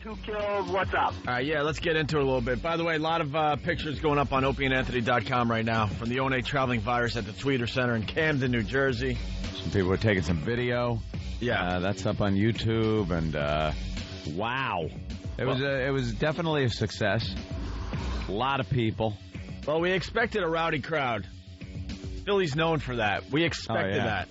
Who killed? What's up? All right, yeah, let's get into it a little bit. By the way, a lot of pictures going up on opieandanthony.com right now from the ONA traveling virus at the Tweeter Center in Camden, New Jersey. Some people are taking some video. Yeah. That's up on YouTube, and wow. It was definitely a success. A lot of people. Well, we expected a rowdy crowd. Philly's known for that. We expected that.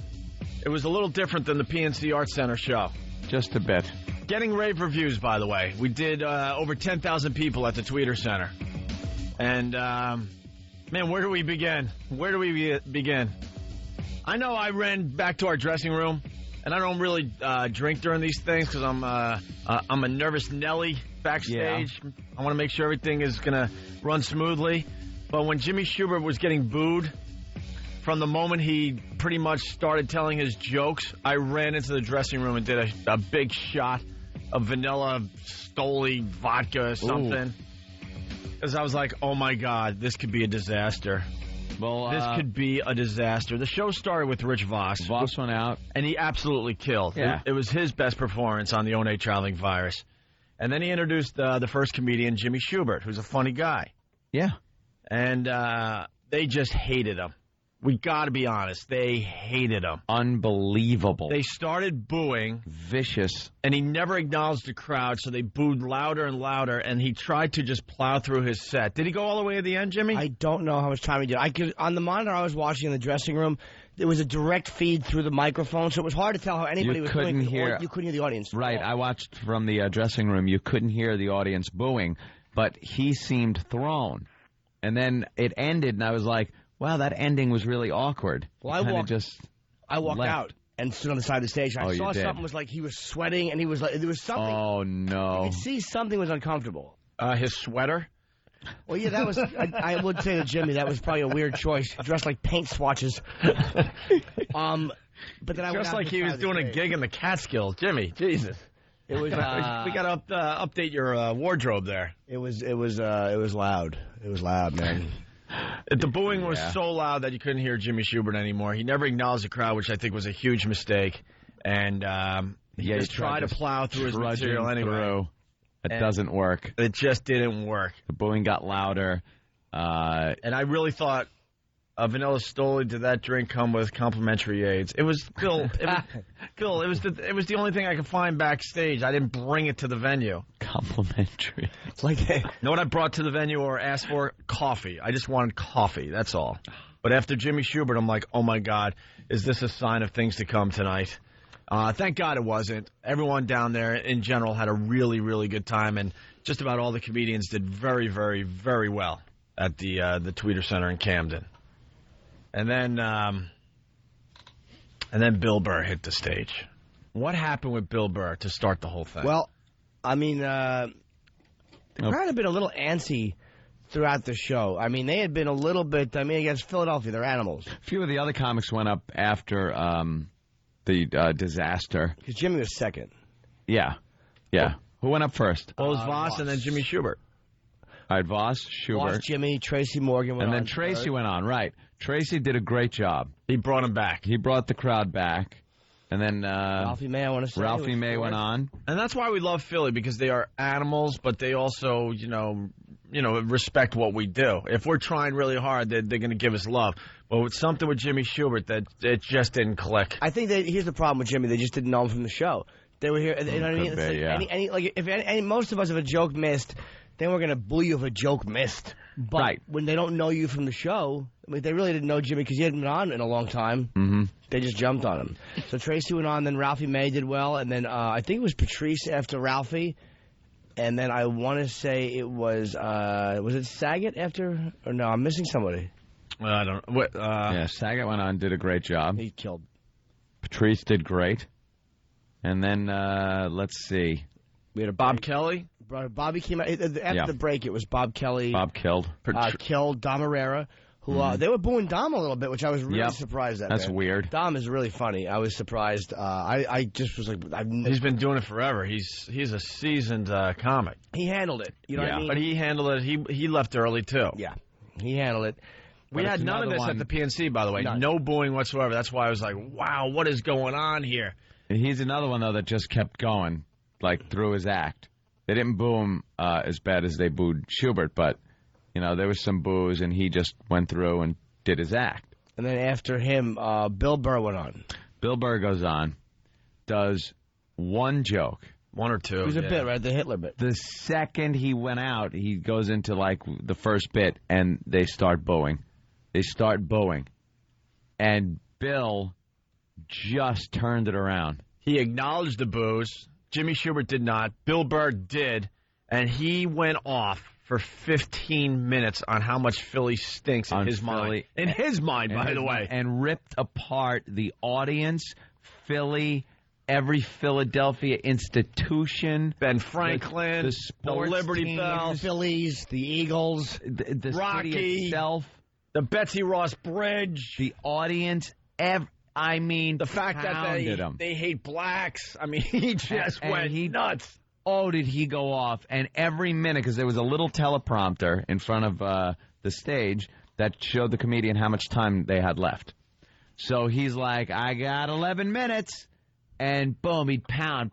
It was a little different than the PNC Arts Center show. Just a bit. Getting rave reviews, by the way. We did over 10,000 people at the Tweeter Center. And, man, where do we begin? Where do we begin? I know I ran back to our dressing room, and I don't really drink during these things because I'm a nervous Nelly backstage. Yeah. I want to make sure everything is going to run smoothly. But when Jimmy Schubert was getting booed, from the moment he pretty much started telling his jokes, I ran into the dressing room and did a big shot of vanilla Stoli vodka or something. Because I was like, oh, my God, this could be a disaster. Well, this could be a disaster. The show started with Rich Voss. Voss went out. And he absolutely killed. Yeah. It was his best performance on the ONA traveling virus. And then he introduced the first comedian, Jimmy Schubert, who's a funny guy. Yeah. And they just hated him. We got to be honest. They hated him. Unbelievable. They started booing. Vicious. And he never acknowledged the crowd, so they booed louder and louder, and he tried to just plow through his set. Did he go all the way to the end, Jimmy? I don't know how much time he did. On the monitor I was watching in the dressing room, there was a direct feed through the microphone, so it was hard to tell how anybody was doing. You couldn't hear the audience. Right. I watched from the dressing room. You couldn't hear the audience booing, but he seemed thrown. And then it ended, and I was like, wow, that ending was really awkward. Well, I walked out and stood on the side of the stage. I saw something was like he was sweating, and he was like, there was something. Oh, no. You could see something was uncomfortable. His sweater? Well, yeah, that was, I would say to Jimmy, that was probably a weird choice. Dressed like paint swatches. But then I went just like he was doing a gig in the Catskills. Jimmy, Jesus. It was. We got to update your wardrobe there. It was loud. It was loud, man. The booing was so loud that you couldn't hear Jimmy Schubert anymore. He never acknowledged the crowd, which I think was a huge mistake. And he just tried to plow through his material anyway. It doesn't work. It just didn't work. The booing got louder. And I really thought, vanilla Stoli, did that drink come with complimentary AIDS? It was Phil. Phil, it was the only thing I could find backstage. I didn't bring it to the venue. Complimentary. It's like, you know what I brought to the venue or asked for? Coffee. I just wanted coffee. That's all. But after Jimmy Schubert, I'm like, oh my God, is this a sign of things to come tonight? Thank God it wasn't. Everyone down there in general had a really, really good time, and just about all the comedians did very, very, very well at the Tweeter Center in Camden. And then Bill Burr hit the stage. What happened with Bill Burr to start the whole thing? Well, I mean, the crowd had been a little antsy throughout the show. I mean, they had been a little bit, against Philadelphia, they're animals. A few of the other comics went up after the disaster. Because Jimmy was second. Yeah. Yeah. Who went up first? Well, it was Voss and then Jimmy Schubert. All right, Voss, Schubert. Voss, Jimmy, Tracy Morgan went on. And then Tracy went on, right. Tracy did a great job. He brought him back. He brought the crowd back. And then Ralphie May, I want to say. Ralphie May went on. And that's why we love Philly, because they are animals, but they also, respect what we do. If we're trying really hard, they're going to give us love. But with something with Jimmy Schubert, that it just didn't click. I think here's the problem with Jimmy. They just didn't know him from the show. They were here. You know what I mean? It's most of us, if a joke missed, then we're going to bully you if a joke missed. But when they don't know you from the show, they really didn't know Jimmy because he hadn't been on in a long time. Mm-hmm. They just jumped on him. So Tracy went on, then Ralphie May did well, and then I think it was Patrice after Ralphie. And then I want to say it was it Saget after? Or no, I'm missing somebody. I don't know. Yeah, Saget went on, did a great job. He killed. Patrice did great. And then, let's see. We had a Bob Kelly. Bobby came out. After the break, it was Bob Kelly. Bob killed. Killed Dom Herrera. Who they were booing Dom a little bit, which I was really surprised at. That's weird. Dom is really funny. I was surprised. I just was like, he's been doing it forever. He's a seasoned comic. He handled it. You know what I mean? But he handled it. He left early too. Yeah, he handled it. We had none of this at the PNC, by the way. None. No booing whatsoever. That's why I was like, wow, what is going on here? He's another one, though, that just kept going, like, through his act. They didn't boo him as bad as they booed Schubert, but, there was some boos, and he just went through and did his act. And then after him, Bill Burr went on. Bill Burr goes on, does one joke. One or two. It was a bit, right? The Hitler bit. The second he went out, he goes into, the first bit, and they start booing. And Bill just turned it around. He acknowledged the boos. Jimmy Schubert did not. Bill Burr did. And he went off for 15 minutes on how much Philly stinks in his mind. In his mind, by the way. And ripped apart the audience, Philly, every Philadelphia institution. Ben Franklin, the Liberty team, Bell. The Phillies, the Eagles, the Rocky, city itself. The Betsy Ross Bridge. The audience, the fact that they hate blacks. He just went nuts. Oh, did he go off? And every minute, because there was a little teleprompter in front of the stage that showed the comedian how much time they had left. So he's like, I got 11 minutes. And boom, he'd pound.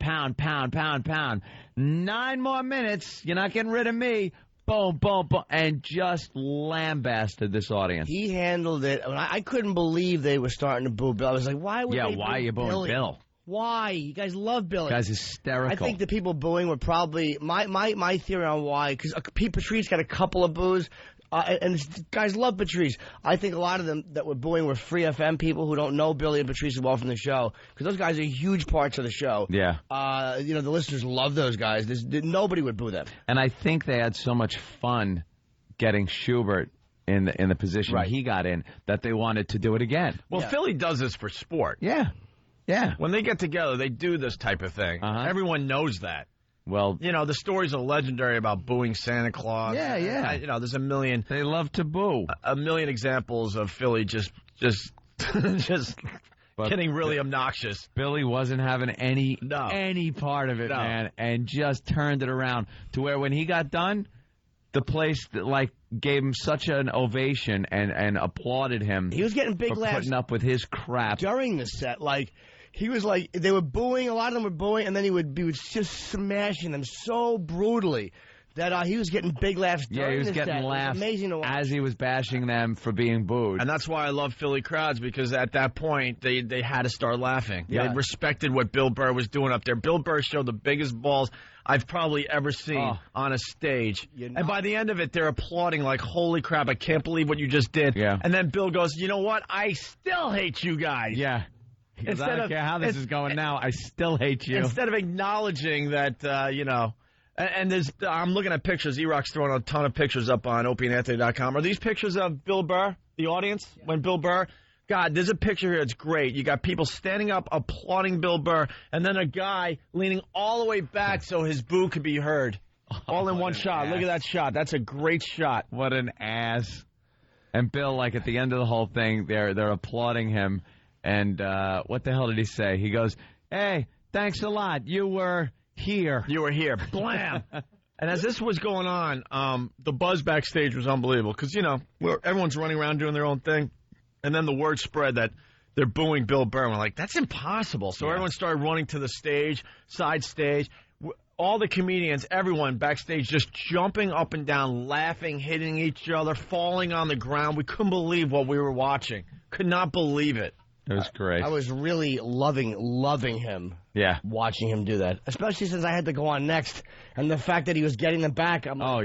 9 more minutes. You're not getting rid of me. Boom, boom, boom. And just lambasted this audience. He handled it. I couldn't believe they were starting to boo Bill. I was like, why would they why are you booing Bill? Why? You guys love Billy. Guy's hysterical. I think the people booing were probably my theory on why, because Pete Patrice got a couple of boos, and guys love Patrice. I think a lot of them that were booing were Free FM people who don't know Billy and Patrice as well from the show, because those guys are huge parts of the show. Yeah. The listeners love those guys. Nobody would boo them. And I think they had so much fun getting Schubert in the position he got in that they wanted to do it again. Well, Philly does this for sport. Yeah. Yeah. When they get together, they do this type of thing. Everyone knows that. Well, the stories are legendary about booing Santa Claus. Yeah. There's a million. They love to boo. A million examples of Philly just getting really obnoxious. Billy wasn't having any part of it, man, and just turned it around to where when he got done, the place gave him such an ovation and applauded him. He was getting big laughs putting up with his crap during the set. He was they were booing. A lot of them were booing, and then he was just smashing them so brutally that he was getting big laughs during he was the getting set. laughs amazing to watch. as he was bashing them for being booed. And that's why I love Philly crowds, because at that point, they had to start laughing. Yeah. They respected what Bill Burr was doing up there. Bill Burr showed the biggest balls I've probably ever seen on a stage. And by the end of it, they're applauding like, holy crap, I can't believe what you just did. Yeah. And then Bill goes, you know what? I still hate you guys. Yeah. I don't care how this is going now. I still hate you. Instead of acknowledging that, and I'm looking at pictures. E-Rock's throwing a ton of pictures up on opieandanthony.com. Are these pictures of Bill Burr, the audience, when Bill Burr? God, there's a picture here. It's great. You got people standing up, applauding Bill Burr, and then a guy leaning all the way back so his boo could be heard. All in one shot. Look at that shot. That's a great shot. What an ass. And Bill, at the end of the whole thing, they're applauding him. And what the hell did he say? He goes, hey, thanks a lot. You were here. You were here. Blam. And as this was going on, the buzz backstage was unbelievable because, everyone's running around doing their own thing. And then the word spread that they're booing Bill Burr. And we're like, that's impossible. So everyone started running to the stage, side stage. All the comedians, everyone backstage just jumping up and down, laughing, hitting each other, falling on the ground. We couldn't believe what we were watching. Could not believe it. It was great. I was really loving him. Yeah. Watching him do that. Especially since I had to go on next. And the fact that he was getting them back. I've never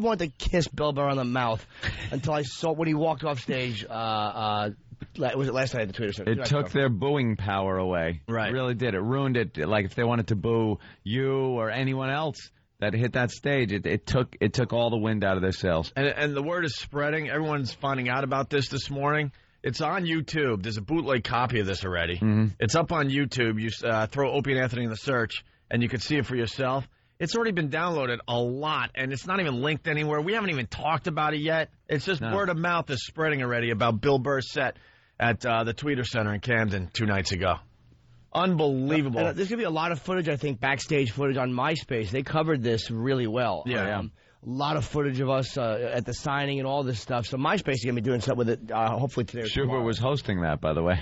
wanted to kiss Bill Burr on the mouth until I saw when he walked off stage. Was it last night at the Twitter Center? It took their booing power away. Right. It really did. It ruined it. If they wanted to boo you or anyone else that hit that stage, it took all the wind out of their sails. And the word is spreading. Everyone's finding out about this morning. It's on YouTube. There's a bootleg copy of this already. Mm-hmm. It's up on YouTube. You throw Opie and Anthony in the search, and you can see it for yourself. It's already been downloaded a lot, and it's not even linked anywhere. We haven't even talked about it yet. It's just word of mouth is spreading already about Bill Burr's set at the Tweeter Center in Camden 2 nights ago. Unbelievable. There's going to be a lot of footage, I think, backstage footage on MySpace. They covered this really well. Yeah. A lot of footage of us at the signing and all this stuff. So MySpace is going to be doing something with it hopefully today or Schubert tomorrow. was hosting that, by the way.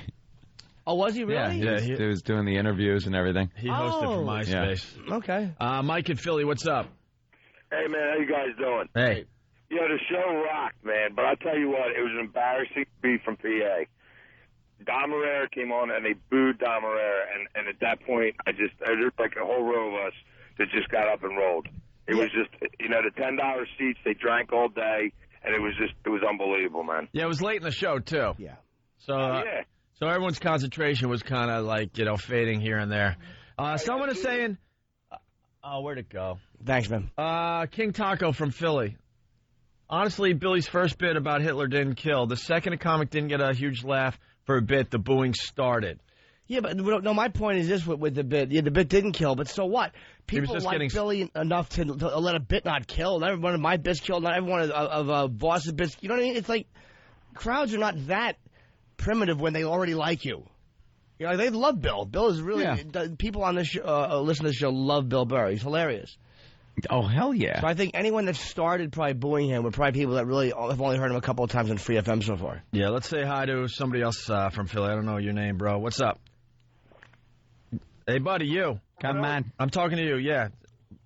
Oh, was he really? Yeah, he was doing the interviews and everything. He hosted from MySpace. Yeah. Okay. Mike in Philly, what's up? Hey, man, how you guys doing? Hey. You know, the show rocked, man, but I'll tell you what, it was embarrassing to be from PA. Don Herrera came on, and they booed Don Herrera, and at that point, there's like a whole row of us that just got up and rolled. It was just, you know, the $10 seats, they drank all day, and it was unbelievable, man. Yeah, it was late in the show, too. Yeah. So, so everyone's concentration was kind of like, you know, fading here and there. Someone is saying, oh, where'd it go? Thanks, man. King Taco from Philly. Honestly, Billy's first bit about Hitler didn't kill. The second a comic didn't get a huge laugh for a bit, the booing started. Yeah, but no, my point is this with the bit. Yeah, the bit didn't kill, but so what? People like Billy enough to let a bit not kill. Not every one of my bits killed. Not every one of Boss's bits. You know what I mean? It's like crowds are not that primitive when they already like you. You know, they love Bill. Bill is really people on this show, listen to this show love Bill Burr. He's hilarious. Oh, hell yeah. So I think anyone that started probably booing him were probably people that really have only heard him a couple of times on Free FM so far. Yeah, let's say hi to somebody else from Philly. I don't know your name, bro. What's up? Hey, buddy, you. Come on. I'm talking to you, yeah.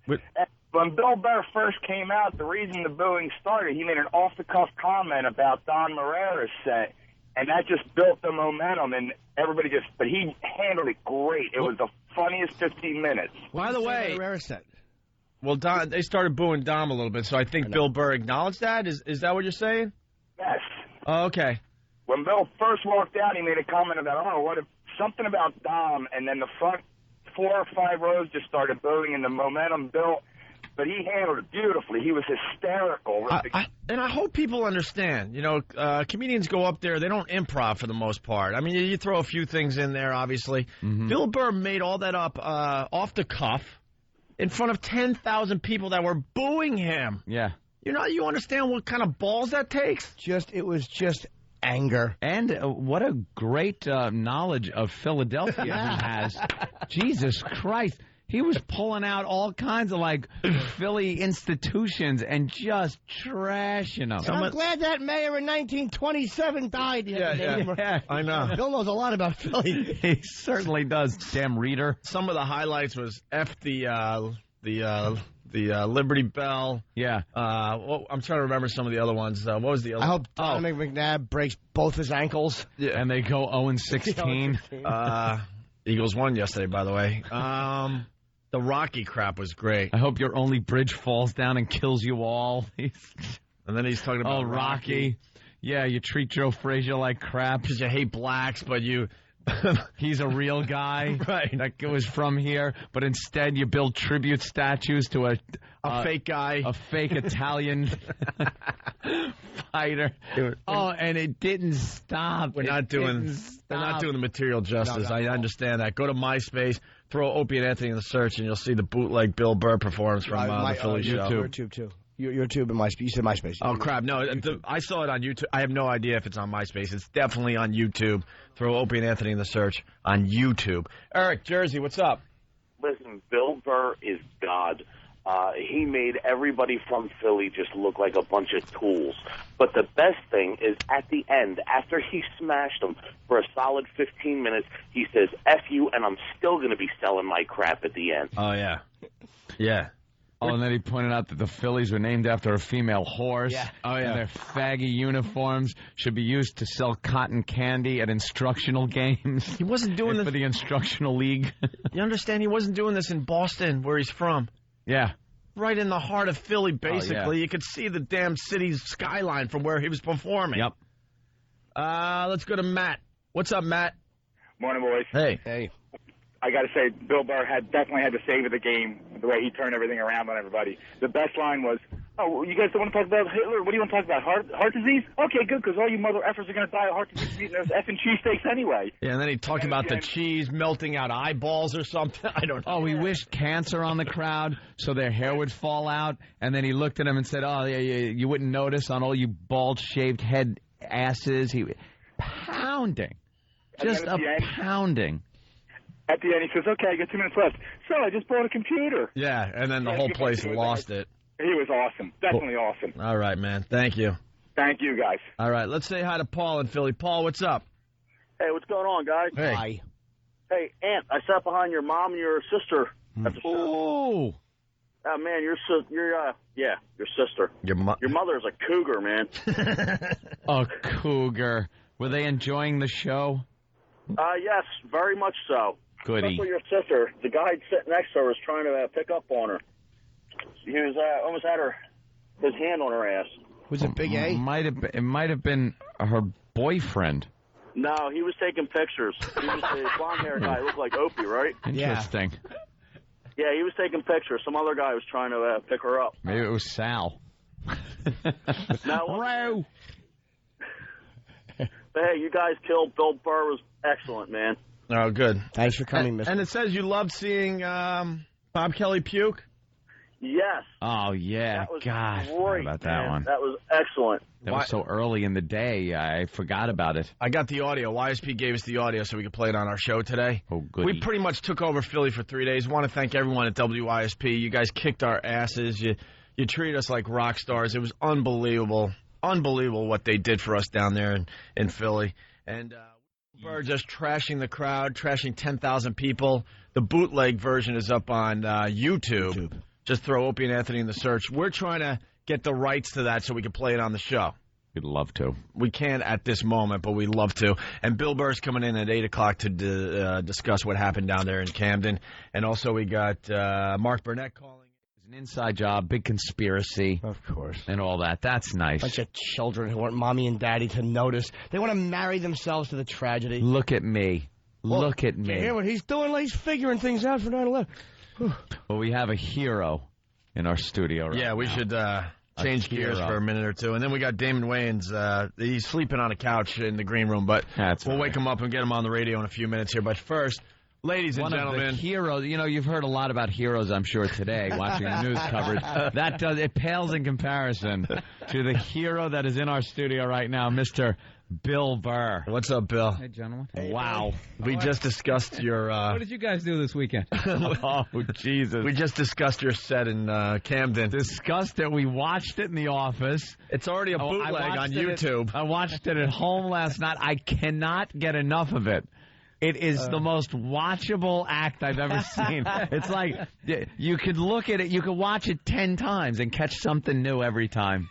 When Bill Burr first came out, the reason the booing started, he made an off-the-cuff comment about Don Herrera's set, and that just built the momentum, and everybody but he handled it great. It was the funniest 15 minutes. By the way, Herrera set. Well, they started booing Dom a little bit, so I think Bill Burr acknowledged that. Is that what you're saying? Yes. Oh, okay. When Bill first walked out, he made a comment about, something about Dom, and then the front 4 or 5 rows just started booing, and the momentum built. But he handled it beautifully. He was hysterical. And I hope people understand. You know, comedians go up there. They don't improv for the most part. I mean, you throw a few things in there, obviously. Mm-hmm. Bill Burr made all that up off the cuff in front of 10,000 people that were booing him. Yeah. You understand what kind of balls that takes? It was just anger. And what a great knowledge of Philadelphia he has. Jesus Christ. He was pulling out all kinds of, Philly institutions and just trashing them. I'm glad that mayor in 1927 died. Yeah, I know. Bill knows a lot about Philly. He certainly does, damn reader. Some of the highlights was F the Liberty Bell. Yeah. I'm trying to remember some of the other ones. What was the other? I hope Dominic McNabb breaks both his ankles. Yeah. And they go 0-16. Eagles won yesterday, by the way. The Rocky crap was great. I hope your only bridge falls down and kills you all. And then he's talking about Rocky. Yeah, you treat Joe Frazier like crap. Because you hate blacks, but you... He's a real guy. Right. That was from here. But instead you build tribute statues to a fake guy. A fake Italian fighter. And it didn't stop. They're not doing the material justice. No. I understand that. Go to MySpace, throw Opie and Anthony in the search, and you'll see the bootleg Bill Burr performance from the Philly show. YouTube, too. YouTube and MySpace. You said MySpace. Oh, crap. No, I saw it on YouTube. I have no idea if it's on MySpace. It's definitely on YouTube. Throw Opie and Anthony in the search on YouTube. Eric, Jersey, what's up? Listen, Bill Burr is God. He made everybody from Philly just look like a bunch of tools. But the best thing is at the end, after he smashed them for a solid 15 minutes, he says, F you, and I'm still going to be selling my crap at the end. Oh, yeah. Yeah. Oh, and then he pointed out that the Phillies were named after a female horse. Yeah. Oh, yeah. And their faggy uniforms should be used to sell cotton candy at instructional games. He wasn't doing this for the instructional league. You understand? He wasn't doing this in Boston, where he's from. Yeah. Right in the heart of Philly, basically. Oh, yeah. You could see the damn city's skyline from where he was performing. Yep. Let's go to Matt. What's up, Matt? Morning, boys. Hey. I got to say, Bill Burr definitely had the save of the game, the way he turned everything around on everybody. The best line was, you guys don't want to talk about Hitler? What do you want to talk about, heart disease? Okay, good, because all you mother effers are going to die of heart disease eating those effing cheesesteaks anyway. Yeah, and then he talked about the cheese melting out eyeballs or something. I don't know. Oh, he wished cancer on the crowd so their hair would fall out, and then he looked at him and said, you wouldn't notice on all you bald-shaved head asses. Pounding. Just a pounding. At the end, he says, okay, I got 2 minutes left. So I just bought a computer. Yeah, and then the whole place lost it. He was awesome. Definitely awesome. All right, man. Thank you. Thank you, guys. All right, let's say hi to Paul in Philly. Paul, what's up? Hey, what's going on, guys? Hey. Hi. Hey, Aunt, I sat behind your mom and your sister at the show. Oh. Oh, man, your sister. Your mother is a cougar, man. A cougar. Were they enjoying the show? Yes, very much so. Goody. Especially your sister. The guy sitting next to her was trying to pick up on her. He was almost had his hand on her ass. Was it Big A? It might have been her boyfriend. No, he was taking pictures. He was a blonde-haired guy. He looked like Opie, right? Interesting. Yeah, he was taking pictures. Some other guy was trying to pick her up. Maybe it was Sal. Now, hey, you guys killed Bill Burr. Was excellent, man. Oh, good. Thanks for coming, Mr. And it says you loved seeing Bob Kelly puke? Yes. Oh, yeah. That was God, great, about that man. one. That was excellent. That was so early in the day, I forgot about it. I got the audio. YSP gave us the audio so we could play it on our show today. Oh, good. We pretty much took over Philly for 3 days. Want to thank everyone at WYSP. You guys kicked our asses. You treated us like rock stars. It was unbelievable. Unbelievable what they did for us down there in Philly. And Burr just trashing the crowd, trashing 10,000 people. The bootleg version is up on YouTube. Just throw Opie and Anthony in the search. We're trying to get the rights to that so we can play it on the show. We'd love to. We can't at this moment, but we'd love to. And Bill Burr's coming in at 8 o'clock to discuss what happened down there in Camden. And also we got Mark Burnett calling. It's an inside job, big conspiracy. Of course. And all that. That's nice. Bunch of children who want mommy and daddy to notice. They want to marry themselves to the tragedy. Look at me. Look at me. You hear what he's doing? He's figuring things out for 9/11. Well, we have a hero in our studio right now. We should change gears for a minute or two. And then we got Damon Wayans. He's sleeping on a couch in the green room, but we'll wake him up and get him on the radio in a few minutes here. But first, ladies and gentlemen. One of the heroes. You know, you've heard a lot about heroes, I'm sure, today, watching the news coverage. It pales in comparison to the hero that is in our studio right now, Mr. Bill Burr. What's up, Bill? Hey, gentlemen. Wow. We just discussed your... What did you guys do this weekend? Oh, Jesus. We just discussed your set in Camden. Discussed it. We watched it in the office. It's already a bootleg on YouTube. I watched it at home last night. I cannot get enough of it. It is the most watchable act I've ever seen. It's like you could look at it, you could watch it 10 times and catch something new every time.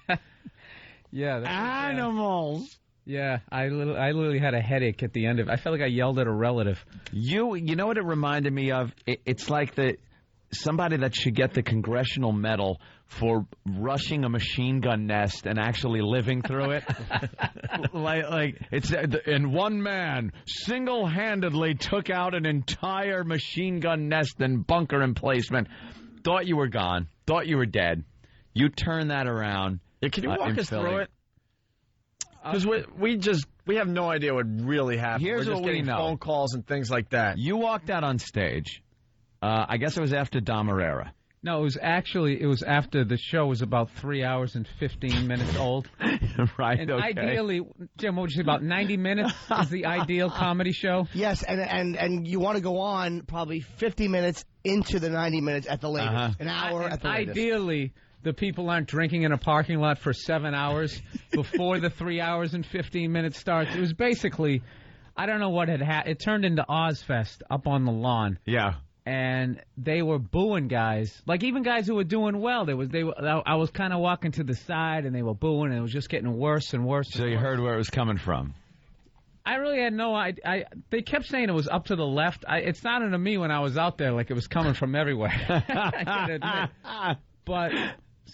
Yeah. Animals. Yeah, I literally had a headache at the end of it. I felt like I yelled at a relative. You know what it reminded me of? It's like somebody that should get the Congressional Medal for rushing a machine gun nest and actually living through it. like it's and one man single-handedly took out an entire machine gun nest and bunker emplacement. Thought you were gone. Thought you were dead. You turn that around. Yeah, can you walk us through it? Because we have no idea what really happened. Here's We're just what we getting know. phone calls and things like that. You walked out on stage. I guess it was after Dom Herrera. No, it was after the show was about 3 hours and 15 minutes old. Right, and okay. ideally, Jim, what would you say, about 90 minutes is the ideal comedy show? Yes, and you want to go on probably 50 minutes into the 90 minutes at the latest. An hour at the latest. Ideally, the people aren't drinking in a parking lot for 7 hours before the 3 hours and 15 minutes starts. It was basically, I don't know what had happened. It turned into Ozfest up on the lawn. Yeah. And they were booing guys, like even guys who were doing well. I was kind of walking to the side, and they were booing, and it was just getting worse and worse. So you heard where it was coming from. I really had no idea. They kept saying it was up to the left. It sounded to me when I was out there like it was coming from everywhere. I can admit. But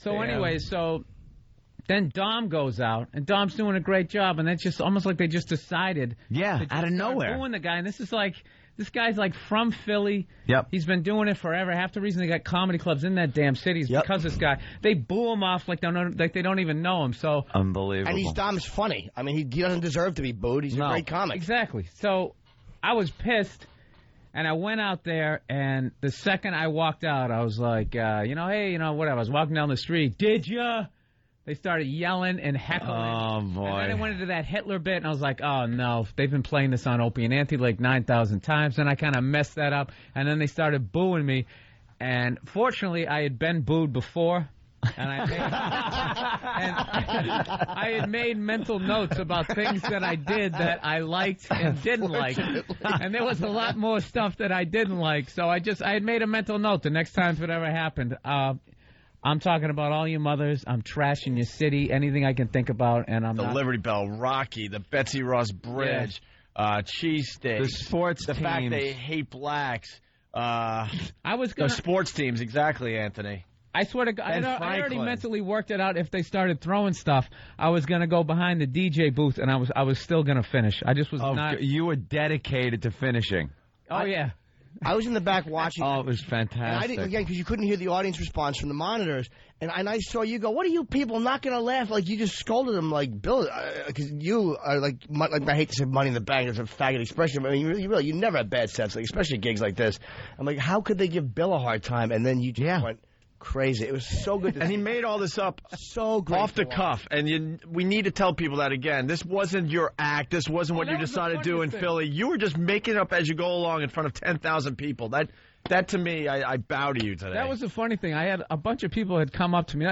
anyway, so then Dom goes out, and Dom's doing a great job, and that's just almost like they just decided. Yeah, out of nowhere. Booing the guy, and this guy's like from Philly. Yep. He's been doing it forever. Half the reason they got comedy clubs in that damn city is because this guy. They boo him off like they don't even know him. So unbelievable. And Dom's funny. I mean, he doesn't deserve to be booed. He's a great comic. Exactly. So I was pissed, and I went out there, and the second I walked out, I was like, hey, whatever. I was walking down the street. Did ya? They started yelling and heckling. Oh, boy. And then I went into that Hitler bit, and I was like, oh, no. They've been playing this on Opie and Anthony like 9,000 times, and I kind of messed that up. And then they started booing me. And fortunately, I had been booed before, And I had made mental notes about things that I did that I liked and didn't like. And there was a lot more stuff that I didn't like. So I had made a mental note the next time if it ever happened. I'm talking about all you mothers. I'm trashing your city, anything I can think about. And I'm the Liberty Bell, Rocky, the Betsy Ross Bridge, cheesesteak. The sports the teams. fact they hate blacks. The sports teams, exactly, Anthony. I swear to God, I already mentally worked it out. If they started throwing stuff, I was going to go behind the DJ booth, and I was still going to finish. I just was not. You were dedicated to finishing. Oh, yeah. I was in the back watching. Oh, it was fantastic. And I didn't, again, because you couldn't hear the audience response from the monitors. And I saw you go, what are you people not going to laugh? Like, you just scolded them like, Bill, because you are like, I hate to say money in the bank. It's a faggot expression. But I mean, you never have bad sense, like, especially gigs like this. I'm like, how could they give Bill a hard time? And then you just went crazy. It was so good to see. And he made all this up so great off the cuff. And we need to tell people that again. This wasn't your act. This wasn't what you decided to do in Philly. You were just making it up as you go along in front of 10,000 people. That to me, I bow to you today. That was the funny thing. I had a bunch of people had come up to me.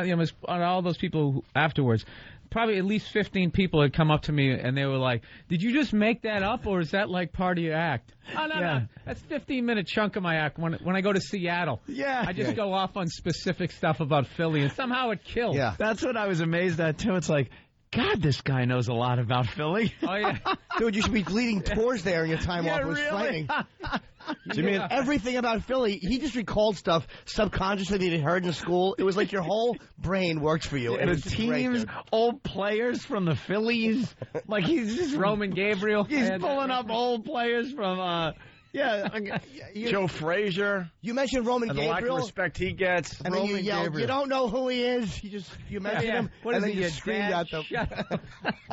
All those people afterwards. Probably at least 15 people had come up to me, and they were like, did you just make that up, or is that like part of your act? Oh, no. That's a 15-minute chunk of my act when I go to Seattle. Yeah. I just go off on specific stuff about Philly, and somehow it kills. Yeah. That's what I was amazed at, too. It's like, God, this guy knows a lot about Philly. Oh, yeah. Dude, you should be leading tours there in your time off. It was frightening. You mean everything about Philly? He just recalled stuff subconsciously that he heard in school. It was like your whole brain worked for you. And the teams, old players from the Phillies. Like he's just Roman Gabriel. He's pulling up old players from Joe Frazier. You mentioned Roman and Gabriel. The lack of respect he gets. And then you yelled, you don't know who he is. You mentioned him, and then you screamed at them.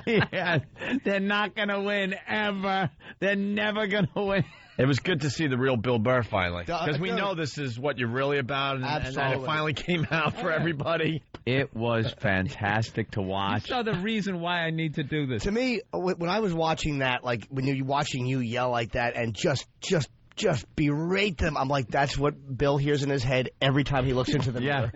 Yeah, they're not going to win ever. They're never going to win. It was good to see the real Bill Burr finally, because we know this is what you're really about, and it finally came out for everybody. It was fantastic to watch. You saw the reason why I need to do this. To me, when I was watching that, like when you're watching you yell like that and just berate them, I'm like, that's what Bill hears in his head every time he looks into the mirror.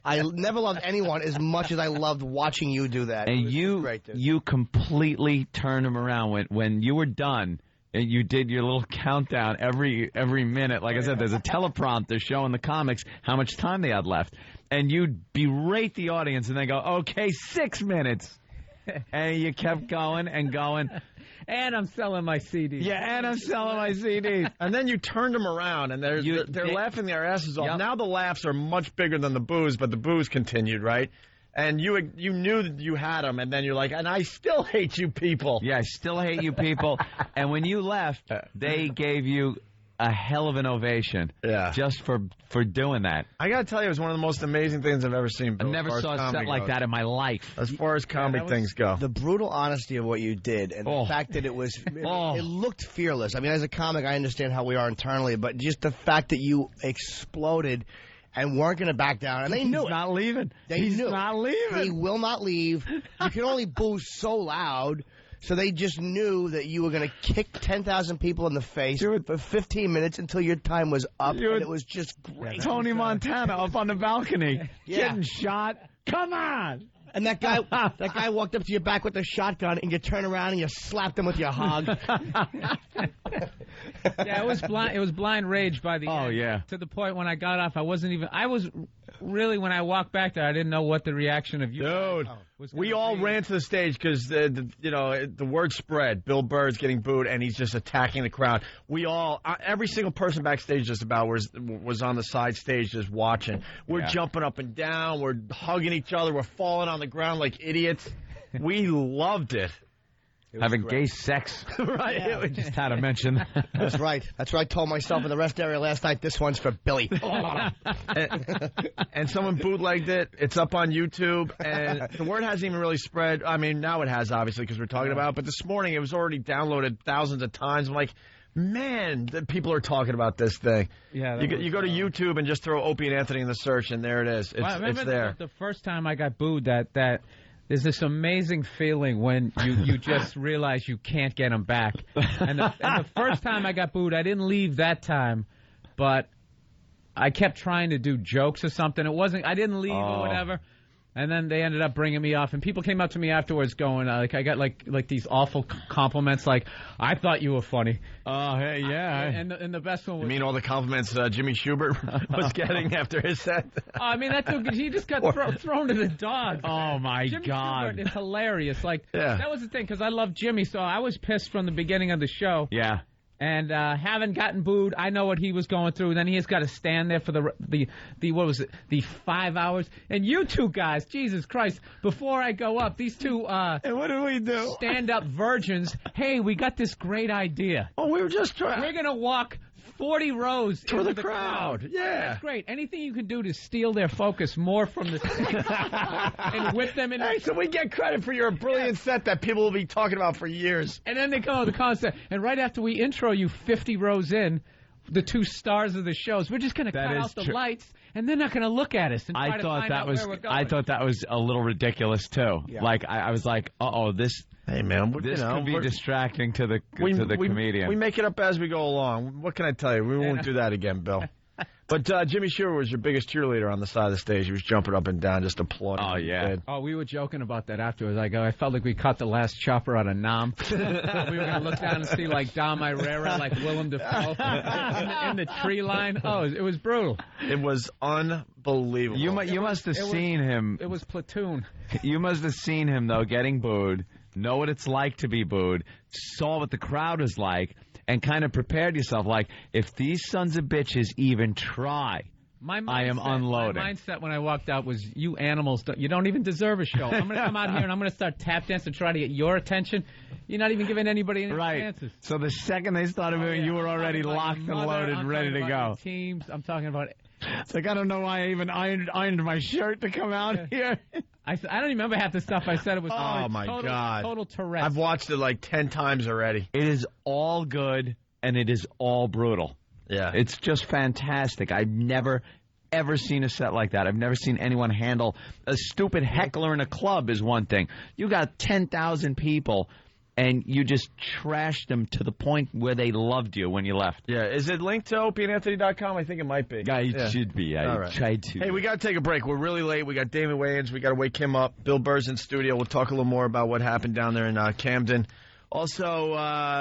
I never loved anyone as much as I loved watching you do that. And you completely turned him around when you were done. And you did your little countdown every minute. Like I said, there's a teleprompter showing the comics how much time they had left. And you'd berate the audience and then go, okay, 6 minutes. And you kept going and going. And I'm selling my CDs. Yeah, and I'm selling my CDs. And then you turned them around, and they're laughing their asses off. Yep. Now the laughs are much bigger than the boos, but the boos continued, right? And you knew that you had them, and then you're like, and I still hate you people. Yeah, I still hate you people. And when you left, they gave you a hell of an ovation. Yeah. Just for doing that. I got to tell you, it was one of the most amazing things I've ever seen, Bill, I never saw a set like that in my life. As far as comedy things go. The brutal honesty of what you did, and the fact that it was, it looked fearless. I mean, as a comic, I understand how we are internally, but just the fact that you exploded and weren't going to back down. And they knew He's not leaving. He's not leaving. He will not leave. You can only boo so loud. So they just knew that you were going to kick 10,000 people in the face for 15 minutes until your time was up. And it was just great. Tony Montana up on the balcony getting shot. Come on. And that guy walked up to your back with a shotgun, and you turn around and you slapped him with your hog. Yeah, it was blind rage by the end. Oh, yeah. To the point when I got off, I was really, when I walked back there, I didn't know what the reaction of you was. We all ran to the stage because the word spread. Bill Burr's getting booed, and he's just attacking the crowd. We all, every single person backstage just about was on the side stage just watching. We're jumping up and down. We're hugging each other. We're falling on the ground like idiots. We loved it. Having gay sex. Right. Yeah. We just had to mention that. That's right. That's what I told myself in the rest area last night. This one's for Billy. And someone bootlegged it. It's up on YouTube. And the word hasn't even really spread. I mean, now it has, obviously, because we're talking about it. But this morning, it was already downloaded thousands of times. I'm like, man, people are talking about this thing. Yeah, you go to YouTube and just throw Opie and Anthony in the search, and there it is. It's there. The first time I got booed, that there's this amazing feeling when you just realize you can't get them back. And the first time I got booed, I didn't leave that time, but I kept trying to do jokes or something. I didn't leave or whatever. And then they ended up bringing me off, and people came up to me afterwards going, I got like these awful compliments, like, I thought you were funny. Oh, hey, yeah. And the best one was... You mean all the compliments Jimmy Schubert was getting after his set? I mean, that dude, he just got thrown to the dogs. Oh, my Jimmy God. Schubert is hilarious. Like, that was the thing, because I love Jimmy, so I was pissed from the beginning of the show. Yeah. And having gotten booed, I know what he was going through. Then he has got to stand there for the what was it, the 5 hours. And you two guys, Jesus Christ! Before I go up, these two and what did we do? Stand-up virgins. Hey, we got this great idea. Oh, we were just trying. We're gonna walk 40 rows to the crowd. Yeah, that's great. Anything you can do to steal their focus more from the stage and whip them in. Hey, so we get credit for your brilliant set that people will be talking about for years. And then they come to the concert, and right after we intro you 50 rows in, the two stars of the shows, we're just going to cut out the lights, and they're not going to look at us and try to find out where we're going. I thought that was a little ridiculous too. Yeah. Like I was like, this. Hey man, this could be distracting to the comedian. We make it up as we go along. What can I tell you? We won't do that again, Bill. But Jimmy Schubert was your biggest cheerleader on the side of the stage. He was jumping up and down, just applauding. Oh yeah. Oh, we were joking about that afterwards. Like, I felt like we caught the last chopper out of Nam. We were going to look down and see like Dom Irera, like Willem Dafoe in the tree line. Oh, it was brutal. It was unbelievable. You must have seen him. It was Platoon. You must have seen him though, getting booed. Know what it's like to be booed. Saw what the crowd is like. And kind of prepared yourself, like, if these sons of bitches even try, I am unloading. My mindset when I walked out was, you animals, you don't even deserve a show. I'm going to come out here and I'm going to start tap dancing to try to get your attention. You're not even giving anybody any chances. So the second they started moving, you were already locked and loaded, ready to go. Teams, I'm talking about... It's like, I don't know why I even ironed my shirt to come out here. I don't remember half the stuff I said. It was God. Total Tourette's. I've watched it like 10 times already. It is all good, and it is all brutal. Yeah. It's just fantastic. I've never, ever seen a set like that. I've never seen anyone handle a stupid heckler in a club is one thing. You got 10,000 people, and you just trashed them to the point where they loved you when you left. Yeah. Is it linked to opieandanthony.com? I think it might be. Yeah, it should be. I tried to. Hey, we got to take a break. We're really late. We got Damon Wayans. We got to wake him up. Bill Burr's in studio. We'll talk a little more about what happened down there in Camden. Also,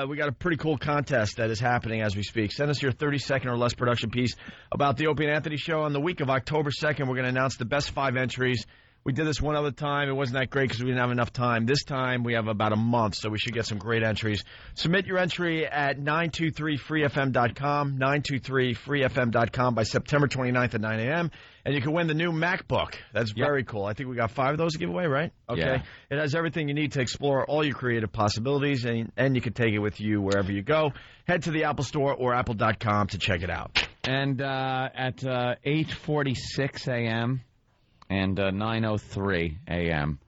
we got a pretty cool contest that is happening as we speak. Send us your 30-second or less production piece about the Opie and Anthony show. On the week of October 2nd, we're going to announce the best 5 entries. We did this one other time. It wasn't that great because we didn't have enough time. This time, we have about a month, so we should get some great entries. Submit your entry at 923freefm.com, 923freefm.com by September 29th at 9 a.m., and you can win the new MacBook. That's very cool. I think we got 5 of those to give away, right? Okay. Yeah. It has everything you need to explore all your creative possibilities, and you can take it with you wherever you go. Head to the Apple Store or apple.com to check it out. And at 8:46 a.m., and 9:03 a.m.,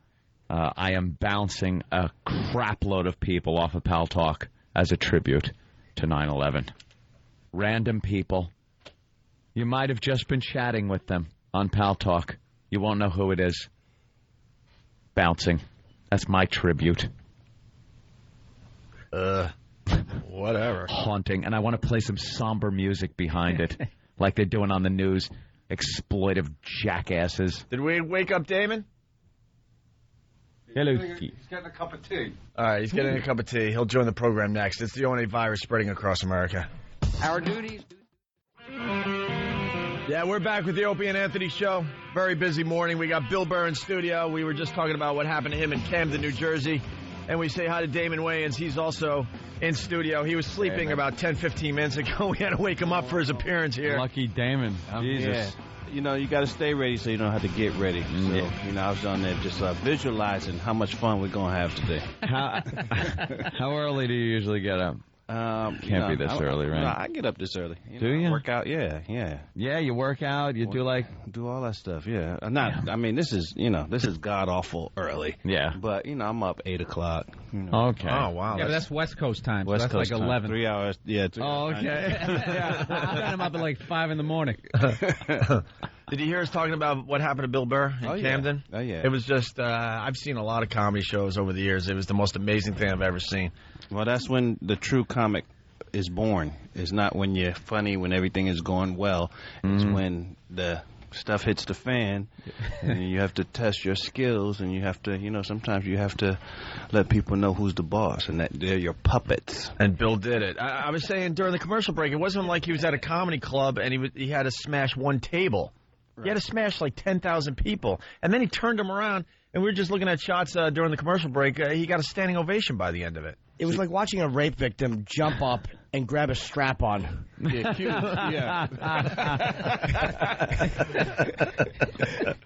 I am bouncing a crapload of people off of Pal Talk as a tribute to 9/11. Random people. You might have just been chatting with them on Pal Talk. You won't know who it is. Bouncing. That's my tribute. Whatever. Haunting. And I want to play some somber music behind it, like they're doing on the news. Exploitive jackasses. Did we wake up Damon? Hello. He's getting a cup of tea. All right, he's getting a cup of tea. He'll join the program next. It's the only virus spreading across America. Our duties. Yeah, we're back with the Opie and Anthony show. Very busy morning. We got Bill Burr in studio. We were just talking about what happened to him in Camden, New Jersey. And we say hi to Damon Wayans. He's also in studio. He was sleeping about 10, 15 minutes ago. We had to wake him up for his appearance here. Lucky Damon. Jesus. Yeah. You know, you got to stay ready so you don't have to get ready. So, you know, I was on there just visualizing how much fun we're going to have today. How early do you usually get up? Can't be this early, right? No, I get up this early. Do you? Work out, yeah. Yeah, you work out. You do all that stuff. Yeah, I mean, this is god awful early. Yeah, but I'm up 8 o'clock. Okay. Oh wow. Yeah, that's West Coast time. West Coast like 11. 3 hours. Yeah. Oh, okay. Yeah, I'm up at like 5 in the morning. Did you hear us talking about what happened to Bill Burr in Camden? Oh yeah. It was just I've seen a lot of comedy shows over the years. It was the most amazing thing I've ever seen. Well, that's when the true comic is born. It's not when you're funny when everything is going well. It's when the stuff hits the fan, and you have to test your skills, and you have to, sometimes you have to let people know who's the boss, and that they're your puppets. And Bill did it. I was saying during the commercial break, it wasn't like he was at a comedy club and he had to smash one table. Right. He had to smash like 10,000 people, and then he turned them around, and we were just looking at shots during the commercial break. He got a standing ovation by the end of it. It was like watching a rape victim jump up and grab a strap-on. Yeah.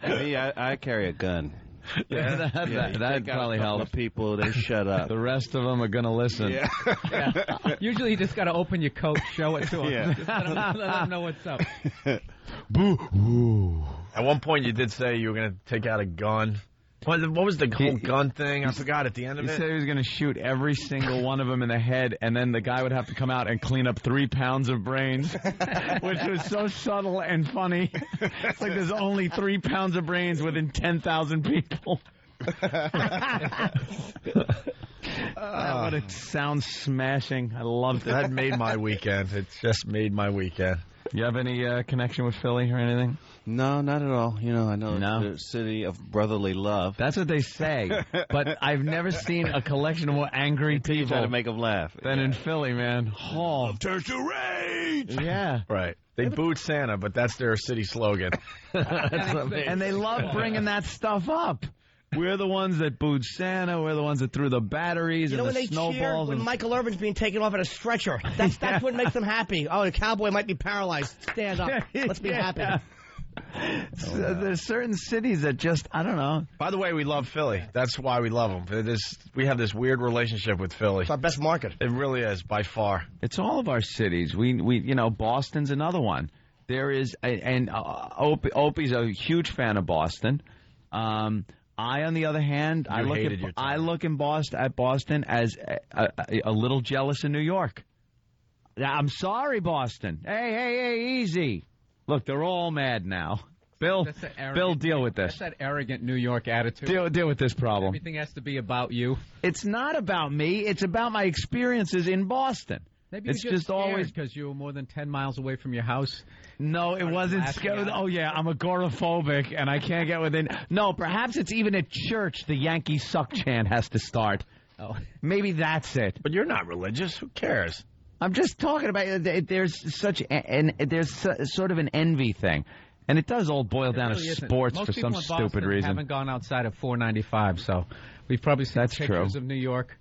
Me, I carry a gun. Yeah, that probably helps. People, they shut up. The rest of them are going to listen. Yeah. Usually you just got to open your coat, show it to them. Yeah. Just let them know what's up. Boo. At one point you did say you were going to take out a gun. What was the whole gun thing? I forgot at the end of it. He said he was going to shoot every single one of them in the head, and then the guy would have to come out and clean up 3 pounds of brains, which was so subtle and funny. It's like there's only 3 pounds of brains within 10,000 people. But it sounds smashing. I loved it. That made my weekend. It just made my weekend. You have any connection with Philly or anything? No, not at all. I know it's the city of brotherly love. That's what they say. But I've never seen a collection of more angry people try to make them laugh than in Philly, man. Oh, turns to rage. Yeah. Right. They booed Santa, but that's their city slogan. And they love bringing that stuff up. We're the ones that booed Santa. We're the ones that threw the batteries and the snowballs. Cheer when Michael Irvin's being taken off at a stretcher. That's what makes them happy. Oh, the cowboy might be paralyzed. Stand up. Let's be happy. There's certain cities that just, I don't know. By the way, we love Philly. That's why we love them. We have this weird relationship with Philly. It's our best market. It really is, by far. It's all of our cities. We Boston's another one. There is, Opie's a huge fan of Boston. I, on the other hand, I look at Boston as a little jealous in New York. I'm sorry, Boston. Hey, easy. Look, they're all mad now. Bill, deal with this. That's that arrogant New York attitude. Deal with this problem. Everything has to be about you. It's not about me. It's about my experiences in Boston. Maybe you're just always because you were more than 10 miles away from your house. No, it wasn't scary. Oh, yeah, I'm agoraphobic, and I can't get within. No, perhaps it's even at church the Yankees suck chant has to start. Oh, maybe that's it. But you're not religious. Who cares? I'm just talking about there's sort of an envy thing. And it does all boil down to sports for some stupid reason. Haven't gone outside of 495, so we've probably seen pictures of New York.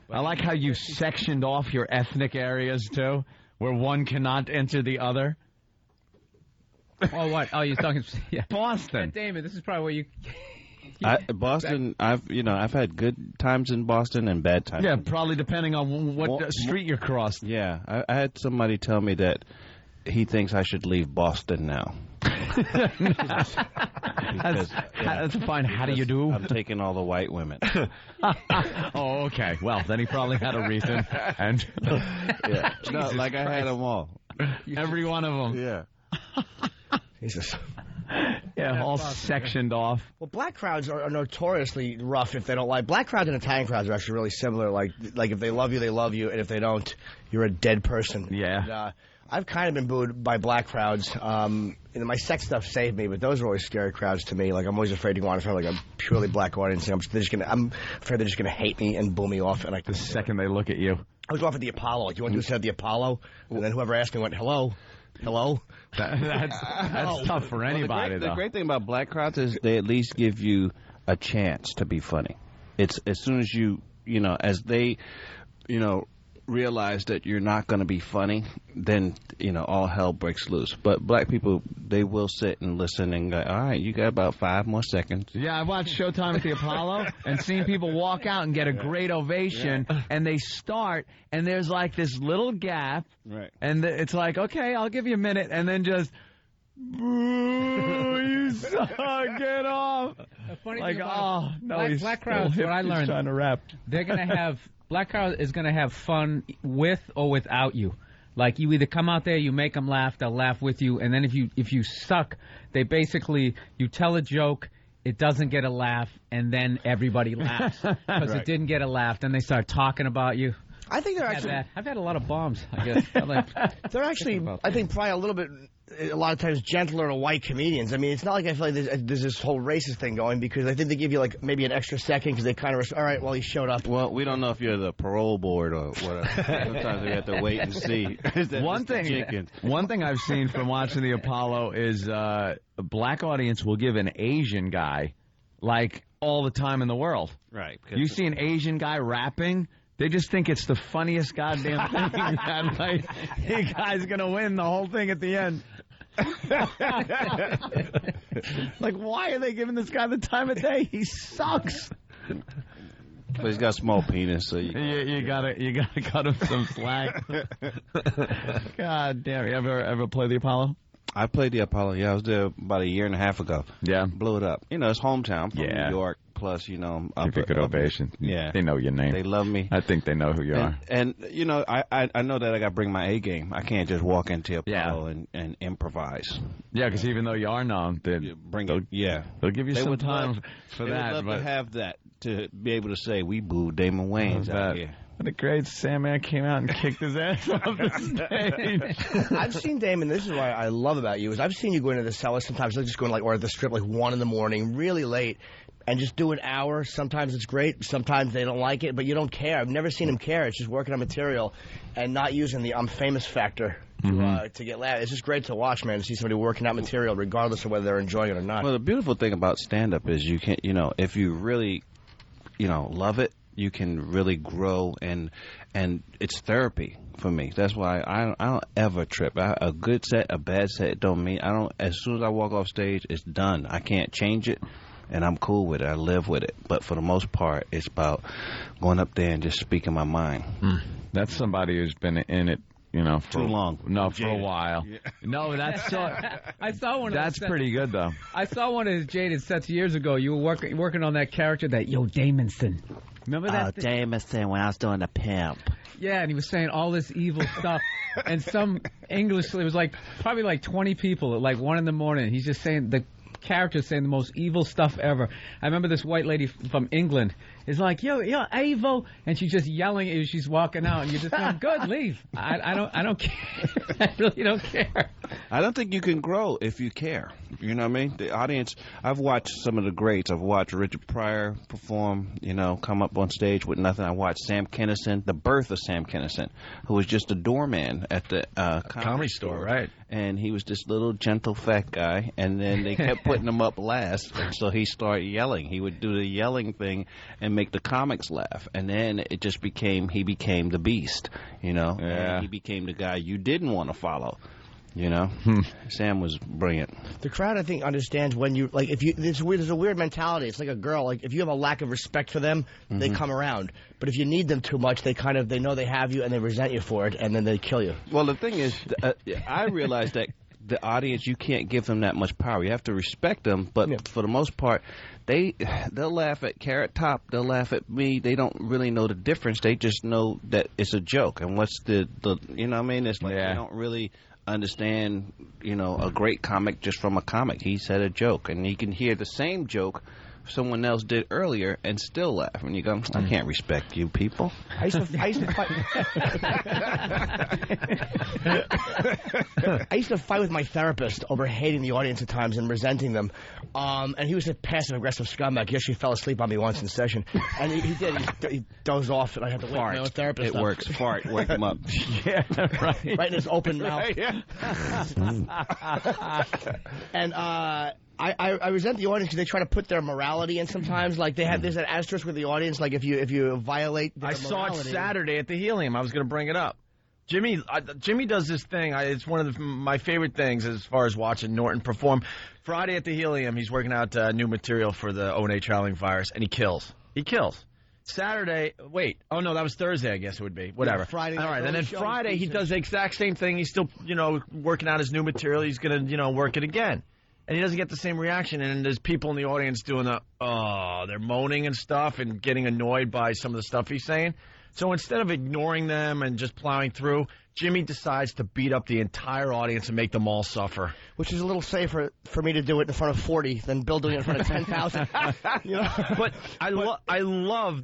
I like how you sectioned off your ethnic areas, too, where one cannot enter the other. Oh, what? Oh, you're talking... Yeah. Boston. Yeah, Damon, this is probably where you... Boston, I've had good times in Boston and bad times. Yeah, probably depending on what street you're crossing. Yeah, I had somebody tell me that he thinks I should leave Boston now. That's fine. How do you do? I'm taking all the white women. Oh, okay. Well, then he probably had a reason. And yeah, no, like I had them all. Every one of them. Yeah. Jesus. Yeah, all sectioned off. Well, black crowds are notoriously rough if they don't like. Black crowds and Italian crowds are actually really similar. Like if they love you, and if they don't, you're a dead person. Yeah. And, I've kind of been booed by black crowds. My sex stuff saved me, but those are always scary crowds to me. Like, I'm always afraid to go on in front of like a purely black audience. I'm afraid they're just gonna hate me and boo me off. And the second they look at you, I was off at the Apollo. Like, you want to do a set at the Apollo? And then whoever asked me went, hello. That's tough for anybody, though. The great thing about black crowds is they at least give you a chance to be funny. It's as soon as as they, realize that you're not going to be funny, then, all hell breaks loose. But black people, they will sit and listen and go, all right, you got about 5 more seconds. Yeah, I watched Showtime at the Apollo and seen people walk out and get a great ovation, and they start, and there's like this little gap, right? And it's like, okay, I'll give you a minute, and then just, boo, you suck, get off. The funny like, thing about black crowds, what I learned, trying to rap. They're going to have... Black crowd is going to have fun with or without you. Like, you either come out there, you make them laugh, they'll laugh with you, and then if you suck, they basically, you tell a joke, it doesn't get a laugh, and then everybody laughs because it didn't get a laugh. Then they start talking about you. I think they're actually. I've had a lot of bombs, I guess. They're actually, I think, probably a little bit, a lot of times, gentler to white comedians. I mean, it's not like I feel like there's this whole racist thing going, because I think they give you, like, maybe an extra second because they kind of, all right, well, he showed up. Well, we don't know if you're the parole board or whatever. Sometimes we have to wait and see. One thing I've seen from watching the Apollo is a black audience will give an Asian guy, like, all the time in the world. Right. You see an Asian guy rapping, they just think it's the funniest goddamn thing. And, like, the guy's going to win the whole thing at the end. Like, why are they giving this guy the time of day? He sucks. But he's got a small penis, so you gotta cut him some slack. God damn! You ever play the Apollo? I played the Apollo. Yeah, I was there about a year and a half ago. Yeah, blew it up. You know, it's hometown from New York. Plus, you know, give a good ovation. Yeah, they know your name. They love me. I think they know who you are. And you know, I know that I got to bring my A game. I can't just walk into Apollo and improvise. Yeah, because even though you are known, they'll give you some time for that. They would love to have that, to be able to say we booed Damon Wayans out here. What a great Sandman came out and kicked his ass off the stage. I've seen Damon. This is what I love about you, is I've seen you go into the cellar sometimes, like just going or at the strip like 1 in the morning, really late, and just do an hour. Sometimes it's great. Sometimes they don't like it, but you don't care. I've never seen him care. It's just working on material and not using the I'm famous factor to get loud. It's just great to watch, man, to see somebody working out material regardless of whether they're enjoying it or not. Well, the beautiful thing about stand-up is you can, you know, if you really, you know, love it, you can really grow, and it's therapy for me. That's why I don't ever trip. A good set, a bad set, don't mean I don't. As soon as I walk off stage, it's done. I can't change it, and I'm cool with it. I live with it. But for the most part, it's about going up there and just speaking my mind. That's somebody who's been in it, you know, for too long. No, for a while. Yeah. No, that's I saw one. That's pretty good though. I saw one of his jaded sets years ago. You were working on that character, that Damonson. Remember that? Oh, Damonson, when I was doing the pimp. Yeah, and he was saying all this evil stuff, and some English. It was like probably like 20 people at like 1 in the morning. He's just saying the character saying the most evil stuff ever. I remember this white lady from England is like, yo, Avo, and she's just yelling as she's walking out, and you're just going, good, leave. I don't care. I really don't care. I don't think you can grow if you care. You know what I mean? The audience, I've watched some of the greats. I've watched Richard Pryor perform, you know, come up on stage with nothing. I watched Sam Kinison, the birth of Sam Kinison, who was just a doorman at the comedy store, right? And he was this little gentle fat guy, and then they kept putting him up last, so he started yelling. He would do the yelling thing and make the comics laugh, and then it just became, he became the beast, you know? Yeah. And he became the guy you didn't want to follow. You know, Sam was brilliant. The crowd, I think, understands when you, like, if you, there's a weird mentality. It's like a girl. Like, if you have a lack of respect for them, they come around. But if you need them too much, they know they have you and they resent you for it, and then they kill you. Well, the thing is, I realized that the audience, you can't give them that much power. You have to respect them, but for the most part, they'll laugh at Carrot Top, they'll laugh at me. They don't really know the difference. They just know that it's a joke. And what's the you know what I mean? It's like they don't really understand, you know, a great comic just from a comic. He said a joke, and you can hear the same joke someone else did earlier and still laugh. And you go, I can't respect you people. I used to fight. I used to fight with my therapist over hating the audience at times and resenting them. And he was a passive-aggressive scumbag. He actually fell asleep on me once in session. And he did. He dozed off, and I had to wake my own therapist up. Works. Fart. Wake him up. Yeah, right. Right in his open mouth. Right, yeah. And I resent the audience because they try to put their morality in sometimes. Like, there's an asterisk with the audience. Like, if you violate their morality. I saw it Saturday at the Helium. I was going to bring it up. Jimmy does this thing. It's one of my favorite things as far as watching Norton perform. Friday at the Helium, he's working out new material for the O&A traveling virus, and he kills. Saturday, that was Thursday, I guess it would be. Whatever. Yeah, Friday. All right, and then Friday he does the exact same thing. He's still, working out his new material. He's going to, work it again. And he doesn't get the same reaction, and there's people in the audience doing they're moaning and stuff and getting annoyed by some of the stuff he's saying. So instead of ignoring them and just plowing through, Jimmy decides to beat up the entire audience and make them all suffer. Which is a little safer for me to do it in front of 40 than Bill doing it in front of 10,000. You know? But I love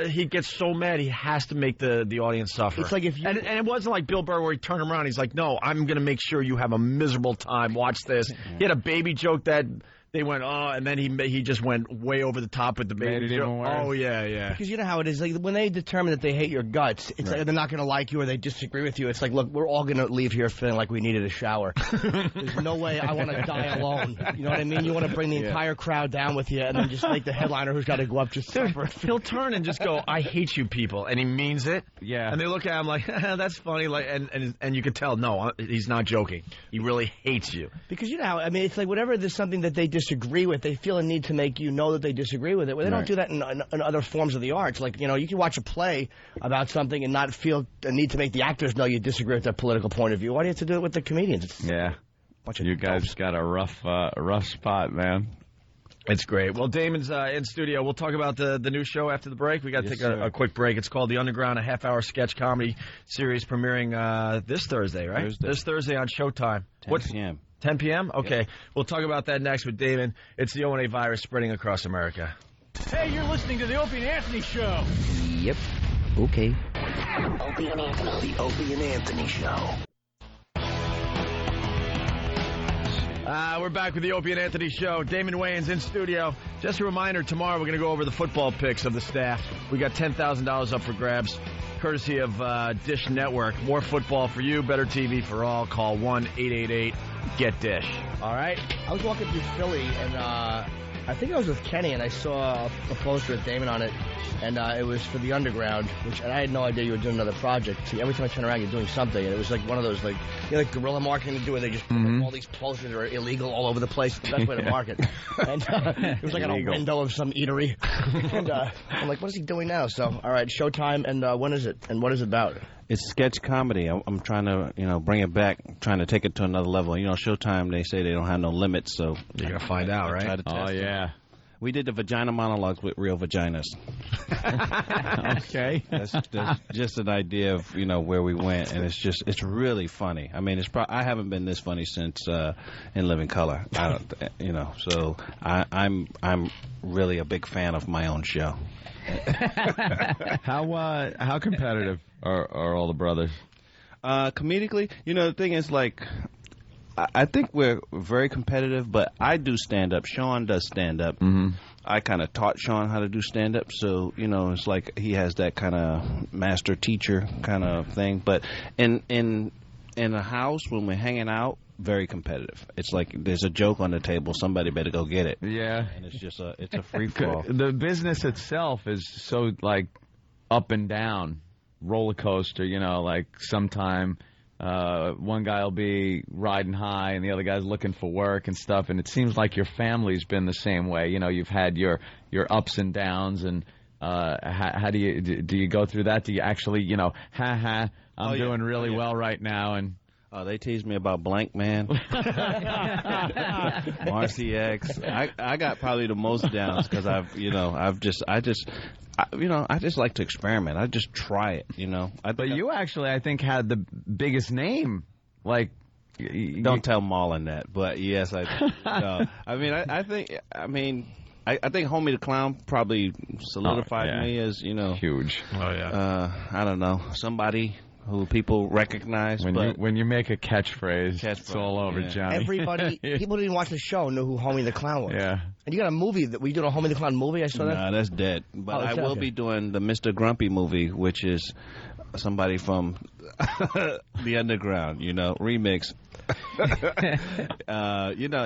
he gets so mad he has to make the audience suffer. It's like if you... And it wasn't like Bill Burr where he turned around. He's like, no, I'm going to make sure you have a miserable time. Watch this. He had a baby joke that... They went, and then he just went way over the top with the baby joke. Oh, yeah. Because you know how it is. Like, when they determine that they hate your guts, it's like they're not going to like you or they disagree with you. It's like, look, we're all going to leave here feeling like we needed a shower. There's no way I want to die alone. You know what I mean? You want to bring the entire crowd down with you and then just make the headliner who's got to go up just suffer. He'll turn and just go, I hate you people. And he means it. Yeah. And they look at him like, that's funny. Like, and you can tell, no, he's not joking. He really hates you. Because you know how, I mean, it's like whenever there's something that they disagree with, they feel a need to make you know that they disagree with it. Well, they don't do that in other forms of the arts. Like, you know, you can watch a play about something and not feel a need to make the actors know you disagree with their political point of view. Why do you have to do it with the comedians? You guys got a rough spot, man. It's great. Well, Damon's in studio. We'll talk about the new show after the break. We got to take a quick break. It's called The Underground, a half-hour sketch comedy series premiering this Thursday, right? This Thursday on Showtime. 10 p.m. 10 p.m.? Okay. Yeah. We'll talk about that next with Damon. It's the O&A virus spreading across America. Hey, you're listening to the Opie and Anthony Show. Yep. Okay. Opie and Anthony. The Opie and Anthony Show. We're back with the Opie and Anthony Show. Damon Wayans in studio. Just a reminder, tomorrow we're going to go over the football picks of the staff. We got $10,000 up for grabs, courtesy of Dish Network. More football for you, better TV for all. Call 1-888-GET-DISH. All right. I was walking through Philly, and I think I was with Kenny, and I saw a poster with Damon on it, and it was for the Underground, and I had no idea you were doing another project. See, every time I turn around, you're doing something, and it was like one of those, like, you know, like guerrilla marketing to do, where they just put all these posters that are illegal all over the place. It's the best way to market. And it was like on a window of some eatery. And I'm like, what is he doing now? So, all right, Showtime, and when is it, and what is it about? It's sketch comedy. I'm trying to, bring it back, trying to take it to another level. You know, Showtime, they say they don't have no limits, so you're gonna find out, right? Try to test yeah. We did the vagina monologues with real vaginas. Okay. That's just an idea of, where we went, and it's really funny. I mean, I haven't been this funny since In Living Color. So I'm really a big fan of my own show. How competitive are all the brothers? Comedically, the thing is, like, I think we're very competitive, but I do stand-up. Sean does stand-up. Mm-hmm. I kind of taught Sean how to do stand-up, so, it's like he has that kind of master-teacher kind of thing. But in a house, when we're hanging out, very competitive. It's like there's a joke on the table, somebody better go get it. Yeah. And it's just it's a free-for-all. The business itself is so, like, up and down, roller coaster, like sometime... one guy will be riding high and the other guy's looking for work and stuff, and it seems like your family's been the same way. You've had your ups and downs, and how do you go through that? Do you actually, I'm doing really well right now, and they tease me about Blank Man, RCX. I got probably the most downs because I just like to experiment. I just try it, But you actually, I think, had the biggest name. Like, don't tell Marlon that, but yes, I think Homie the Clown probably solidified me as, huge. Oh yeah. I don't know, somebody who people recognize. When you make a catchphrase, it's all over, Johnny. Everybody, people who didn't watch the show knew who Homie the Clown was. Yeah. And you got a movie that we did a Homie the Clown movie. I saw that. No, that's dead. But I will be doing the Mr. Grumpy movie, which is somebody from the Underground, remix.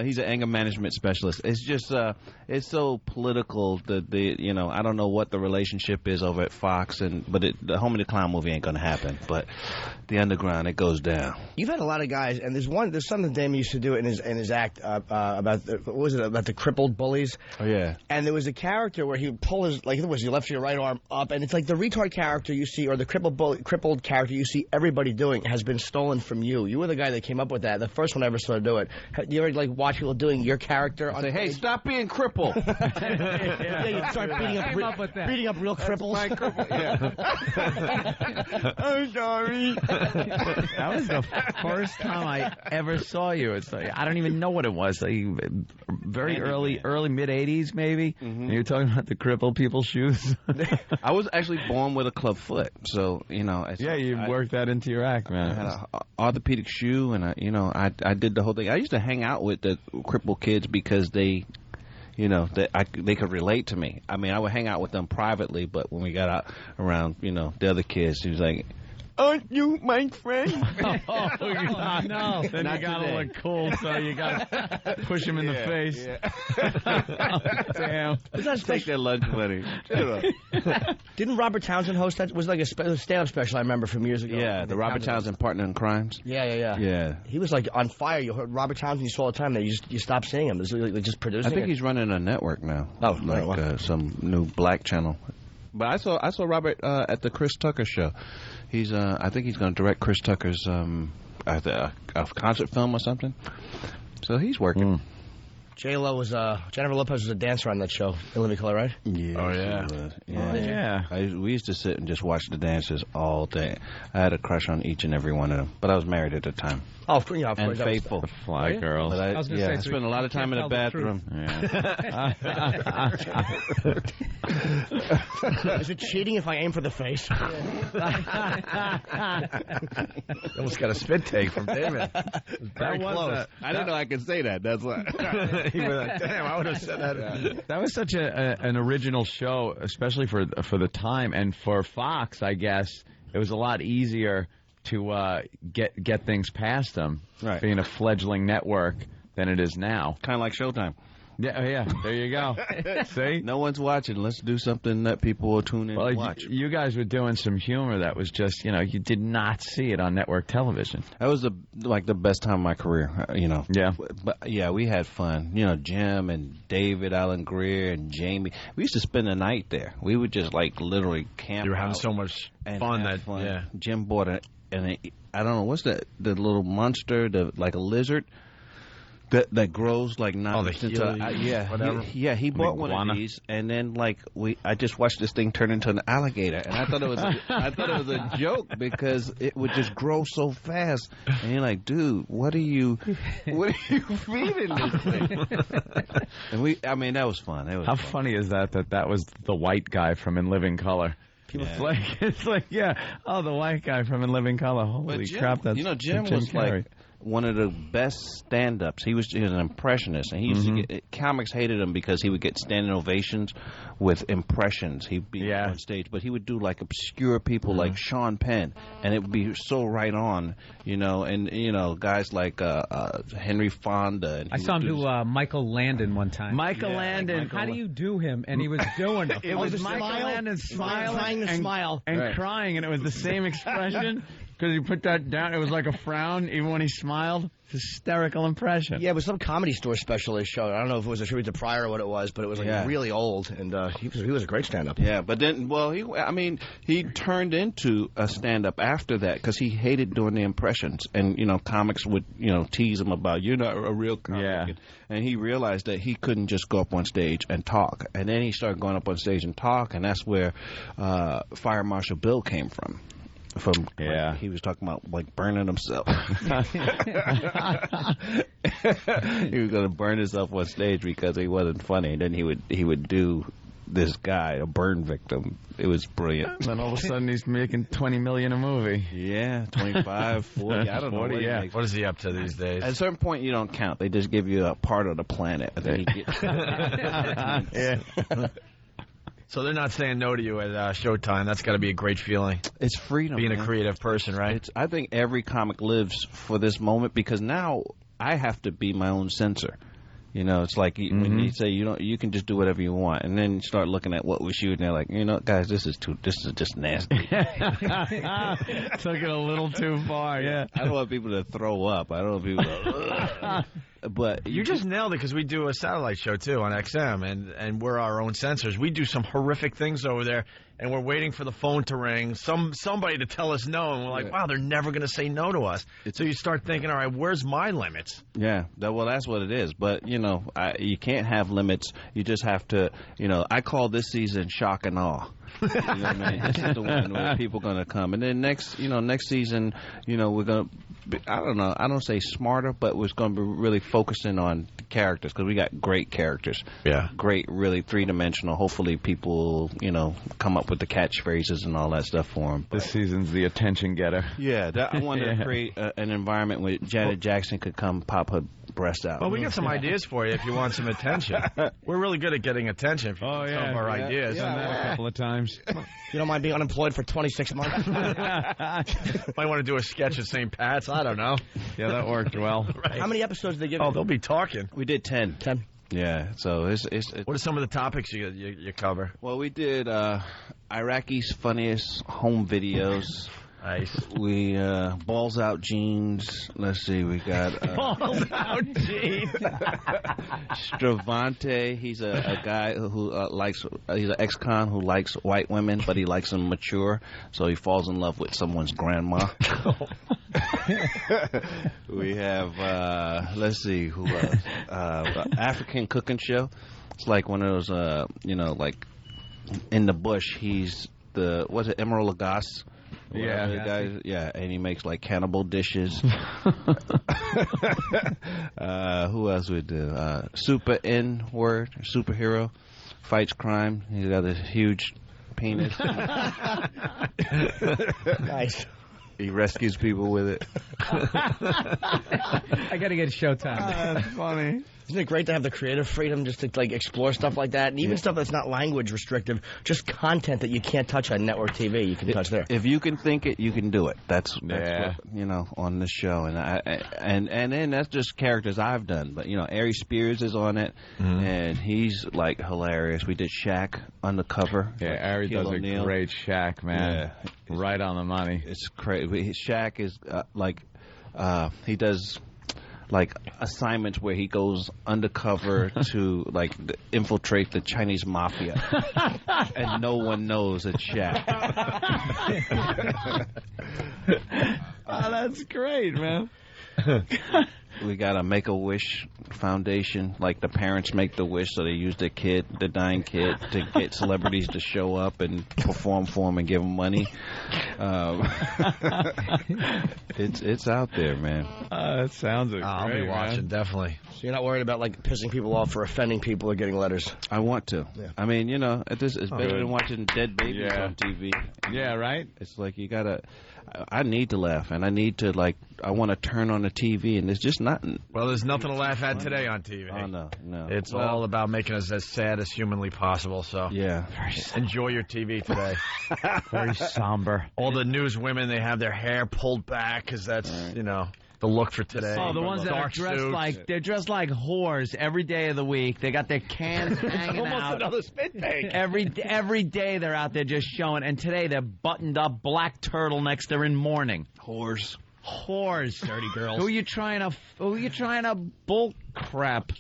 He's an anger management specialist. It's just it's so political that I don't know what the relationship is over at Fox, but the Homie the Clown movie ain't gonna happen. But the Underground, it goes down. You've had a lot of guys, and there's something Damon used to do in his act about the crippled bullies. Oh yeah. And there was a character where he would pull his, like, it was your left or your right arm up, and it's like the retard character you see, or the crippled bully. crippled character you see everybody doing has been stolen from you. You were the guy that came up with that. The first one I ever saw to do it. Do you ever like watch people doing your character? On hey, stop being crippled. Yeah, you start beating up real cripples. My cripple. Yeah. I'm sorry. That was the first time I ever saw you. It's like I don't even know what it was. Like, very early mid '80s maybe. Mm-hmm. And you're talking about the crippled people's shoes. I was actually born with a club foot, so you worked that into your act, man. I had an orthopedic shoe, and I did the whole thing. I used to hang out with the crippled kids because they could relate to me. I mean, I would hang out with them privately, but when we got out around, the other kids, he was like, "Aren't you my friend?" Oh, no. Then you got to look cool, so you got to push him in the face. Yeah. Damn. Take their lunch money. Didn't Robert Townsend host that? It was like a stand-up special I remember from years ago. Yeah, the Robert Townsend Partner in Crimes. Yeah. He was like on fire. You heard Robert Townsend, you saw all the time. You stopped seeing him. It was like just producing. I think he's running a network now. Oh, some new black channel. But I saw Robert at the Chris Tucker show. He's I think he's going to direct Chris Tucker's a concert film or something. So he's working. J-Lo was Jennifer Lopez was a dancer on that show, In Living Color, right? Yeah. Oh yeah. We used to sit and just watch the dancers all day. I had a crush on each and every one of them, but I was married at the time. Oh, of course, and faithful. The fly girl. But I spent a lot of time in the bathroom. Is it cheating if I aim for the face? Almost got a spit take from Damon. Very close. I didn't know I could say that. That's why. He was like, damn, I would have said that. That was such an original show, especially for the time, and for Fox, I guess it was a lot easier to get things past them, right, being a fledgling network, than it is now. Kind of like Showtime. Yeah, there you go. See? No one's watching. Let's do something that people will tune in and watch. You guys were doing some humor that was just, you did not see it on network television. That was the best time of my career, Yeah. But, yeah, we had fun. Jim and David, Alan Greer, and Jamie. We used to spend the night there. We would just, literally camp. You were having so much fun that, yeah. Jim bought I don't know, what's that, the little monster, like a lizard? That grows like nuts into whatever. He bought one of these, and then I just watched this thing turn into an alligator, and I thought it was a joke because it would just grow so fast, and you're like, dude, what are you feeding this thing? And that was fun. How funny is that was the white guy from In Living Color? People it's like the white guy from In Living Color. Holy crap! That's Jim was Carrey. One of the best stand-ups. He was an impressionist, and he used to get comics hated him because he would get standing ovations with impressions. He'd be on stage, but he would do obscure people like Sean Penn, and it would be so right on, and guys like Henry Fonda. And I saw him do Michael Landon one time. Michael Landon. How do you do him? And he was doing it. It was Michael Landon smiling and crying, and it was the same expression. Because he put that down, it was like a frown, even when he smiled. Hysterical impression. Yeah, it was some Comedy Store specialist show. I don't know if it was a tribute to Pryor or what it was, but it was really old, and he was a great stand-up. Yeah, but then, he turned into a stand-up after that because he hated doing the impressions, and comics would tease him about you're not a real comic, and he realized that he couldn't just go up on stage and talk, and then he started going up on stage and talk, and that's where Fire Marshal Bill came from. He was talking about burning himself. He was going to burn himself on stage because he wasn't funny, and then he would do this guy, a burn victim. It was brilliant. Then all of a sudden he's making $20 million a movie. Yeah, 25, 40. I don't know. 40, what is he up to these days? At a certain point, you don't count. They just give you a part of the planet, and then you get. So they're not saying no to you at Showtime. That's got to be a great feeling. It's freedom. Being a creative person, right? I think every comic lives for this moment because now I have to be my own censor. It's like when you say you can just do whatever you want, and then you start looking at what we shoot, and they're like, guys, this is just nasty. Took it a little too far. Yeah, I don't want people to throw up. I don't want people to. but you just nailed it because we do a satellite show too on XM, and we're our own censors. We do some horrific things over there, and we're waiting for the phone to ring, somebody to tell us no, and we're like, wow, they're never going to say no to us. So you start thinking, all right, where's my limits? Yeah, well, that's what it is. But you know, you can't have limits. You just have to, you know. I call this season shock and awe. You know what I mean? This is the one where people are going to come. And then next season, you know, we're going to, I don't know, I don't say smarter, but we're going to be really focusing on the characters because we got great characters. Yeah. Great, really three-dimensional. Hopefully people, you know, come up with the catchphrases and all that stuff for them. This season's the attention getter. Yeah, I wanted to create an environment where Janet Jackson could come pop her breast out. Well, we got some ideas for you if you want some attention. We're really good at getting attention from some of our ideas. Done that a couple of times. You don't mind being unemployed for 26 months? Might want to do a sketch at St. Pat's. I don't know. Yeah, that worked well. Right. How many episodes did they give? Oh, they'll be talking. We did 10. 10. Yeah, so it's what are some of the topics you cover? Well, we did Iraqi's funniest home videos. Nice. We balls out jeans. Let's see, we got balls out jeans. Stravante. He's a guy who he's an ex-con who likes white women, but he likes them mature, so he falls in love with someone's grandma. We have let's see who else. African cooking show. It's like one of those you know, like in the bush. He's the Emerald Lagasse. Yeah, and he makes like cannibal dishes. Who else would do? Superhero, fights crime. He's got a huge penis. Nice. He rescues people with it. I got to get Showtime. That's funny. Isn't it great to have the creative freedom just to like explore stuff like that, and even stuff that's not language restrictive, just content that you can't touch on network TV, you can touch there. If you can think it, you can do it. That's what, you know, on this show, and then that's just characters I've done. But you know, Ari Spears is on it, and he's like hilarious. We did Shaq Undercover. Yeah, Ari does a great Shaq, man. Yeah, right on the money. It's crazy. Shaq is he does like assignments where he goes undercover to like infiltrate the Chinese mafia, and no one knows it's Shaq. Oh, that's great, man. We got a Make-A-Wish Foundation. Like the parents make the wish, so they use the dying kid, to get celebrities to show up and perform for them and give them money. It's out there, man. It sounds great. I'll be watching, definitely. So you're not worried about like pissing people off or offending people or getting letters? I want to. Yeah. I mean, you know, it's better than watching dead babies on TV. Yeah, right? It's like you gotta. I need to laugh, and I need to I want to turn on the TV, and there's just nothing. Well, there's nothing to laugh at today on TV. Oh no. It's all about making us as sad as humanly possible. So yeah, enjoy your TV today. Very somber. All the news women, they have their hair pulled back because that's you know. The look for today. Oh, the ones that are dressed like whores every day of the week. They got their cans hanging almost out. Another spit take. Every day they're out there just showing. And today they're buttoned up, black turtlenecks. They're in mourning. Whores, dirty girls. Who are you trying to bull crap?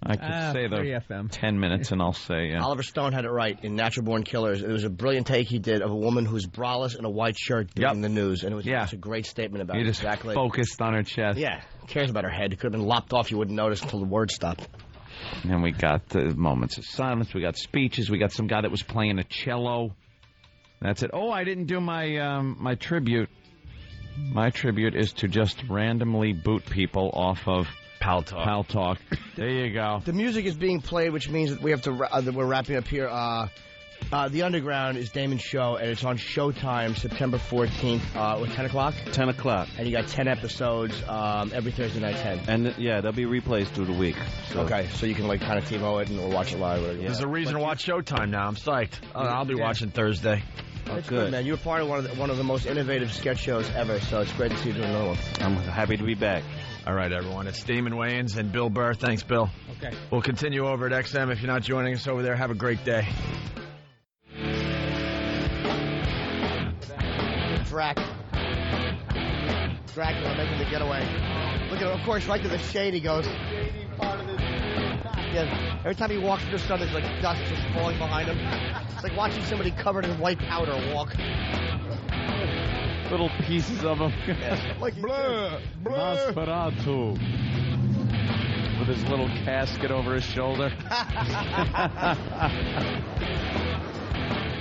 I could say the 10 minutes and I'll say, yeah. Oliver Stone had it right in Natural Born Killers. It was a brilliant take he did of a woman who's braless in a white shirt doing the news. And it was just a great statement about you it. just focused on her chest. Yeah. Who cares about her head? It could have been lopped off. You wouldn't notice until the word stopped. And we got the moments of silence. We got speeches. We got some guy that was playing a cello. That's it. Oh, I didn't do my my tribute. My tribute is to just randomly boot people off of Pal Talk. There you go. The music is being played, which means that we have to. We're wrapping up here. The Underground is Damon's show, and it's on Showtime September 14th. With 10 o'clock. 10 o'clock. And you got 10 episodes every Thursday night 10. And there'll be replays through the week. So. Okay, so you can like kind of TiVo it or watch it live. Whatever. There's a reason to watch Showtime now. I'm psyched. I'll be watching Thursday. That's good, man. You were part of one of the most innovative sketch shows ever, so it's great to see you doing another one. I'm happy to be back. All right, everyone. It's Damon Wayans and Bill Burr. Thanks, Bill. Okay. We'll continue over at XM. If you're not joining us over there, have a great day. Dracula making the getaway. Look at him, of course, right to the shade he goes. Yeah, every time he walks through the sun, there's like dust just falling behind him. It's like watching somebody covered in white powder walk. Little pieces of him. Like Blur, Nosferatu. With his little casket over his shoulder.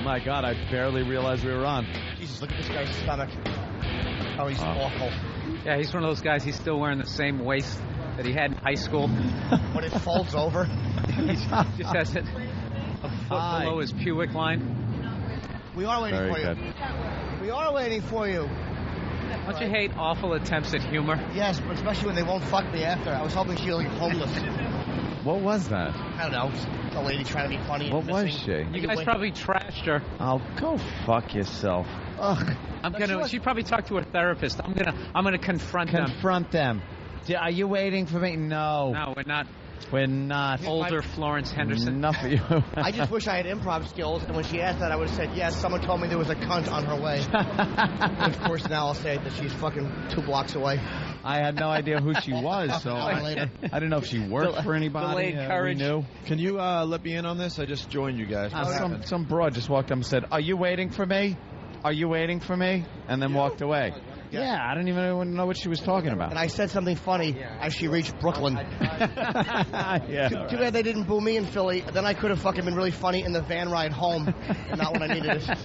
My God, I barely realized we were on. Jesus, look at this guy's stomach. Oh, he's awful. Yeah, he's one of those guys, he's still wearing the same waist that he had in high school. When it folds over. He just has it a foot below his pubic line. We are waiting for you. We are waiting for you. Don't you hate awful attempts at humor? Yes, but especially when they won't fuck me after. I was hoping she was like homeless. What was that? I don't know. A lady trying to be funny. What was she? You guys probably trashed her. Oh, go fuck yourself. Ugh. She probably talked to her therapist. I'm gonna confront them. Confront them. Are you waiting for me? No. No, we're not. We're not. Older Florence Henderson. Enough of you. I just wish I had improv skills, and when she asked that, I would have said, yes, someone told me there was a cunt on her way. And of course, now I'll say that she's fucking 2 blocks away. I had no idea who she was, so I didn't know if she worked for anybody. Delayed courage. We knew. Can you let me in on this? I just joined you guys. Some broad just walked up and said, "Are you waiting for me? Are you waiting for me?" And then walked away. Yeah, I didn't even know what she was talking about. And I said something funny as she reached Brooklyn. Too bad they didn't boo me in Philly. Then I could have fucking been really funny in the van ride home, and not when I needed it.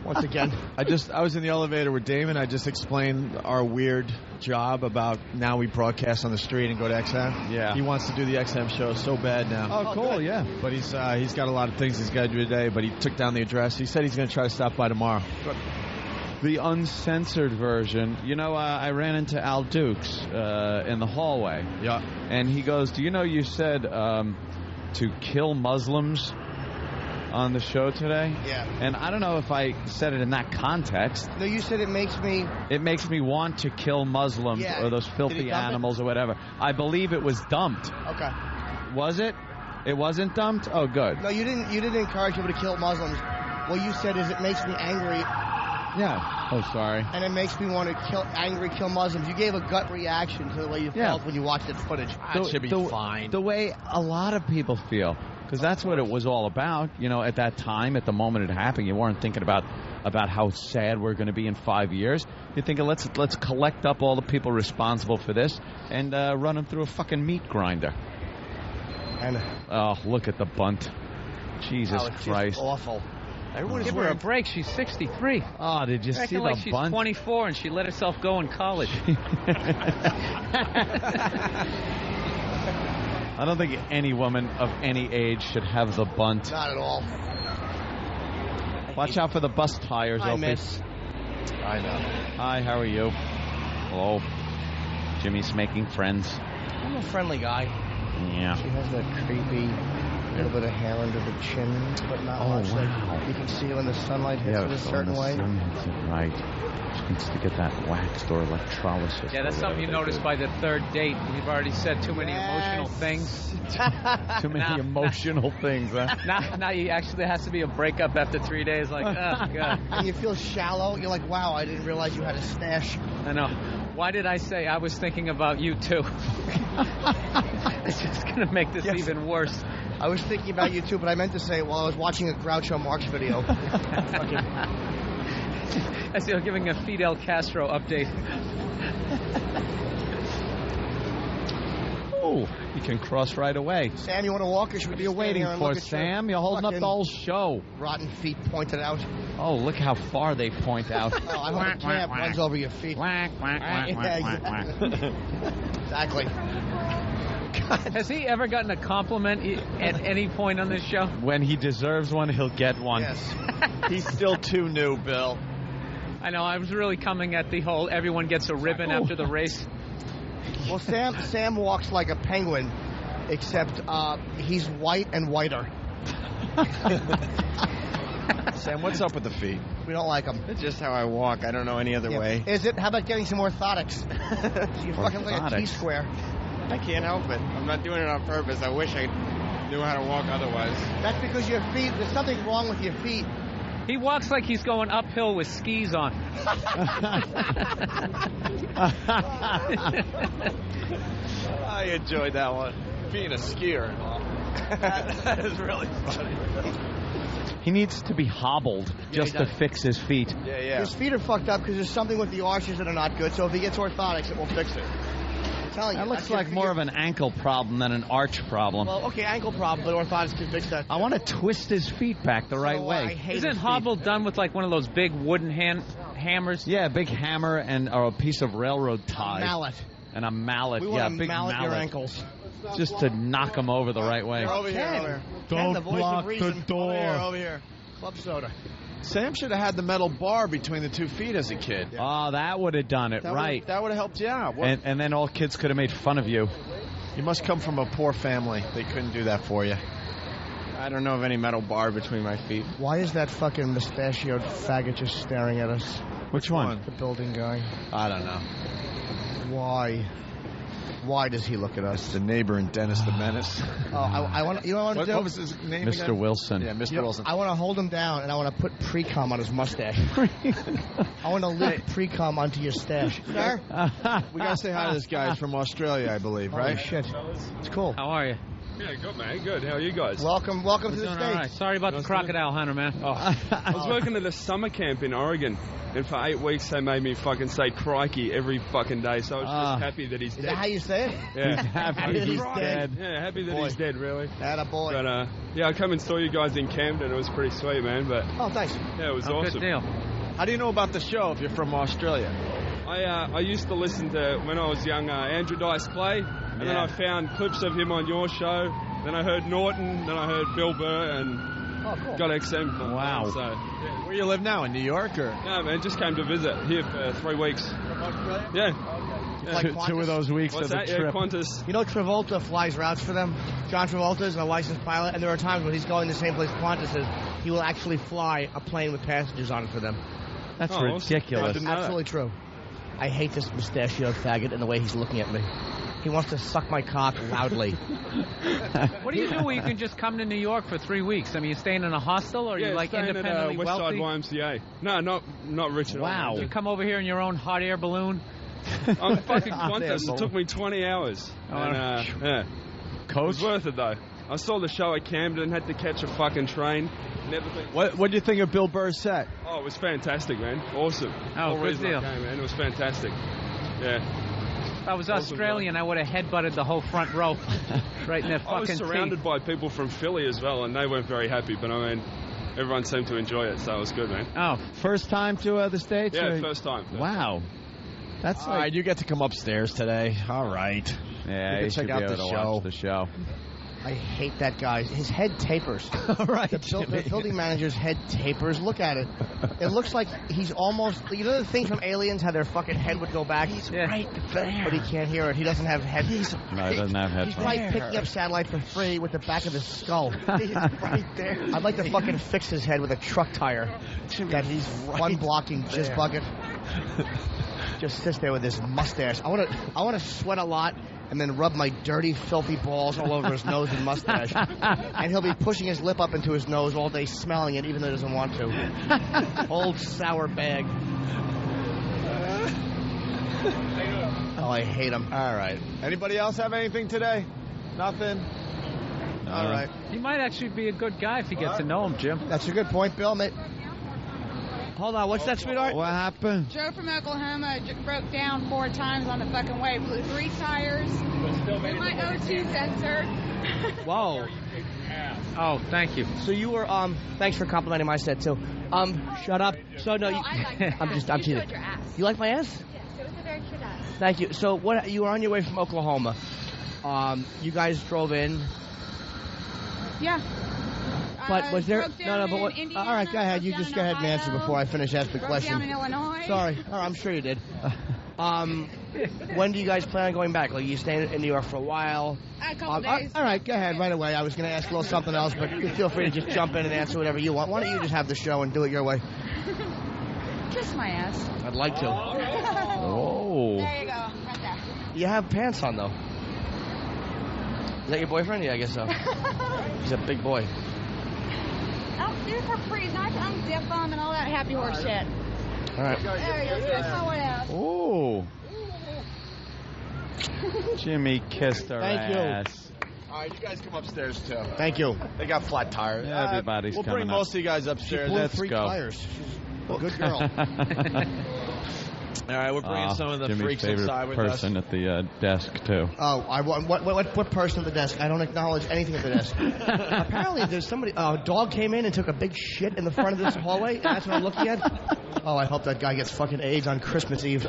Once again. I was in the elevator with Damon. I just explained our weird job about now we broadcast on the street and go to XM. Yeah. He wants to do the XM show so bad now. Oh, cool, yeah. But he's got a lot of things he's got to do today, but he took down the address. He said he's going to try to stop by tomorrow. The uncensored version. You know, I ran into Al Dukes in the hallway. Yeah. And he goes, do you know you said to kill Muslims on the show today? Yeah. And I don't know if I said it in that context. No, you said it makes me want to kill Muslims or those filthy animals or whatever. I believe it was dumped. Okay. Was it? It wasn't dumped? Oh, good. No, you didn't encourage people to kill Muslims. What you said is it makes me angry. Yeah. Oh, sorry. And it makes me want to kill Muslims. You gave a gut reaction to the way you felt when you watched that footage. That should be fine. The way a lot of people feel, because that's what it was all about. You know, at that time, at the moment it happened, you weren't thinking about how sad we're going to be in 5 years. You're thinking, let's collect up all the people responsible for this and run them through a fucking meat grinder. And look at the bunt. Jesus Christ. Just awful. Give her a break. She's 63. Oh, did you see the like she's bunt? 24 and she let herself go in college. I don't think any woman of any age should have the bunt. Not at all. Watch out for the bus tires, Opie. Miss. I know. Hi, how are you? Hello. Jimmy's making friends. I'm a friendly guy. Yeah. She has that creepy little bit of hair under the chin, but not much. Wow. Like you can see when the sunlight hits it a certain way. Sun hits it right. She needs to get that waxed or electrolysis. Yeah, that's something you notice by the third date. You've already said too many emotional things. Too many emotional things, huh? Now you actually has to be a breakup after 3 days. Like, oh, God. And you feel shallow. You're like, wow, I didn't realize you had a stash. I know. Why did I say I was thinking about you, too? It's just going to make this even worse. I was thinking about you, too, but I meant to say it while I was watching a Groucho Marx video. As you're giving a Fidel Castro update. Oh, you can cross right away. Sam, you want to walk, or should we be waiting for Sam? You're holding up the whole show. Rotten feet pointed out. Oh, look how far they point out. Oh, I hope the clamp runs over your feet. Exactly. Has he ever gotten a compliment at any point on this show? When he deserves one, he'll get one. Yes. He's still too new, Bill. I know. I was really coming at the whole everyone gets a ribbon after the race. Well, Sam walks like a penguin, except he's white and whiter. Sam, what's up with the feet? We don't like them. It's just how I walk. I don't know any other way. Is it? How about getting some orthotics? You fucking like a T-square. I can't help it. I'm not doing it on purpose. I wish I knew how to walk otherwise. That's because your feet, there's something wrong with your feet. He walks like he's going uphill with skis on. I enjoyed that one. Being a skier and all. That is really funny. He needs to be hobbled just to fix his feet. Yeah. His feet are fucked up because there's something with the arches that are not good. So if he gets orthotics, it will fix it. I'm telling you. That looks like more of an ankle problem than an arch problem. Well, okay, ankle problem, but orthotics can fix that. I want to twist his feet back the right way. Isn't hobble done with like one of those big wooden hammers? Yeah, a big hammer and or a piece of railroad tie. A mallet. And a mallet. We yeah, want to big mallet your ankles. Just to knock him over the right way. Over here. Don't the voice block of reason. the door. Over here. Club soda. Sam should have had the metal bar between the 2 feet as a kid. Oh, that would have done it, right. That would have helped you out. And then all kids could have made fun of you. You must come from a poor family. They couldn't do that for you. I don't know of any metal bar between my feet. Why is that fucking mustachioed faggot just staring at us? Which one? The building guy. I don't know. Why? Why does he look at us? The neighbor in Dennis the Menace. Oh, I want. You know what I want to do? What was his name Mr. again? Wilson. Yeah, Mr. Wilson. I want to hold him down, and I want to put pre-cum on his mustache. I want to lick pre-cum onto your stash. Sir? We got to say hi to this guy. He's from Australia, I believe, right? Holy shit. It's cool. How are you? Yeah, good, man. Good. How are you guys? Welcome to the States. All right. Sorry about the crocodile hunter, man. Oh, I was working at a summer camp in Oregon, and for 8 weeks they made me fucking say crikey every fucking day, so I was just happy that he's dead. Is that how you say it? Yeah. He's happy that he's dead. Yeah, happy that he's dead, really. Attaboy. But, yeah, I come and saw you guys in Camden. It was pretty sweet, man. But oh, thanks. Yeah, it was awesome. Good deal. How do you know about the show if you're from Australia? I used to listen to, when I was young, Andrew Dice Clay, and then I found clips of him on your show. Then I heard Norton, then I heard Bill Burr, and got XM. Wow. So, Where you live now, in New York? Or? No, man, just came to visit here for 3 weeks. Yeah. Like Two of those weeks What's of that? the trip. Yeah, Qantas. You know Travolta flies routes for them? John Travolta is a licensed pilot, and there are times when he's going the same place Qantas is. He will actually fly a plane with passengers on it for them. That's awesome. ridiculous. Absolutely true. I hate this mustachioed faggot and the way he's looking at me. He wants to suck my cock loudly. What do you do where you can just come to New York for 3 weeks? I mean, you staying in a hostel, or Yeah, you like staying independently at Westside wealthy? YMCA. No, not rich at all. Wow. You come over here in your own hot air balloon? I'm fucking Qantas. It took me 20 hours. And, yeah. It was worth it, though. I saw the show at Camden, had to catch a fucking train. Never been... What do you think of Bill Burr's set? Oh, it was fantastic, man. Awesome. Oh, Whole good reason deal. I came, man. It was fantastic. Yeah. If I was Australian, I would have headbutted the whole front row. Right in their fucking I was surrounded by people from Philly as well, and they weren't very happy, but I mean, everyone seemed to enjoy it, so it was good, man. Oh. First time to the States? Yeah, or? first time. Wow. That's all right. You get to come upstairs today. All right. Yeah, you check should out be able the to show. watch the show. I hate that guy. His head tapers. Right. The building manager's head tapers. Look at it. It looks like he's almost... You know the thing from Aliens, how their fucking head would go back? He's right there. But he can't hear it. He doesn't have headphones. No, he doesn't have He's headphones. like picking up satellite for free with the back of his skull. He's right there. I'd like to fucking fix his head with a truck tire. That he's one blocking jizz bucket. Just sits there with his mustache. I want to sweat a lot and then rub my dirty, filthy balls all over his nose and mustache. And he'll be pushing his lip up into his nose all day, smelling it, even though he doesn't want to. Old sour bag. Oh, I hate him. All right. Anybody else have anything today? Nothing? All right. He might actually be a good guy if you get to know him, Jim. That's a good point, Bill. Hold on, what's that, sweetheart? What happened? Joe from Oklahoma broke down 4 times on the fucking way. Blew 3 tires. Through my O2 sensor. Whoa. Oh, thank you. So you were, thanks for complimenting my set, too. Shut up. So, no, you... I like your I'm teasing. showed your ass. You like my ass? Yes, it was a very cute ass. Thank you. So, you were on your way from Oklahoma. You guys drove in. Yeah. But was there... Broke down but what... in Indiana, all right, go ahead. You broke just down go in ahead and answer Ohio, before I finish asking the broke question. down in Illinois. Sorry. Oh, I'm sure you did. When do you guys plan on going back? Like, you staying in New York for a while? A couple days. All right, go ahead right away. I was going to ask a little something else, but you feel free to just jump in and answer whatever you want. Why don't you just have the show and do it your way? Kiss my ass. I'd like to. Oh. There you go. Right there. You have pants on, though. Is that your boyfriend? Yeah, I guess so. He's a big boy. Oh, Super freeze. Nice undip them and all that happy horse shit. All right. There you go. That's my way out. Ooh. Jimmy kissed her Thank ass. All right, you guys come upstairs, too. Thank you. They got flat tires. Yeah, everybody's We'll coming bring up. most of you guys upstairs. Blew Let's 3 go. tires. She's a good girl. All right, we're bringing some of the Jimmy's freaks favorite inside with us. person at the desk, too. Oh, what person at the desk? I don't acknowledge anything at the desk. Apparently, there's somebody. A dog came in and took a big shit in the front of this hallway. And that's what I'm looking at. Oh, I hope that guy gets fucking AIDS on Christmas Eve.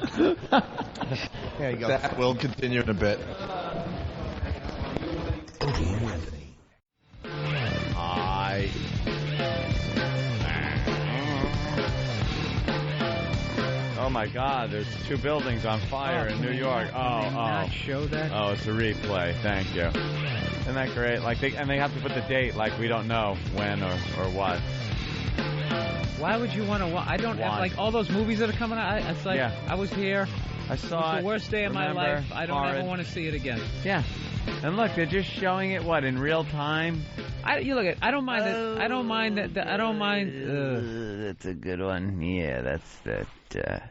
There you go. That will continue in a bit. Opie and Anthony. Oh my God! There's 2 buildings on fire in New York. Not show that. Oh, it's a replay. Thank you. Isn't that great? Like they have to put the date. Like we don't know when or what. Why would you want to? I don't have, like all those movies that are coming out. It's like I was here. I saw it. The worst day of my life. I don't ever want to see it again. Yeah. And look, they're just showing it in real time. You look at. I don't mind that. I don't mind that. I don't mind. That's a good one. Yeah, that's that.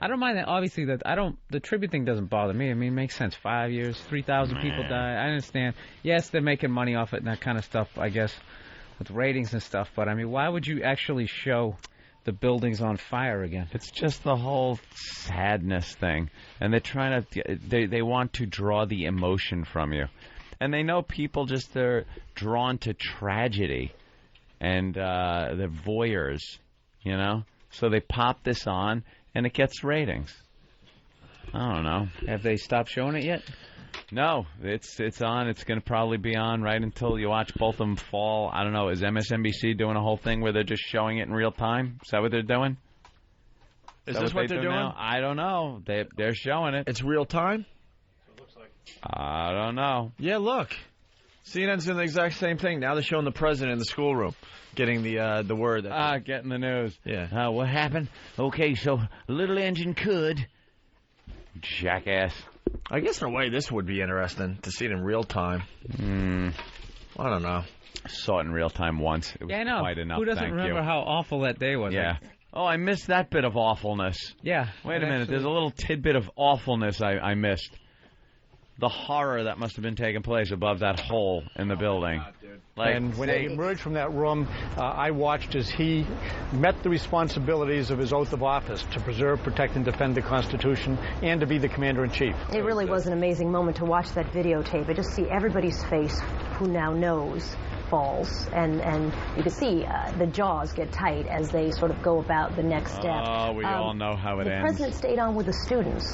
I don't mind that. Obviously, that I don't. The tribute thing doesn't bother me. I mean, it makes sense. 5 years, 3,000 people die. I understand. Yes, they're making money off it and that kind of stuff. I guess with ratings and stuff. But I mean, why would you actually show the buildings on fire again? It's just the whole sadness thing, and they're trying to. They want to draw the emotion from you, and they know people just are drawn to tragedy, and they're voyeurs, you know. So they pop this on, and it gets ratings. I don't know. Have they stopped showing it yet? No, it's on. It's going to probably be on right until you watch both of them fall. I don't know. Is MSNBC doing a whole thing where they're just showing it in real time? Is that what they're doing? Is this what they're doing? Now? I don't know. They're showing it. It's real time? I don't know. Yeah, look. CNN's doing the exact same thing. Now they're showing the president in the schoolroom getting the word. Getting the news. Yeah. What happened? Okay, so little engine could. Jackass. I guess in a way this would be interesting to see it in real time. I don't know. I saw it in real time once. It was I know. quite enough. Who doesn't remember how awful that day was? Yeah. Oh, I missed that bit of awfulness. Yeah. Wait a minute. There's a little tidbit of awfulness I missed. The horror that must have been taking place above that hole in the building. And when he emerged from that room, I watched as he met the responsibilities of his oath of office to preserve, protect, and defend the Constitution, and to be the commander-in-chief. It really was an amazing moment to watch that videotape. I just see everybody's face who now knows falls, and you can see the jaws get tight as they sort of go about the next step. Oh, we all know how it ends. The president stayed on with the students.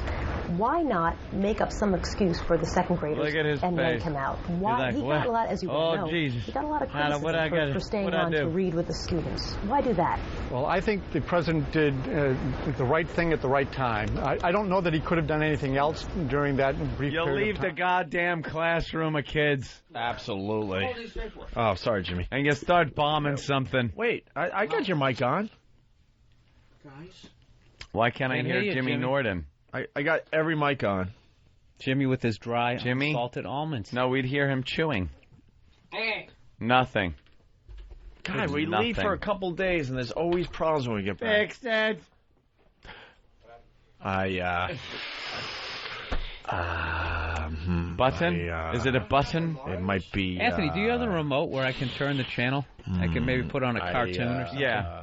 Why not make up some excuse for the second graders Look at his and face. then come out? Why he got a lot, as you well know, Jesus. he got a lot of criticism for staying on to read with the students. Why do that? Well, I think the president did the right thing at the right time. I don't know that he could have done anything else during that brief You period leave of the time. goddamn classroom of kids. Absolutely. Oh, sorry, Jimmy. And you start bombing something. Wait, I got your mic on. Guys. Why can't I Can't hear hear you, Jimmy Jimmy. Norden? I got every mic on. Jimmy with his dry salted almonds. No, we'd hear him chewing. Nothing. God, There's we nothing. leave for a couple days, and there's always problems when we get back. Fix it. Button? Is it a button? It might be. Anthony, do you have the remote where I can turn the channel? I can maybe put on a cartoon or something. Yeah.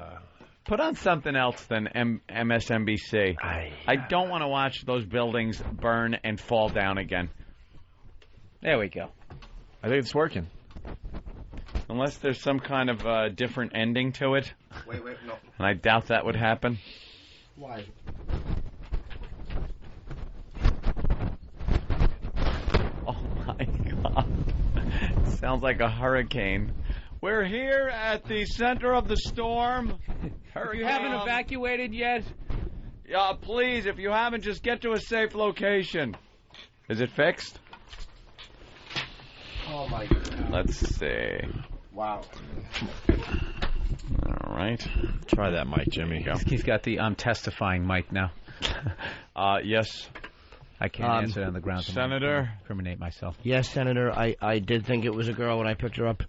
Put on something else than MSNBC. I don't want to watch those buildings burn and fall down again. There we go. I think it's working. Unless there's some kind of different ending to it. Wait, no. And I doubt that would happen. Why? Oh, my God. Sounds like a hurricane. We're here at the center of the storm. You haven't evacuated yet? Yeah, please, if you haven't, just get to a safe location. Is it fixed? Oh, my God. Let's see. Wow. All right. Try that mic, Jimmy. Go. He's got the I'm testifying mic now. Yes. I can't answer on the ground. Senator? Incriminate myself. Yes, Senator. I did think it was a girl when I picked her up.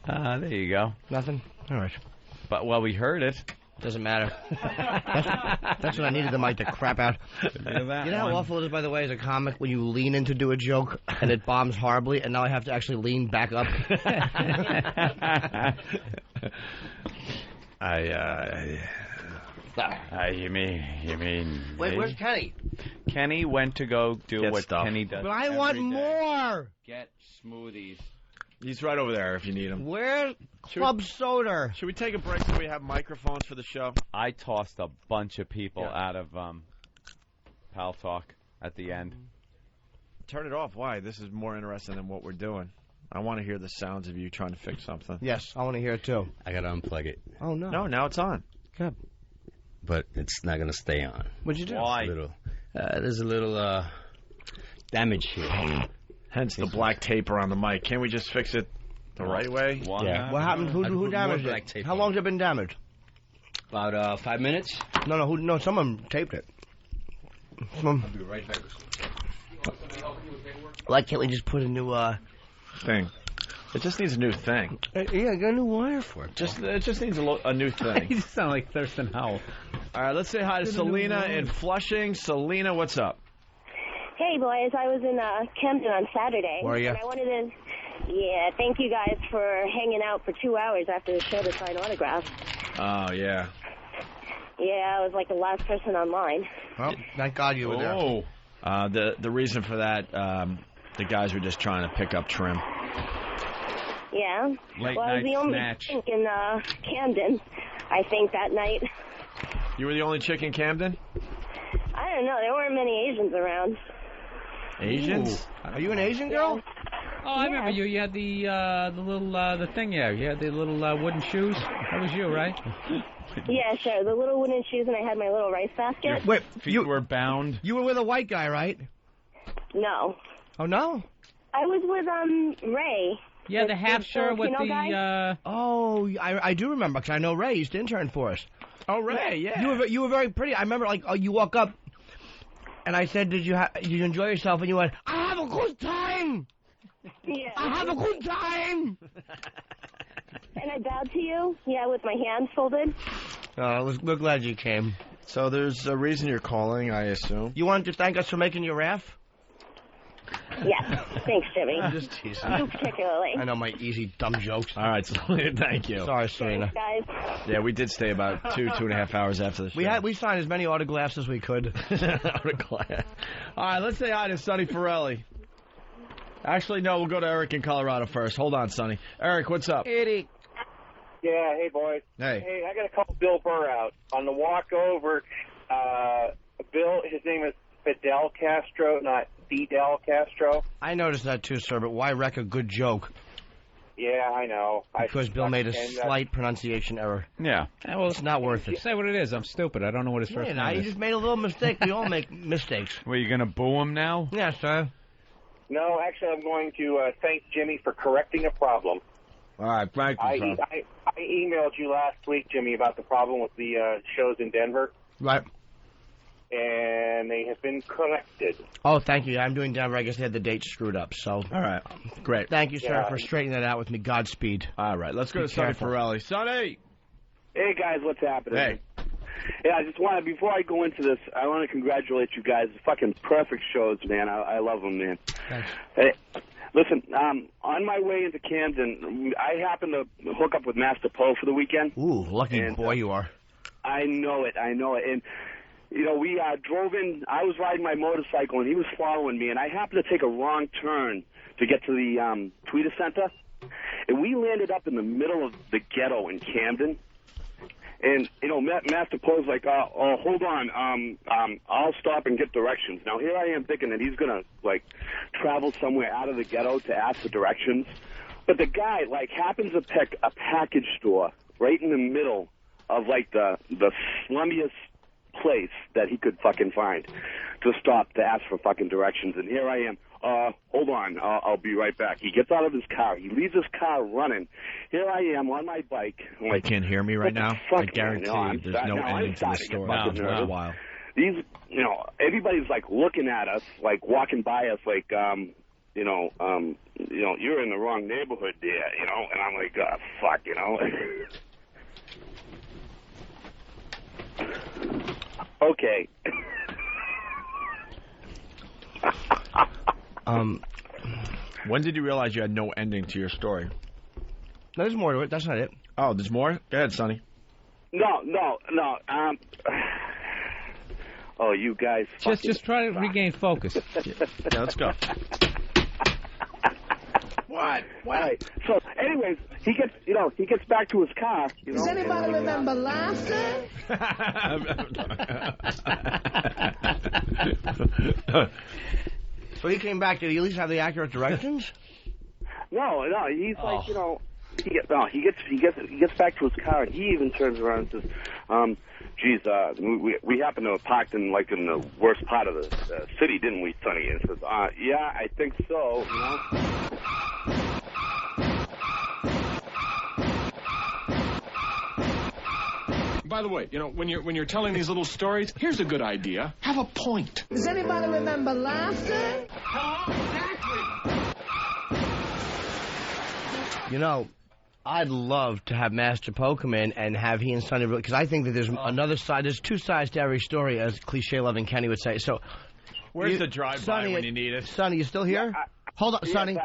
There you go. Nothing? All right. But, well, we heard it. Doesn't matter. That's what I needed the mic to crap out. You know how awful it is, by the way, as a comic, when you lean in to do a joke and it bombs horribly, and now I have to actually lean back up? You mean... Wait, where's Kenny? Kenny went to go do what stuff. Kenny does. But I want more! Get smoothies. He's right over there if you need him. Where's Club Soda? Should we take a break so we have microphones for the show? I tossed a bunch of people out of Pal Talk at the end. Turn it off. Why? This is more interesting than what we're doing. I want to hear the sounds of you trying to fix something. Yes, I want to hear it too. I got to unplug it. Oh, no. No, now it's on. Good. But it's not going to stay on. What'd you do? Why? There's a little damage here. Hence the black tape around the mic. Can't we just fix it the right way? Yeah. What happened? Who damaged it? How long has it been damaged? About 5 minutes. No, someone taped it. I'll be right back. Like, can't we just put a new, thing? It just needs a new thing. Yeah, I got a new wire for it. It just needs a new thing. You sound like Thurston Howell. All right, let's say hi to Selena in Flushing. Selena, what's up? Hey, boys. I was in Camden on Saturday. Where are you? And I wanted to, thank you guys for hanging out for 2 hours after the show to sign autographs. Oh, yeah. Yeah, I was like the last person online. Well, thank God you were there. Oh. The reason for that, the guys were just trying to pick up trim. Yeah. Late well, I was night the only snatch. chick in Camden, I think, that night. You were the only chick in Camden? I don't know. There weren't many Asians around. Asians? Are you an Asian girl? Oh, I remember you. You had the little the thing there. You had the little wooden shoes. That was you, right? Yeah, sure. The little wooden shoes, and I had my little rice basket. Wait, you were bound. You were with a white guy, right? No. Oh, no? I was with Ray. Yeah, the half shirt with the. Guy? Oh, I do remember because I know Ray used to intern for us. Oh, Ray, yeah. You were very pretty. I remember, like, you walk up, and I said, "Did you enjoy yourself?" And you went, "I have a good time." Yeah. I have a good time. And I bowed to you. Yeah, with my hands folded. We're glad you came. So there's a reason you're calling, I assume. You wanted to thank us for making you laugh? Yes. Thanks, Jimmy. I'm just teasing. You particularly. I know my easy, dumb jokes. All right, Selena, thank you. Sorry, Serena. Thanks, guys. Yeah, we did stay about 2.5 hours after the show. We signed as many autographs as we could. Autograph. All right, let's say hi to Sonny Forelli. Actually, no, we'll go to Eric in Colorado first. Hold on, Sonny. Eric, what's up? Eddie. Yeah, hey, boys. Hey, I got to call Bill Burr out. On the walk over, Bill, his name is Fidel Castro, not Fidel Castro. I noticed that too, sir, but why wreck a good joke? Yeah, I know. Because Bill made a slight pronunciation error. Yeah. Well, it's not worth it. Say what it is. I'm stupid. I don't know what his first name is. You just made a little mistake. We all make mistakes. Were you going to boo him now? Yes, sir. No, actually, I'm going to thank Jimmy for correcting a problem. All right, thank you, sir. I emailed you last week, Jimmy, about the problem with the shows in Denver. Right. And they have been corrected. Oh, thank you. I'm doing Denver. I guess they had the date screwed up. So, all right, great. Thank you, sir, for straightening that out with me. Godspeed. All right, let's go to Sonny Forelli. Sonny! Hey, guys, what's happening? Hey. Yeah, I just want to, before I go into this, I want to congratulate you guys. Fucking perfect shows, man. I love them, man. Thanks. Hey, listen, on my way into Camden, I happened to hook up with Master Poe for the weekend. Ooh, lucky boy you are. I know it. And, you know, we drove in. I was riding my motorcycle, and he was following me, and I happened to take a wrong turn to get to the Tweeter Center, and we landed up in the middle of the ghetto in Camden. And, you know, Master Poe's like, hold on, I'll stop and get directions. Now, here I am thinking that he's going to, like, travel somewhere out of the ghetto to ask for directions. But the guy, like, happens to pick a package store right in the middle of, like, the slummiest place that he could fucking find to stop to ask for fucking directions. And here I am. Hold on, I'll be right back. He gets out of his car. He leaves his car running. Here I am on my bike. You can't hear me right now? I guarantee you there's no ending to this story. No. It's a while. These, you know, everybody's, like, looking at us, like, walking by us, like, you know, you're in the wrong neighborhood there, you know. And I'm like, fuck, you know. Okay. When did you realize you had no ending to your story? No, there's more to it. That's not it. Oh, there's more? Go ahead, Sonny. No. Oh, you guys. Just try to regain focus. Yeah, let's go. What? All right. So, anyways, he gets back to his car. You know, Does anybody remember laughter? So he came back. Did he at least have the accurate directions? No. He's like, you know, he gets back to his car, and he even turns around and says, "Geez, we happened to have parked in the worst part of the city, didn't we, Sonny?" And says, "Yeah, I think so." You know. By the way, you know, when you're telling these little stories, here's a good idea. Have a point. Does anybody remember laughter? You know, I'd love to have Master Poe come in and have he and Sonny, because I think that there's another side. There's two sides to every story, as cliche-loving Kenny would say. So, where's the drive-by when you need it? Sonny, you still here? Hold on, Sonny.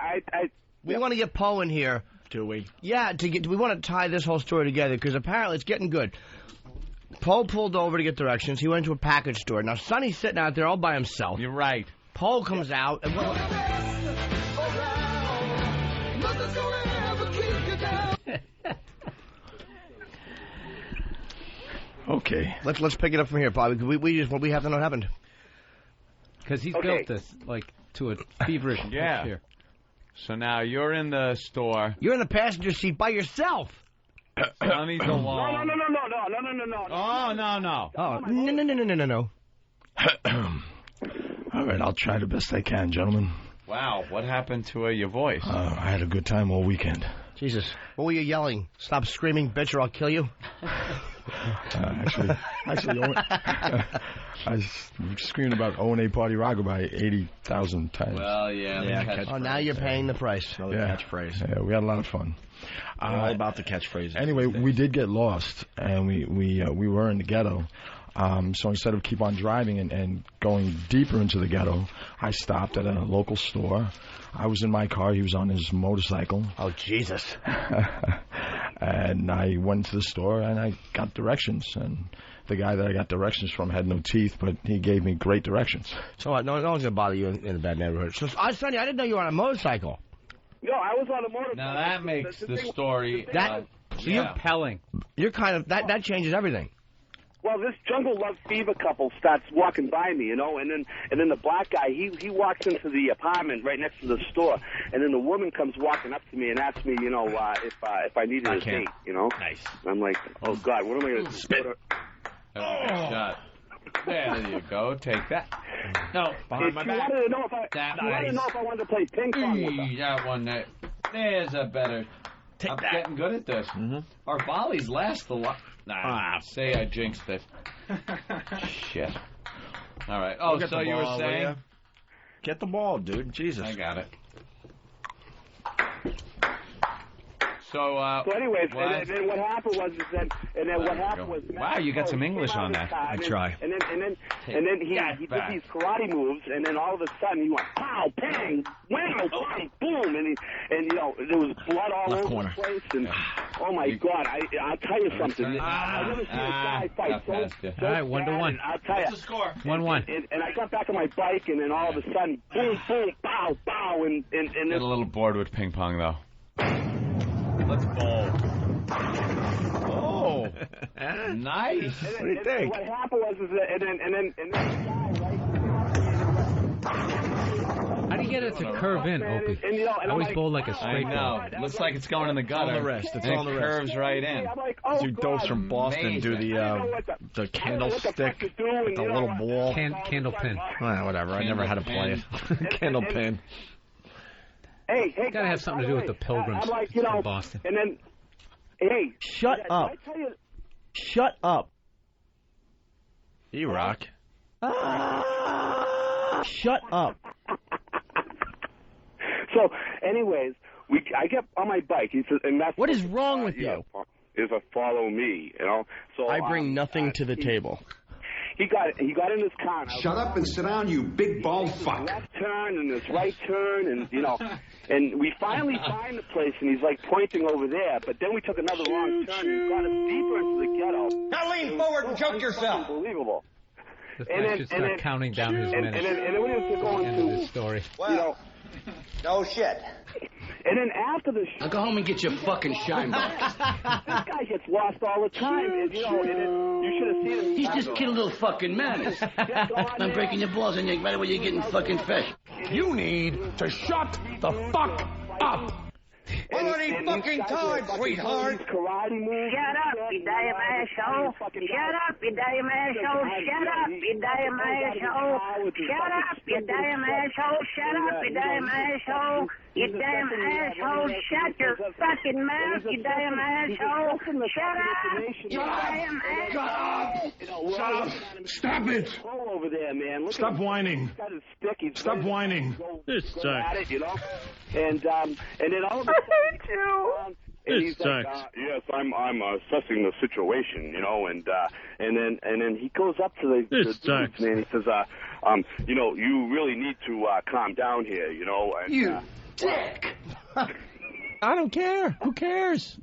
We want to get Poe in here. Do we? Yeah, we want to tie this whole story together, because apparently it's getting good. Poe pulled over to get directions. He went to a package store. Now, Sonny's sitting out there all by himself. You're right. Poe comes out. And Okay. Let's pick it up from here, Bobby, because we have to know what happened. Because he's built this, to a feverish pitch here. So now you're in the store. You're in the passenger seat by yourself. Sonny's alone. No. Oh, no. Oh, no. All right, I'll try the best I can, gentlemen. Wow, what happened to your voice? I had a good time all weekend. Jesus. What were you yelling? Stop screaming, bitch, or I'll kill you? Actually, I screamed about O&A Party Rocker by 80,000 times. Well, yeah. Now you're paying the price. Another catchphrase. Yeah, we had a lot of fun. All about the catchphrases. Anyway, we did get lost, and we were in the ghetto. So instead of keep on driving and going deeper into the ghetto, I stopped at a local store. I was in my car. He was on his motorcycle. Oh, Jesus. And I went to the store, and I got directions. And the guy that I got directions from had no teeth, but he gave me great directions. So no one's going to bother you in a bad neighborhood. So, Sonny, I didn't know you were on a motorcycle. No, I was on a motorcycle. Now that makes the story... You're pelling. You're kind of... That changes everything. Well, this Jungle Love Fever couple starts walking by me, you know, and then the black guy, he walks into the apartment right next to the store, and then the woman comes walking up to me and asks me, you know, if I needed a date, you know. Nice. I'm like, oh God, what am I going to do? Spit. Shot. There you go. Take that. No, behind my back. She wanted to know if I wanted to play ping pong with her. That one there. There's a better. I'm getting good at this. Mm-hmm. Our volleys last a lot. Nah, say I jinxed it. Shit. All right. Oh, so you were saying? Get the ball, dude. Jesus. I got it. So anyways, and then what happened was wow, you got some English on that. I try. And then he did these karate moves, and then all of a sudden he went pow, bang, wow, bang, boom, and you know there was blood all over the place, and oh my God, I'll tell you something. I've never seen a guy fight so all right, 1-1. I'll tell you. What's the score? 1-1. And I got back on my bike, and then all of a sudden, boom, boom, pow, pow, and get a little bored with ping pong though. Let's bowl. Oh, nice. What do you think? What happened was, and then the guy, How do you get it to curve in, Opie? I always bowl like a straight ball. It looks like it's going in the gutter. On the wrist. It's on the wrist. Curves right in. Do dopes from Boston. Do the candlestick, the little ball. Candle pin. Whatever. I never had to play it. Candle pin. Hey, it's got to have something to do with the Pilgrims from Boston. And then, hey, shut up. Shut up. E-Rock. Shut up. So, anyways, I get on my bike. He says, and that's what is wrong with you? Is a follow me, you know. So I bring nothing to the table. He got in his car. Shut up and sit down, you big bald fuck. Left turn and this right turn, and and we finally find the place, and he's like pointing over there. But then we took another wrong turn. And got us deeper into the ghetto. Now lean forward and choke yourself. Unbelievable. And then counting down his minutes. And then we have to go into the story. Well, no shit. And then after the now go home and get your fucking shine box. This guy gets lost all the time. And, and then you should have seen him. He's just killed a little fucking menace. I'm breaking your balls and right away you're getting fucking fish. You need to shut the fuck up. What any fucking time, sweetheart? Karate moves. Shut up, you damn asshole. Shut up, you damn asshole. Shut up, you damn asshole. Shut up, you damn asshole. Shut up, you damn asshole. You damn asshole. Shut your fucking mouth, you damn asshole. Shut up, you damn asshole. Shut up. Stop it. Over there, man. Stop whining. Stop whining. This sucks. And then all of a sudden, and he's like, yes, I'm assessing the situation, and then he goes up to the dudes, man. He says, you really need to calm down here, And, you dick. I don't care. Who cares?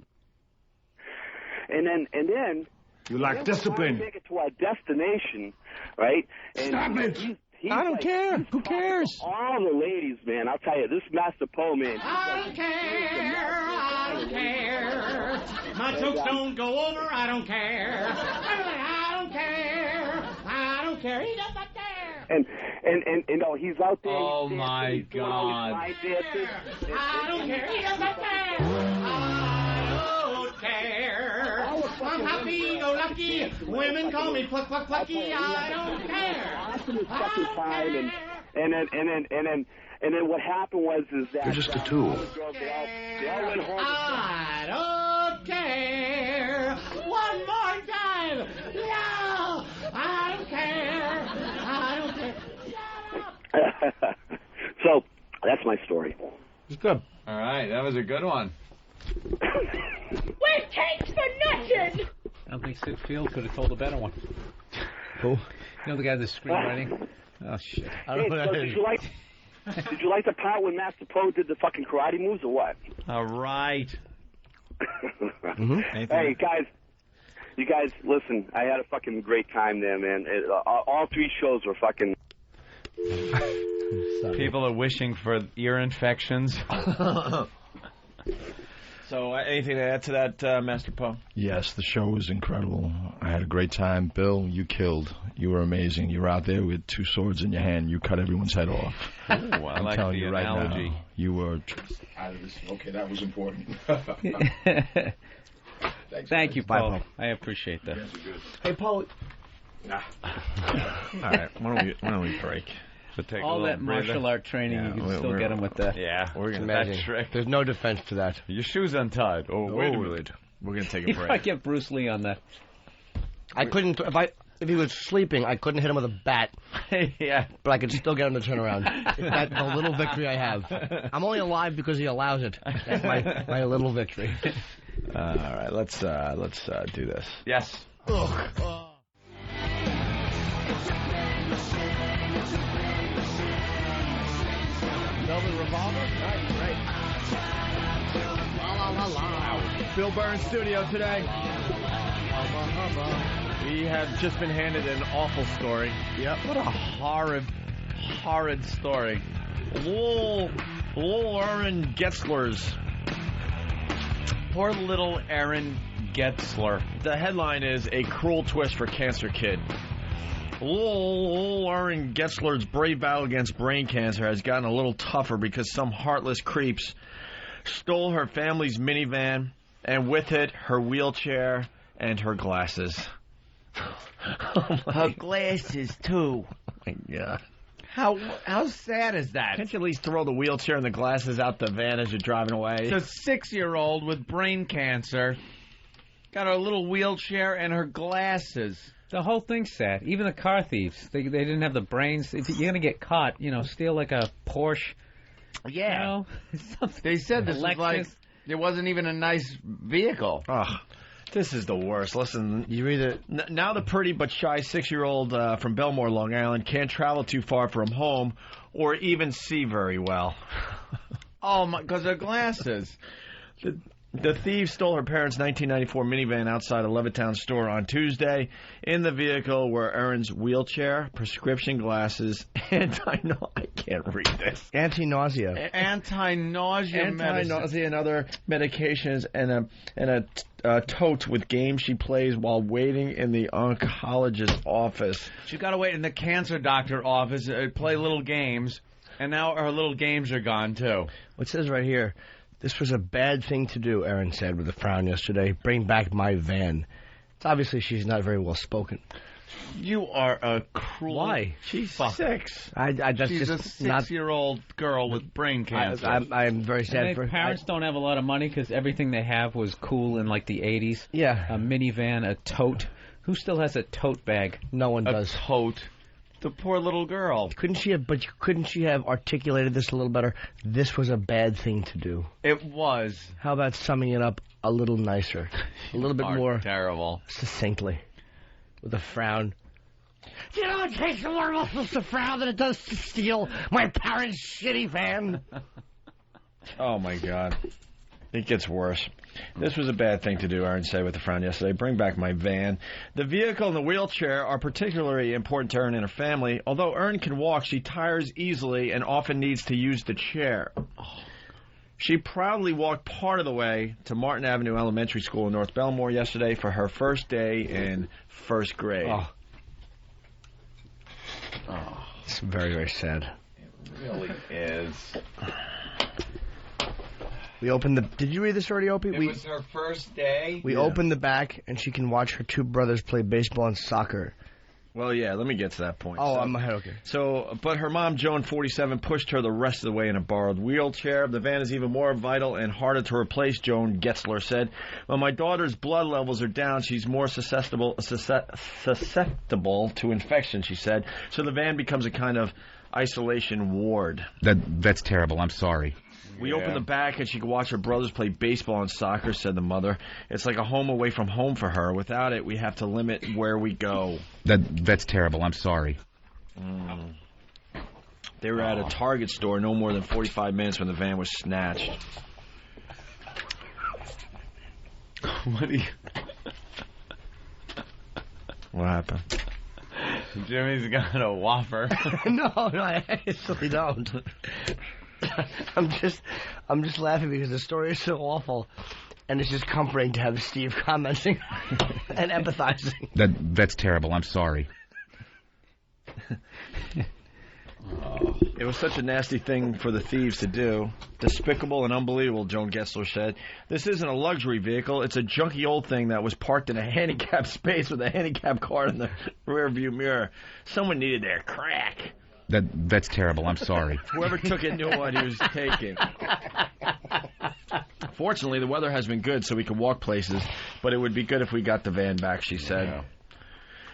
And then you lack discipline. We make it to our destination, right? And stop it. I don't care. Who cares? All the ladies, man. I'll tell you, this Master Poe, man. I don't care. My jokes don't go over. I don't care. I don't care. He does not care. And he's out there. Oh my God. I don't care. He does not care. I don't care. I'm happy, go lucky. Women call me pluck, pluck, plucky. I don't care. And then what happened was that you're just a tool. They all went home. I don't care. One more time. No, I don't care. I don't care. So that's my story. It's good. All right, that was a good one. We're cakes for nothing. I don't think Sid Field could have told a better one. Who? You know the guy that's screenwriting? Oh, shit. Did you like the part when Master Poe did the fucking karate moves or what? All right. Hey, guys. You guys, listen, I had a fucking great time there, man. All three shows were fucking... People are wishing for ear infections. So, anything to add to that, Master Poe? Yes, the show was incredible. I had a great time. Bill, you killed. You were amazing. You were out there with two swords in your hand. You cut everyone's head off. Ooh, I I'm like telling the you right analogy. now, you were... Okay, that was important. Thank you, Paul. I appreciate that. Hey, Paul. All right, why don't we break? All that martial art training, you can still get him with that. Yeah, we're going Imagine. to trick. There's no defense to that. Your shoe's untied. Oh, wait a minute. We're going to take a break. I get Bruce Lee on that. I couldn't, if he was sleeping, I couldn't hit him with a bat. Yeah. But I could still get him to turn around. That's the little victory I have. I'm only alive because he allows it. That's my little victory. All right, let's do this. Yes. Ugh. Velvet Revolver? Right. La la la la. Bill Burr in studio today. We have just been handed an awful story. Yep. What a horrid story. Little Aaron Getzler's. Poor little Aaron Getzler. The headline is A Cruel Twist for Cancer Kid. Little Aaron Getzler's brave battle against brain cancer has gotten a little tougher because some heartless creeps stole her family's minivan and with it her wheelchair and her glasses. Her glasses, too. Oh my God. How sad is that? Can't you at least throw the wheelchair and the glasses out the van as you're driving away? The 6-year-old with brain cancer got her little wheelchair and her glasses. The whole thing's sad. Even the car thieves, they didn't have the brains. If you're going to get caught, steal like a Porsche Yeah. They said this was like, it wasn't even a nice vehicle. Ugh. This is the worst. Listen, you either now the pretty but shy 6-year-old from Belmore, Long Island, can't travel too far from home or even see very well. Oh, my, because of glasses. The thief stole her parents' 1994 minivan outside a Levittown store on Tuesday. In the vehicle were Erin's wheelchair, prescription glasses, I can't read this. Anti-nausea. Anti-nausea and other medications, and a tote with games she plays while waiting in the oncologist's office. She got to wait in the cancer doctor office, play little games, and now her little games are gone, too. It says right here, this was a bad thing to do, Erin said with a frown yesterday. Bring back my van. It's obviously she's not very well spoken. You are a cruel... Why? She's 6. That's she's just a 6-year-old girl with brain cancer. I'm very sad for her. Parents don't have a lot of money because everything they have was cool in like the 80s. Yeah. A minivan, a tote. Who still has a tote bag? No one does. A tote. The poor little girl. Couldn't she have articulated this a little better? This was a bad thing to do. It was. How about summing it up a little nicer? A little bit more terrible. Succinctly. With a frown. You know, it takes more muscles to frown than it does to steal my parents' shitty van. Oh, my God. It gets worse. This was a bad thing to do, Erin said with a frown yesterday. Bring back my van. The vehicle and the wheelchair are particularly important to Erin and her family. Although Erin can walk, she tires easily and often needs to use the chair. She proudly walked part of the way to Martin Avenue Elementary School in North Belmore yesterday for her first day in first grade. It's very, very sad. It really is. We opened the... Did you read this already, Opie? It was her first day. We opened the back, and she can watch her two brothers play baseball and soccer. Well, yeah, let me get to that point. Oh, I'm ahead, okay. But her mom, Joan, 47, pushed her the rest of the way in a borrowed wheelchair. The van is even more vital and harder to replace, Joan Getzler said. When my daughter's blood levels are down, she's more susceptible to infection, she said. So the van becomes a kind of isolation ward. That's terrible. I'm sorry. We open the back and she can watch her brothers play baseball and soccer, said the mother. It's like a home away from home for her. Without it, we have to limit where we go. That's terrible. I'm sorry. They were at a Target store no more than 45 minutes when the van was snatched. What happened? Jimmy's got a whopper. No, I actually don't. I'm just laughing because the story is so awful, and it's just comforting to have Steve commenting and empathizing. That's terrible. I'm sorry. It was such a nasty thing for the thieves to do. Despicable and unbelievable, Joan Getzler said. This isn't a luxury vehicle. It's a junky old thing that was parked in a handicapped space with a handicapped car in the rear view mirror. Someone needed their crack. That's terrible. I'm sorry. Whoever took it knew what he was taking. Fortunately, the weather has been good, so we can walk places, but it would be good if we got the van back, she said. Yeah.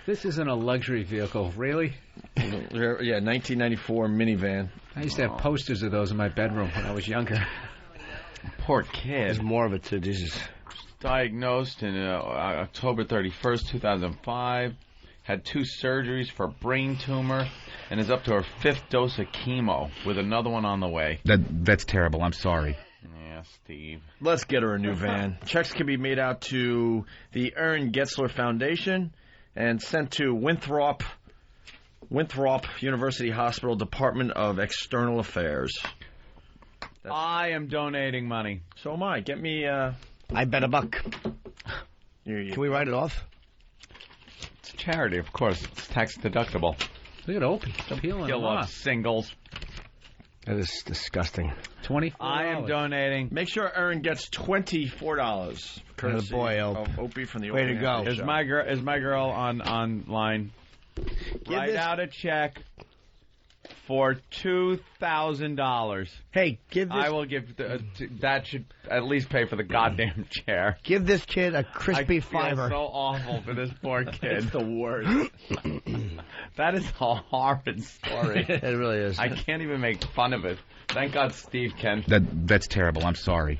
This isn't a luxury vehicle, really? Yeah, 1994 minivan. I used to have posters of those in my bedroom when I was younger. Poor kid. There's more of it, too. Jesus. Diagnosed in October 31st, 2005. Had 2 surgeries for brain tumor and is up to her 5th dose of chemo with another one on the way. That's terrible. I'm sorry. Yeah, Steve. Let's get her a new van. Checks can be made out to the Erin Getzler Foundation and sent to Winthrop University Hospital Department of External Affairs. I am donating money. So am I. Get me... I bet $1. Can we write it off? It's a charity, of course. It's tax deductible. Look at Opie. Peeling them off. Singles. That is disgusting. $24. I am donating. Make sure Erin gets $24. Good boy, Opie from the Way to go. Is my girl online? Write out a check for $2,000. Hey, give this... I will give... that should at least pay for the goddamn chair. Give this kid a crispy fiver. I feel so awful for this poor kid. It's the worst. That is a horrid story. It really is. I can't even make fun of it. Thank God Steve can. That's terrible. I'm sorry.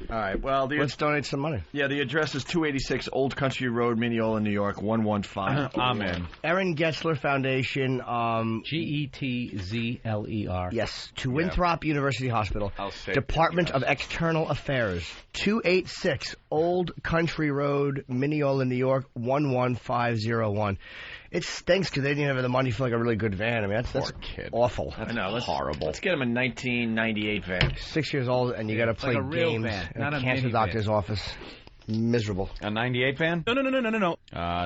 All right, well... Let's donate some money. Yeah, the address is 286 Old Country Road, Mineola, New York, 115. Amen. Erin Getzler Foundation. Getzler. Yes, to Winthrop University Hospital. Department of External Affairs. 286 Old Country Road, Mineola, New York, 11501. It stinks because they didn't have the money for like a really good van. I mean, that's awful. I know. Horrible. Let's get him a 1998 van. 6 years old, and you got to play like a real games van, in not a a cancer minivan. doctor's office. Miserable. A 98 van? No.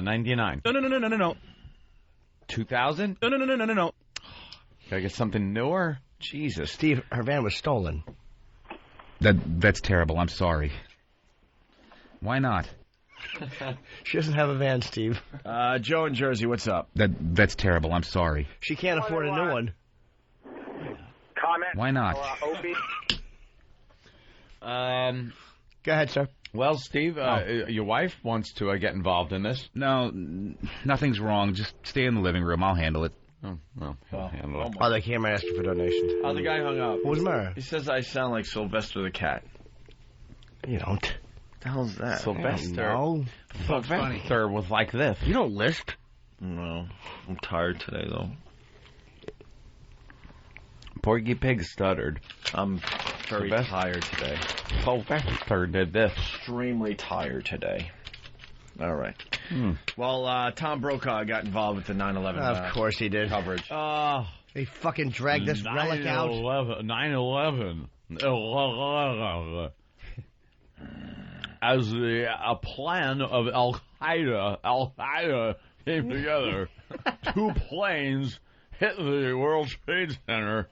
99. No. 2000? No. Gotta get something newer? Jesus. Steve, her van was stolen. That's terrible. I'm sorry. Why not? She doesn't have a van, Steve. Joe in Jersey, what's up? That's terrible. I'm sorry. She can't afford a new one. Comment? Why not? Opie? Go ahead, sir. Well, Steve, your wife wants to get involved in this. No, nothing's wrong. Just stay in the living room. I'll handle it. Oh, well, he'll handle it. Oh, they came and asked you for donations. Oh, the guy hung up. What was the matter? He says I sound like Sylvester the Cat. You don't. What the hell's that? Sylvester. No. Sylvester was like this. You don't list. No. I'm tired today, though. Porky Pig stuttered. I'm very tired today. Sylvester did this. Extremely tired today. All right. Well, Tom Brokaw got involved with the 9/11 Of course he did. coverage. They fucking dragged this relic out. 9/11. As a plan of Al-Qaeda came together, 2 planes hit the World Trade Center.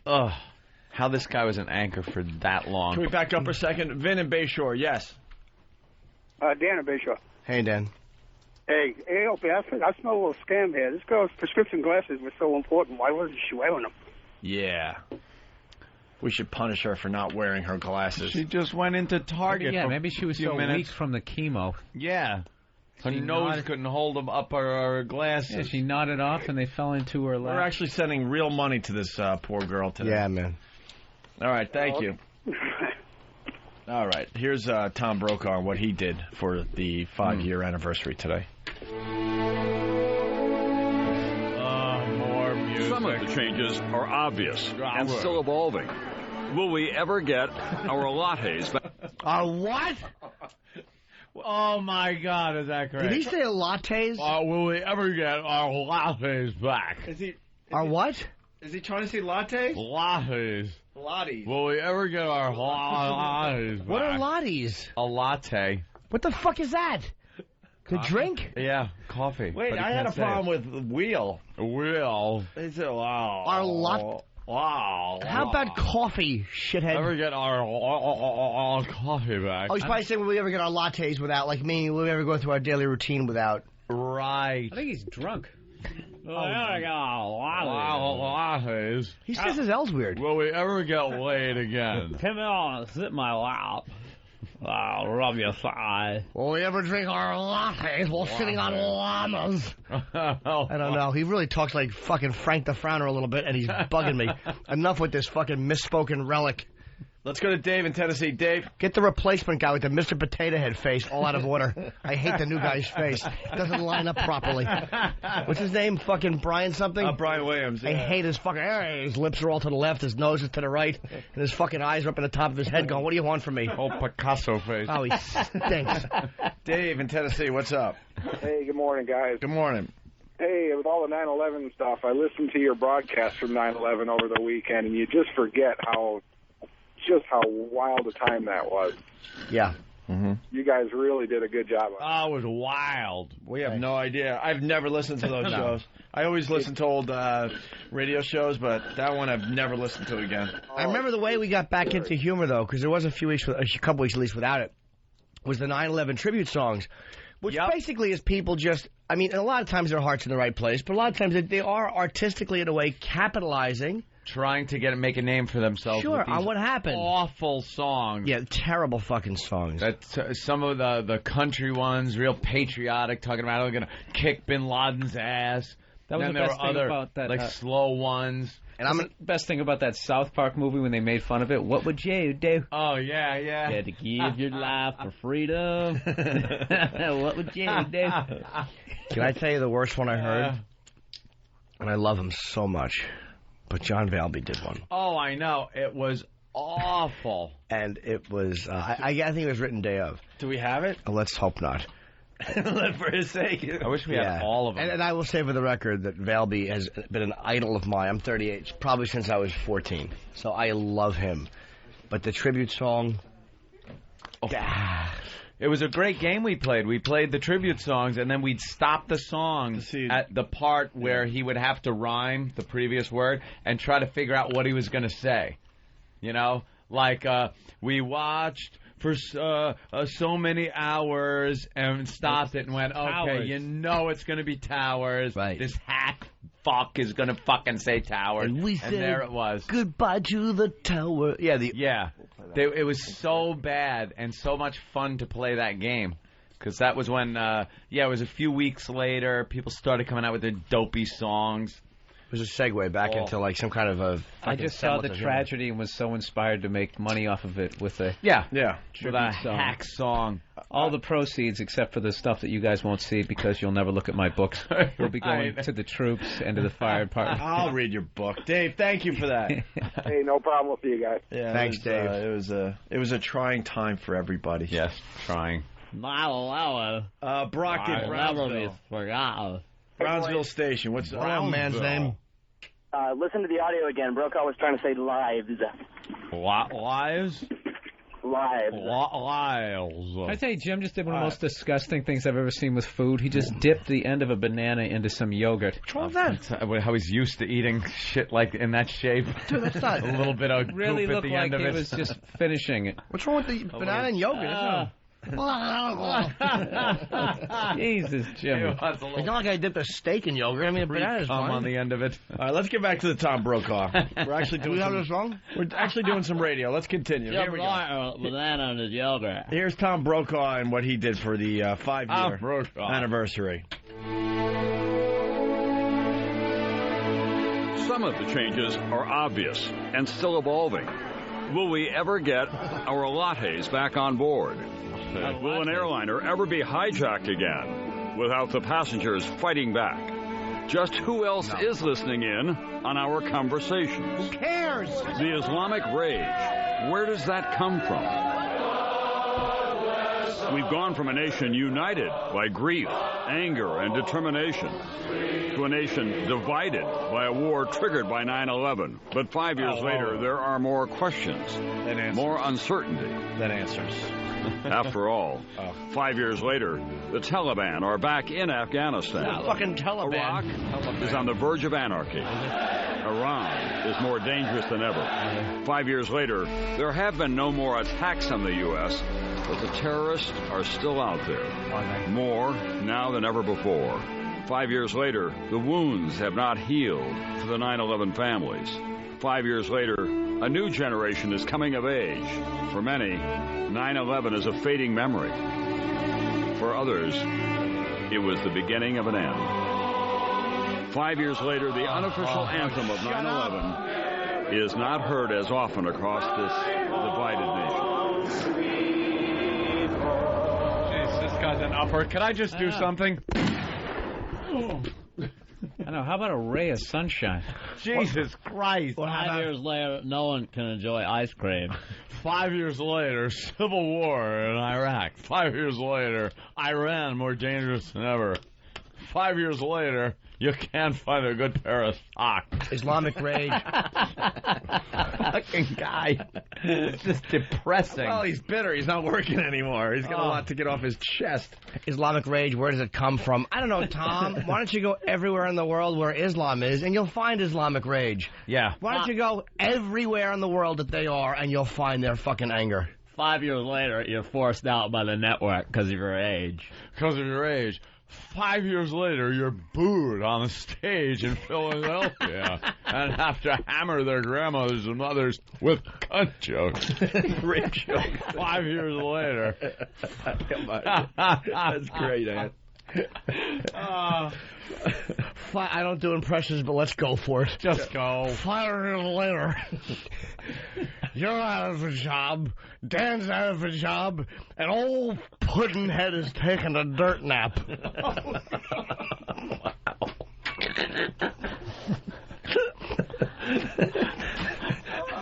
Ugh. How this guy was an anchor for that long. Can we back up a second? Vin and Bayshore, yes. Dan and Bayshore. Hey, Dan. Hey, Opie, I smell a little scam here. This girl's prescription glasses were so important. Why wasn't she wearing them? Yeah. We should punish her for not wearing her glasses. She just went into Target. Maybe she was so weak from the chemo. Yeah. Her nose couldn't hold them up her glasses. Yeah, she nodded off and they fell into her lap. We're actually sending real money to this poor girl today. Yeah, man. All right, thank you. All right, here's Tom Brokaw and what he did for the 5-year anniversary today. More music. Some of the changes are obvious and still evolving. Will we ever get our lattes back? Our what? Oh, my God, is that correct? Did he say lattes? Will we ever get our lattes back? Our what? Is he trying to say latte? Lattes. Lotties. Will we ever get our lattes back? What are lattes? A latte. What the fuck is that? The drink? Yeah, coffee. Wait, I had a problem with wheel. Wheel. They said, wow. Our lot. Wow. How about coffee, shithead? Ever get our coffee back? Oh, he's probably saying, will we ever get our lattes without, like me, will we ever go through our daily routine without? Right. I think he's drunk. Lattes. He says his L's weird. Will we ever get laid again? Come on, sit in my lap. I'll rub your thigh. Will we ever drink our lattes while sitting on llamas? I don't know. He really talks like fucking Frank the Frowner a little bit, and he's bugging me. Enough with this fucking misspoken relic. Let's go to Dave in Tennessee. Dave. Get the replacement guy with the Mr. Potato Head face all out of order. I hate the new guy's face. It doesn't line up properly. What's his name? Fucking Brian something? Brian Williams. Yeah. I hate his fucking... His lips are all to the left, his nose is to the right, and his fucking eyes are up at the top of his head going, what do you want from me? Oh, Picasso face. Oh, he stinks. Dave in Tennessee, what's up? Hey, good morning, guys. Good morning. Hey, with all the 9/11 stuff, I listened to your broadcast from 9/11 over the weekend, and you just forget how wild a time that was. Yeah. Mm-hmm. You guys really did a good job. Oh, it was wild. We have no idea. I've never listened to those shows. I always listen to old radio shows, but that one I've never listened to again. I remember the way we got back into humor, though, because there was a couple weeks at least without it, was the 9/11 tribute songs. Which basically is people just, I mean, a lot of times their heart's in the right place, but a lot of times they are artistically, in a way, capitalizing. Trying to make a name for themselves. Sure, with these on what happened. Awful songs. Yeah, terrible fucking songs. Some of the country ones, real patriotic, talking about how they're going to kick Bin Laden's ass. That was then the there best were thing other, about that. like, slow ones. And the best thing about that South Park movie when they made fun of it, what would you do? Oh, yeah. You had to give your life for freedom. What would you do? Can I tell you the worst one I heard? And I love him so much. But John Valby did one. Oh, I know. It was awful. And it was, I think it was written day of. Do we have it? Let's hope not. For his sake. I wish we had all of them. And I will say for the record that Valby has been an idol of mine. I'm 38, probably since I was 14. So I love him. But the tribute song... It was a great game we played. We played the tribute songs, and then we'd stop the song at the part where he would have to rhyme the previous word and try to figure out what he was going to say. You know? Like, we watched for so many hours and stopped it and went, okay, you know it's going to be towers. Right. This hack fuck is going to fucking say towers. And we said, there it was. Goodbye to the tower. Yeah. It was so bad and so much fun to play that game. Because that was when, it was a few weeks later, people started coming out with their dopey songs. It was a segue back into like some kind of a... I just saw the tragedy and was so inspired to make money off of it with a with a hack song. All the proceeds, except for the stuff that you guys won't see because you'll never look at my books, will be going to the troops and to the fire department. I'll read your book, Dave. Thank you for that. Hey, no problem. We'll see you guys. Yeah, thanks, Dave. It was a trying time for everybody. Yes, trying. Brock in Brownsville. Brownsville Station. What's the brown man's name? Listen to the audio again. Brokaw was trying to say lives. Lives? Lives. I tell you, Jim just did one of the most disgusting things I've ever seen with food. He just dipped the end of a banana into some yogurt. What's wrong with that? How he's used to eating shit like in that shape. Dude, that's not... a little bit of really goop at looked the like end of he it. was just finishing it. What's wrong with the banana and yogurt? Jesus, Jim. It's not like I dipped a steak in yogurt. I mean, a banana's fine. On the end of it. All right, let's get back to the Tom Brokaw. We're actually doing. Do we have this wrong? We're actually doing some radio. Let's continue. Here we go. Banana and yogurt. Here's Tom Brokaw and what he did for the 5-year anniversary. Some of the changes are obvious and still evolving. Will we ever get our lattes back on board? Will an airliner ever be hijacked again without the passengers fighting back? Just who else is listening in on our conversations? Who cares? The Islamic rage. Where does that come from? We've gone from a nation united by grief, anger, and determination to a nation divided by a war triggered by 9/11. But 5 years later, there are more questions, more uncertainty than answers. After all, 5 years later, the Taliban are back in Afghanistan. Fucking Taliban. Iraq is on the verge of anarchy. Iran is more dangerous than ever. 5 years later, there have been no more attacks on the U.S., but the terrorists are still out there. More now than ever before. 5 years later, the wounds have not healed for the 9/11 families. 5 years later, a new generation is coming of age. For many, 9/11 is a fading memory. For others, it was the beginning of an end. 5 years later, the unofficial anthem of 9/11 is not heard as often across this divided nation. Jeez, this guy's an upper. Can I just do something? I know. How about a ray of sunshine? Jesus Christ. 5 years later, no one can enjoy ice cream. 5 years later, civil war in Iraq. 5 years later, Iran more dangerous than ever. 5 years later, you can't find a good pair of socks. Islamic rage. Fucking guy. It's just depressing. Well, he's bitter. He's not working anymore. He's got a lot to get off his chest. Islamic rage, where does it come from? I don't know, Tom. Why don't you go everywhere in the world where Islam is, and you'll find Islamic rage. Yeah. Why don't you go everywhere in the world that they are, and you'll find their fucking anger. 5 years later, you're forced out by the network because of your age. Because of your age. 5 years later, you're booed on a stage in Philadelphia and have to hammer their grandmothers and mothers with cunt jokes. Rape jokes. 5 years later. That's great, Ant. I don't do impressions, but let's go for it. Just go. 5 years later, you're out of a job, Dan's out of a job, and old Puddinhead is taking a dirt nap.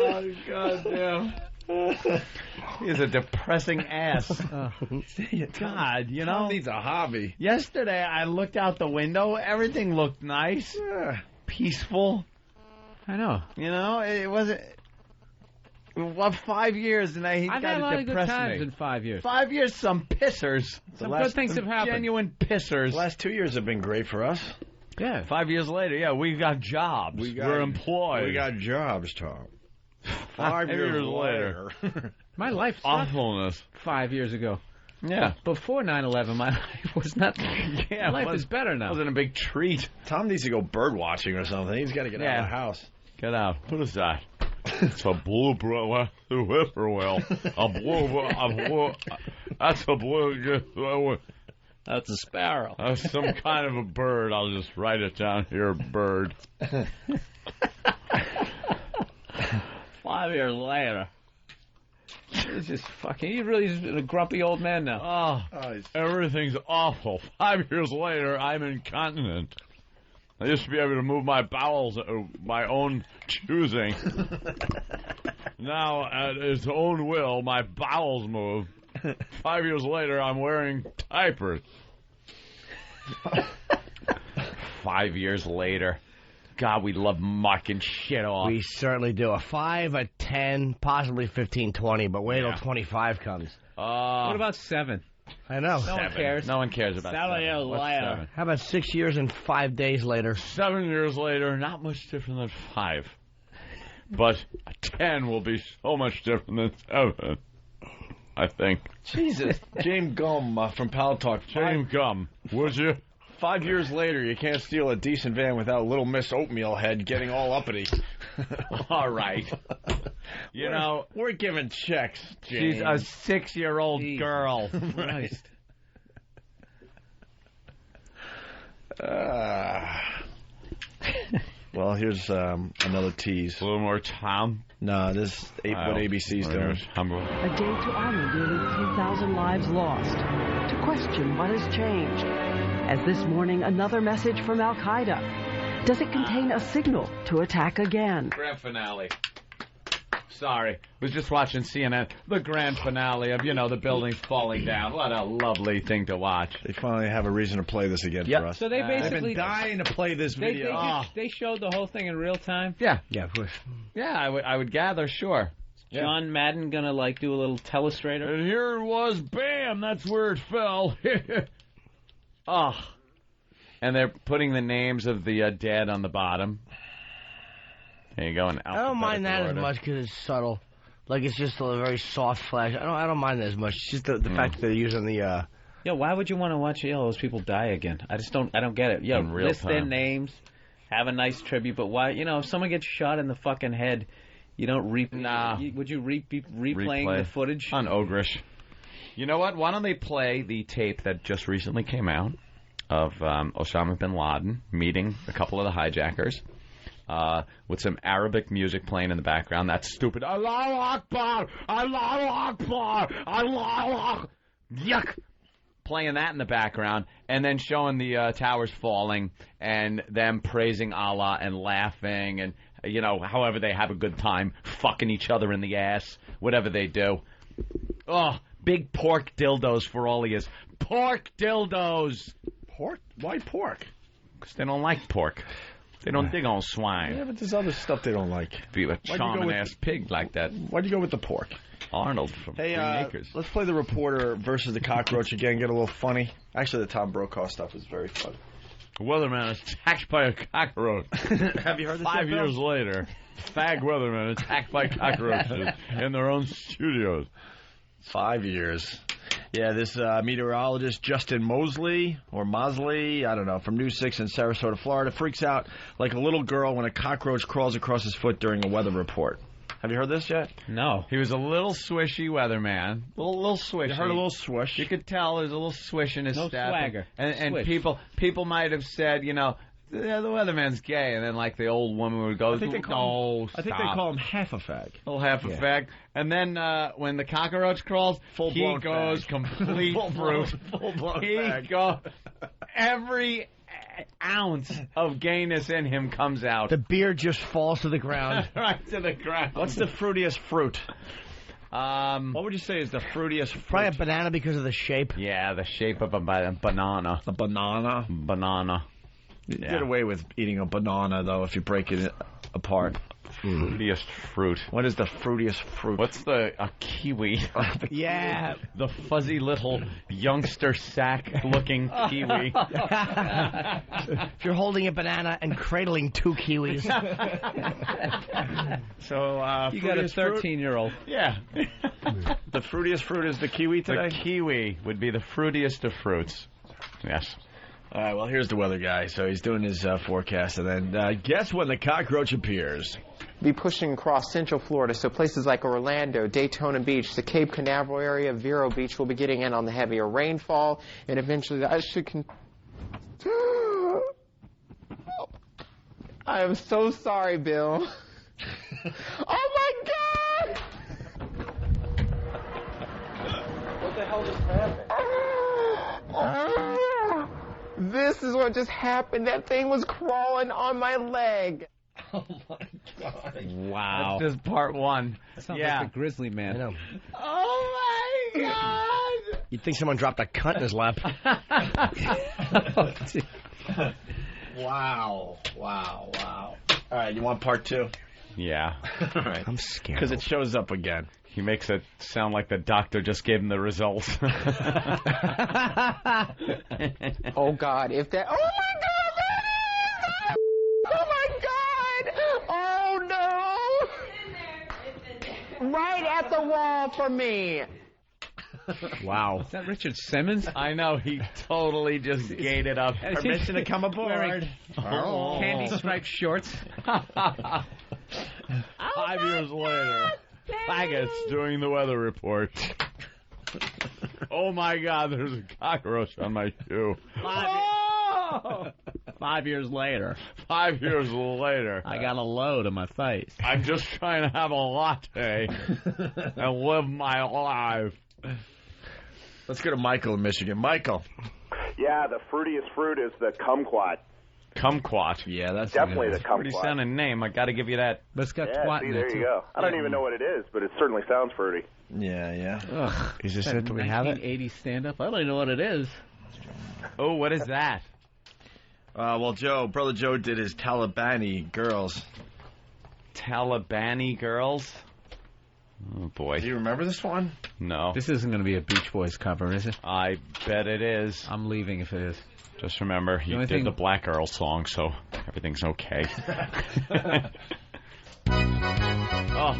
Oh, goddamn. He's a depressing ass. God, you know. Tom needs a hobby. Yesterday, I looked out the window. Everything looked nice. Peaceful. I know. You know, it wasn't... Well, 5 years, and he's I've got had a lot to of good depress times me. in 5 years. 5 years, some pissers. Some good things have happened. Genuine pissers. The last 2 years have been great for us. Yeah. 5 years later, yeah, we got jobs. We're employed. We got jobs, Tom. 5 years later. My life sucked awfulness 5 years ago. Yeah. Before 9/11, my life was nothing. Yeah, my life is better now. Wasn't a big treat. Tom needs to go bird watching or something. He's got to get out of the house. Get out. What is that? It's a whippoorwill. That's a blue. That's a sparrow. That's some kind of a bird. I'll just write it down here, bird. 5 years later. He's just fucking... He's really just a grumpy old man now. Everything's awful. 5 years later, I'm incontinent. I used to be able to move my bowels of my own choosing. Now, at its own will, my bowels move. 5 years later, I'm wearing diapers. 5 years later. God, we love marking shit off. We certainly do. A 5, a 10, possibly 15, 20, but wait till 25 comes. What about 7? I know. No one cares. No one cares about 7 years later. 7? How about 6 years and 5 days later? 7 years later, not much different than 5. But a 10 will be so much different than 7, I think. Jesus. James Gum from Pal Talk. James Gum, would you? 5 years later, you can't steal a decent van without Little Miss Oatmeal Head getting all uppity. All right. You know, we're giving checks, James. She's a 6-year-old girl. Christ. Well, here's another tease. A little more Tom. No, this what ABC's doing. A day to honor nearly 3,000 lives lost. To question what has changed. As this morning, another message from Al-Qaeda. Does it contain a signal to attack again? Grand finale. Sorry. Was just watching CNN. The grand finale of, the buildings falling down. What a lovely thing to watch. They finally have a reason to play this again for us. So they basically... They've been dying to play this video. They showed the whole thing in real time? Yeah. Yeah, of course. Yeah, I would gather, sure. John Madden gonna, do a little telestrator? And here it was. Bam! That's where it fell. And they're putting the names of the dead on the bottom. There you go. I don't mind that as much because it's subtle. It's just a very soft flash. I don't mind that as much. It's just the fact that they're using the... Yeah, why would you want to watch those people die again? I don't get it. Yeah, list their names, have a nice tribute, but why, if someone gets shot in the fucking head, you don't would you be replaying the footage? On Ogrish. You know what? Why don't they play the tape that just recently came out of Osama bin Laden meeting a couple of the hijackers with some Arabic music playing in the background. That stupid Allahu Akbar, Allahu Akbar, Allahu Akbar, yuck, playing that in the background, and then showing the towers falling and them praising Allah and laughing and, however they have a good time, fucking each other in the ass, whatever they do. Oh, big pork dildos for all he is. Pork dildos! Pork? Why pork? Because they don't like pork. They don't dig on swine. Yeah, but there's other stuff they don't like. Be a charming ass pig like that. Why'd you go with the pork? Arnold from Green Acres. Let's play the reporter versus the cockroach again. Get a little funny. Actually, the Tom Brokaw stuff was very fun. The weatherman is attacked by a cockroach. Have you heard this? 5 years later, fag weatherman attacked by cockroaches in their own studios. 5 years. Yeah, this meteorologist, Justin Mosley, I don't know, from News 6 in Sarasota, Florida, freaks out like a little girl when a cockroach crawls across his foot during a weather report. Have you heard this yet? No. He was a little swishy weatherman. Little swishy. You heard a little swish? You could tell there's a little swish in his step. No swagger. And people might have said, you know, yeah, the weatherman's gay, and then like the old woman would go, I think they call him half a fag. Little half a fag. And then when the cockroach crawls, he goes complete fruit. Full-blown He fag. goes, every ounce of gayness in him comes out. The beard just falls to the ground. Right to the ground. What's the fruitiest fruit? What would you say is the fruitiest fruit? Probably a banana because of the shape. Yeah, the shape of a banana. A banana? Banana. You get away with eating a banana, though, if you break it apart. Fruitiest fruit. What is the fruitiest fruit? What's a kiwi? Yeah. The fuzzy little youngster sack-looking kiwi. If you're holding a banana and cradling 2 kiwis. So, you got a 13-year-old. Yeah. The fruitiest fruit is the kiwi today? The kiwi would be the fruitiest of fruits. Yes. All right, well, here's the weather guy. So he's doing his forecast, and then guess when the cockroach appears? Be pushing across central Florida, so places like Orlando, Daytona Beach, the Cape Canaveral area, Vero Beach will be getting in on the heavier rainfall, and eventually that should I am so sorry, Bill. Oh, my God! What the hell just happened? This is what just happened. That thing was crawling on my leg. Oh, my God. Wow. That's just part one. That sounds like a grizzly man. I know. Oh, my God. You'd think someone dropped a cunt in his lap. Wow. All right, you want part 2? Yeah. All right. I'm scared. Because it shows up again. He makes it sound like the doctor just gave him the results. Oh, God. If that... Oh, my God. Oh, my God. Oh, no. Right at the wall for me. Wow. Is that Richard Simmons? I know. He totally just gated up. Permission to come aboard. Candy striped shorts. 5 years later. Faggots doing the weather report. Oh, my God, there's a cockroach on my shoe. 5 years later. 5 years later. I got a load on my face. I'm just trying to have a latte and live my life. Let's go to Michael in Michigan. Michael. Yeah, the fruitiest fruit is the kumquat. Kumquat. Yeah, that's definitely the kumquat. Pretty sounding name. I got to give you that. But it's got yeah, twat see, in it, there too. you go. I don't even know what it is, but it certainly sounds fruity. Yeah. Ugh. Is this it? Do we have it? 1980 stand-up? I don't even know what it is. Oh, what is that? Well, Brother Joe did his Talibani girls. Talibani girls? Oh, boy. Do you remember this one? No. This isn't going to be a Beach Boys cover, is it? I bet it is. I'm leaving if it is. Just remember, you did the Black Girl song, so everything's okay. Oh,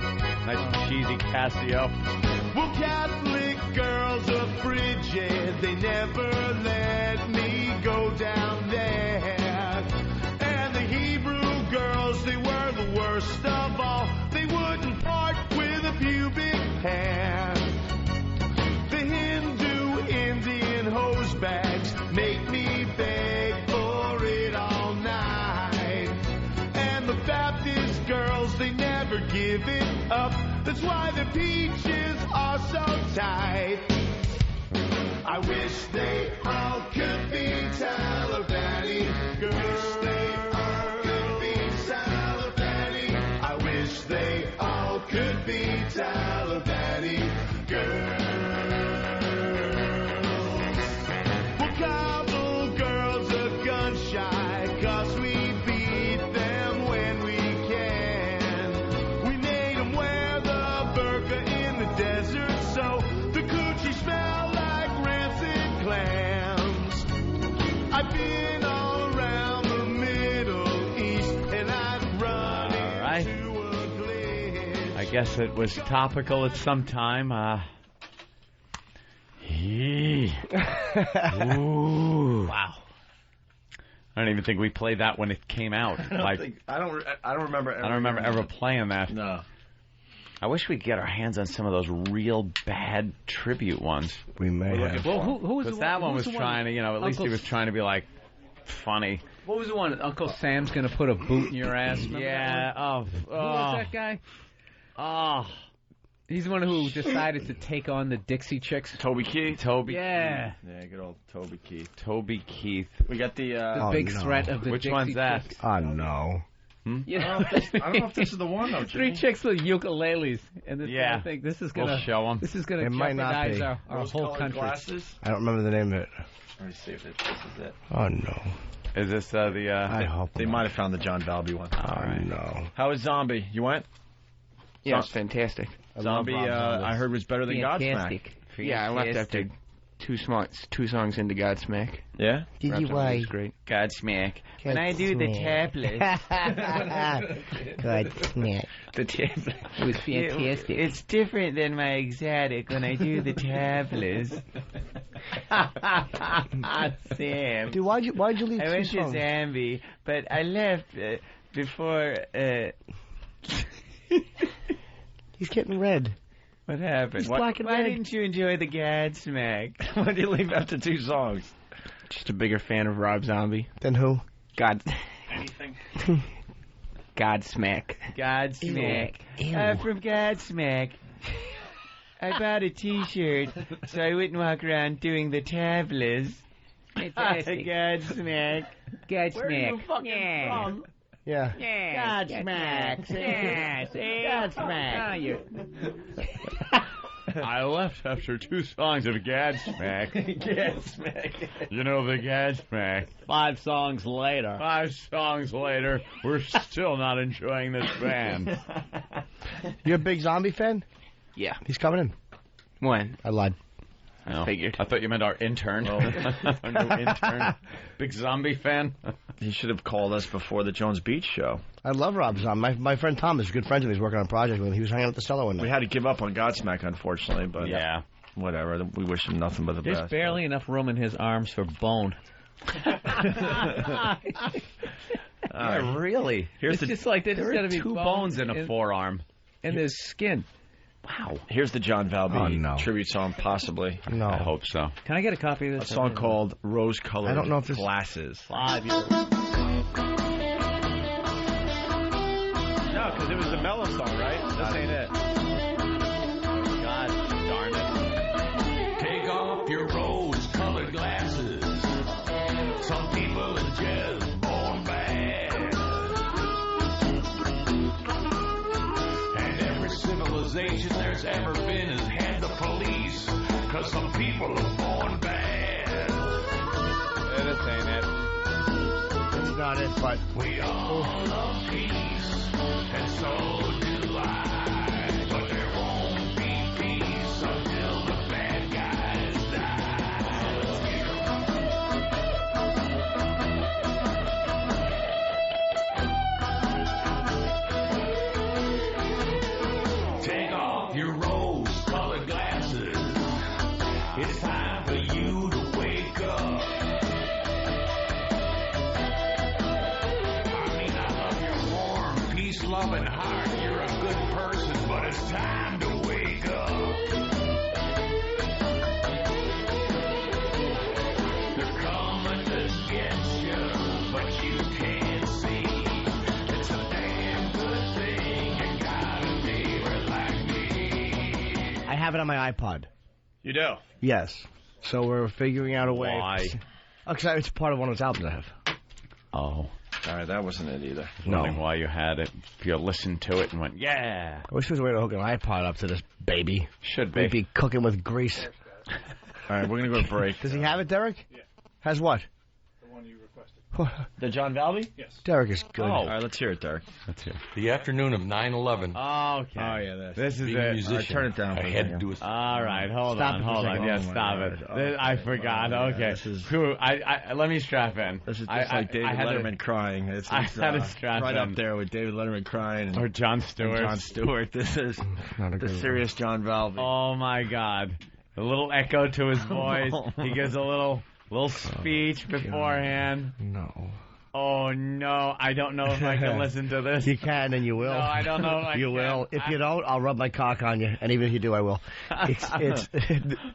nice cheesy Casio. Well, Catholic girls are frigid. They never let me go down there. And the Hebrew girls, they were the worst of all. They wouldn't part with a pubic hair. The Hindu Indian hose bags make me beg for it all night. And the Baptist girls, they never give it up. That's why their peaches are so tight. I wish they all could be Talibani girls. They all could be Talibani. I wish they all could be Talibani girls. Well, Kabul girls are gun shy, 'cause we beat them when we can. We made them wear the burqa in the desert, so the coochie smell like rancid clams. I've been all around the Middle East, and I'd run into a glitch. I guess it was topical at some time. Ooh. Wow. I don't even think we played that when it came out. I don't remember. I don't remember ever playing that. No. I wish we could get our hands on some of those real bad tribute ones. We may have. Well, who was Because the that one one was who's the trying to, at least he Uncle was trying to be like funny. What was the one? Uncle Sam's gonna put a boot in your ass. Remember Yeah. that one? Who was that guy? Oh. He's the one who decided to take on the Dixie Chicks. Toby Keith. Yeah. Yeah, good old Toby Keith. Toby Keith. We got the big threat of the Which Dixie one's that? Chicks. Oh, no. Yeah. I don't know if this is the one though. Three chicks with ukuleles, and this Yeah. I think this is gonna We'll show 'em. This is gonna It might not jeopardize be. our whole country. Glasses. I don't remember the name of it. Let me see if this is it. Oh, no. Is this the? I hope They not. might have found the John Valby one. Oh, no. How was Zombie? You went? Yeah, it's fantastic. Zombie, I heard was better than Godsmack. Fantastic. Yeah, I left after two songs into Godsmack. Yeah? Did you It was great. Godsmack. When I do the tablet. Godsmack. The tablet. It was fantastic. It's different than my exotic when I do the tablets. Sam. Dude, why'd you leave I two went to songs? Zambi, but I left before. He's getting red. What happened? He's black and Why red. didn't you enjoy the Godsmack? Why did you leave after two songs? Just a bigger fan of Rob Zombie. Then who? God. Anything? Godsmack. Godsmack. Ew. From Godsmack. I bought a T-shirt so I wouldn't walk around doing the tablets. Fantastic. Godsmack. Godsmack. Where are you fucking from? Yeah. Godsmack. Godsmack. I left after two songs of Godsmack. Godsmack. You know the Godsmack. 5 songs later. 5 songs later, we're still not enjoying this band. You're a big Zombie fan? Yeah. He's coming in. When? I lied. No. Figured. I thought you meant our intern. Our new intern. Big Zombie fan. He should have called us before the Jones Beach show. I love Rob Zombie. My friend Tom is a good friend of his. He's working on a project with him. He was hanging out at the cellar one night. We had to give up on Godsmack, unfortunately, but Yeah. whatever. We wish him nothing but the There's best. barely enough room in his arms for bone. Yeah, really. It's just like there's There got to are be 2 bones in a forearm. and there's skin. Wow. Here's the John Valby Oh, no. tribute song, possibly. No. I hope so. Can I get a copy of A this? song called Rose Colored I don't know if this- Glasses. 5 years. No, because it was the mellow song, right? This ain't it. God darn it. Take off your rose-colored glasses. Some people are just born bad. And every civilization there's ever been has had the police. Cause some people are born bad. This ain't it. It's not it, but We all love peace, and so do I. But there won't be peace until the bad guys die. Take off your rose-colored glasses. It's time for you to wake up. Peace-loving heart, you're a good person, but it's time to wake up. They're coming to get you, but you can't see. It's a damn good thing you got a neighbor like me. I have it on my iPod. You do? Yes. So we're figuring out a way. Why? Because it's part of one of those albums I have. Oh. All right, that wasn't it either. Wondering why you had it. If you listened to it and went, yeah. I wish there was a way to hook an iPod up to this baby. Should be. We'd be cooking with grease. All right, we're going to go to break. Does he have it, Derek? Yeah. Has what? The one you requested. The John Valby? Yes. Derek is good. All right, let's hear it, Derek. Let's hear it. The afternoon of 9/11. Okay. Oh, yeah, This is Being it. a musician, All right, turn it down for I a had to second. do it. All right, hold Stop on, it for a hold on. second. Yes, Oh, my stop God. it. Oh, I forgot. yeah, Okay. this is- Cool. I let me strap in. This is just I like David had to- Letterman crying. It's I had to strap right in. up there with David Letterman crying. Or Jon Stewart. Jon Stewart. This is Not a the good serious John Valby. Oh my God. A little echo to his voice. He gives a little speech beforehand. No. Oh, no. I don't know if I can listen to this. You can and you will. No, I don't know if I You can. will. If you don't, I'll rub my cock on you. And even if you do, I will.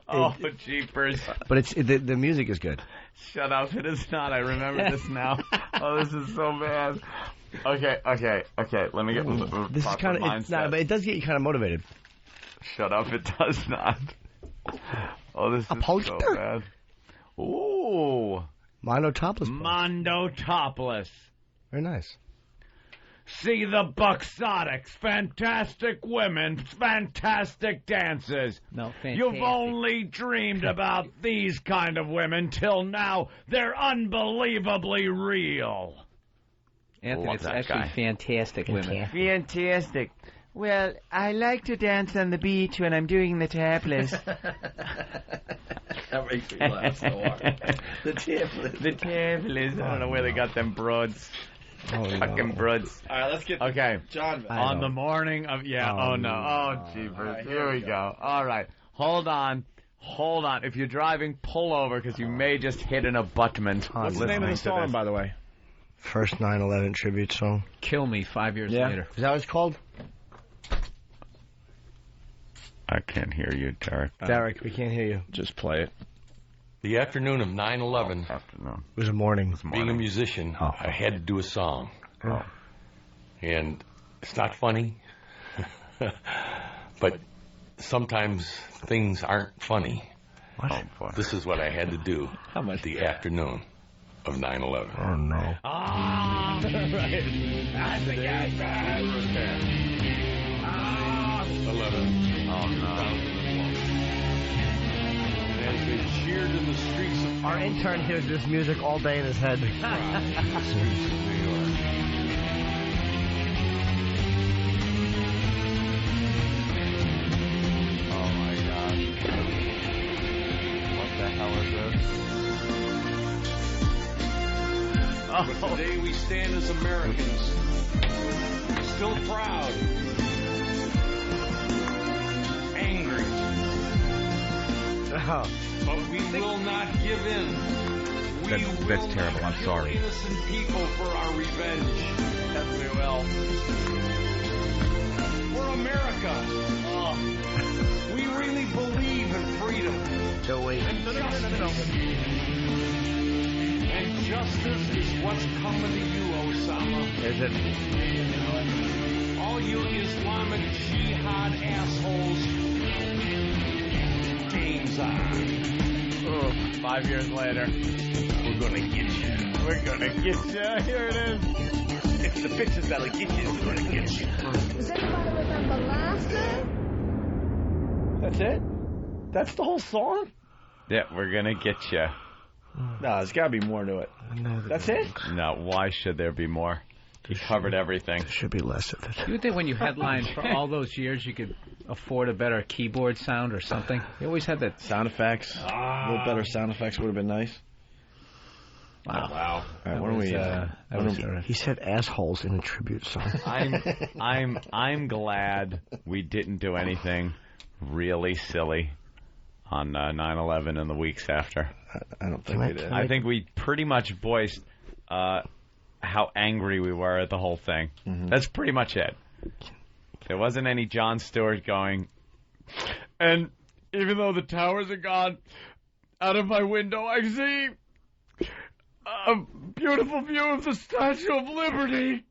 Oh, jeepers. But the music is good. Shut up. It is not. I remember this now. Oh, this is so bad. Okay. Let me get This is kind of, it's not, but it does get you kind of motivated. Shut up. It does not. Oh, this is so bad. Ooh. Mondo Topless. Mondo Topless. Very nice. See the Buxotics. Fantastic women. Fantastic dances. No, fantastic. You've only dreamed about these kind of women till now. They're unbelievably real. Anthony, it's actually fantastic women. Fantastic. Well, I like to dance on the beach when I'm doing the topless. That makes me laugh so hard. The topless. I don't know where they got them broads. Fucking broads. All right, let's get John. On the morning of jeepers. Here we go. All right, hold on. If you're driving, pull over because you may just hit an abutment. What's the name of the song, by the way? First 9/11 tribute song. Kill Me 5 years later. Is that what it's called? I can't hear you, Derek. Derek, we can't hear you. Just play it. The afternoon of 9/11. Afternoon. It was a morning. Being a musician, I had to do a song. And it's not funny. But sometimes things aren't funny. What? This is what I had to do. How much? The afternoon of 9/11. Oh, no. Ah! Right. That's the gag bag. 11. Oh, no. As they cheered in the streets of Our intern hears this music all day in his head. streets of New York. Oh, my God. What the hell is this? But today we stand as Americans, still proud, angry, but we will not give in. That's terrible. I'm sorry. Innocent people for our revenge. Yes, we will. We're America. We really believe in freedom. So wait. And justice is what's coming to you, Osama. Is it? All you Islamic jihad assholes. Game's on. 5 years later. We're gonna get you. We're gonna get you. Here it is. It's the bitches that'll get you. We're gonna get you. Does anybody remember last night? That's it? That's the whole song? Yeah, we're gonna get you. No, there's got to be more to it. That's it? No, why should there be more? He covered everything. There should be less of it. You would think when you headlined for all those years, you could afford a better keyboard sound or something? You always had that. Sound effects. A little better sound effects would have been nice. Wow. All right, what are we? He said assholes in a tribute song. I'm glad we didn't do anything really silly on 9/11 and the weeks after. I don't think we did. I think we pretty much voiced how angry we were at the whole thing. Mm-hmm. That's pretty much it. There wasn't any Jon Stewart going, and even though the towers are gone, out of my window I see a beautiful view of the Statue of Liberty.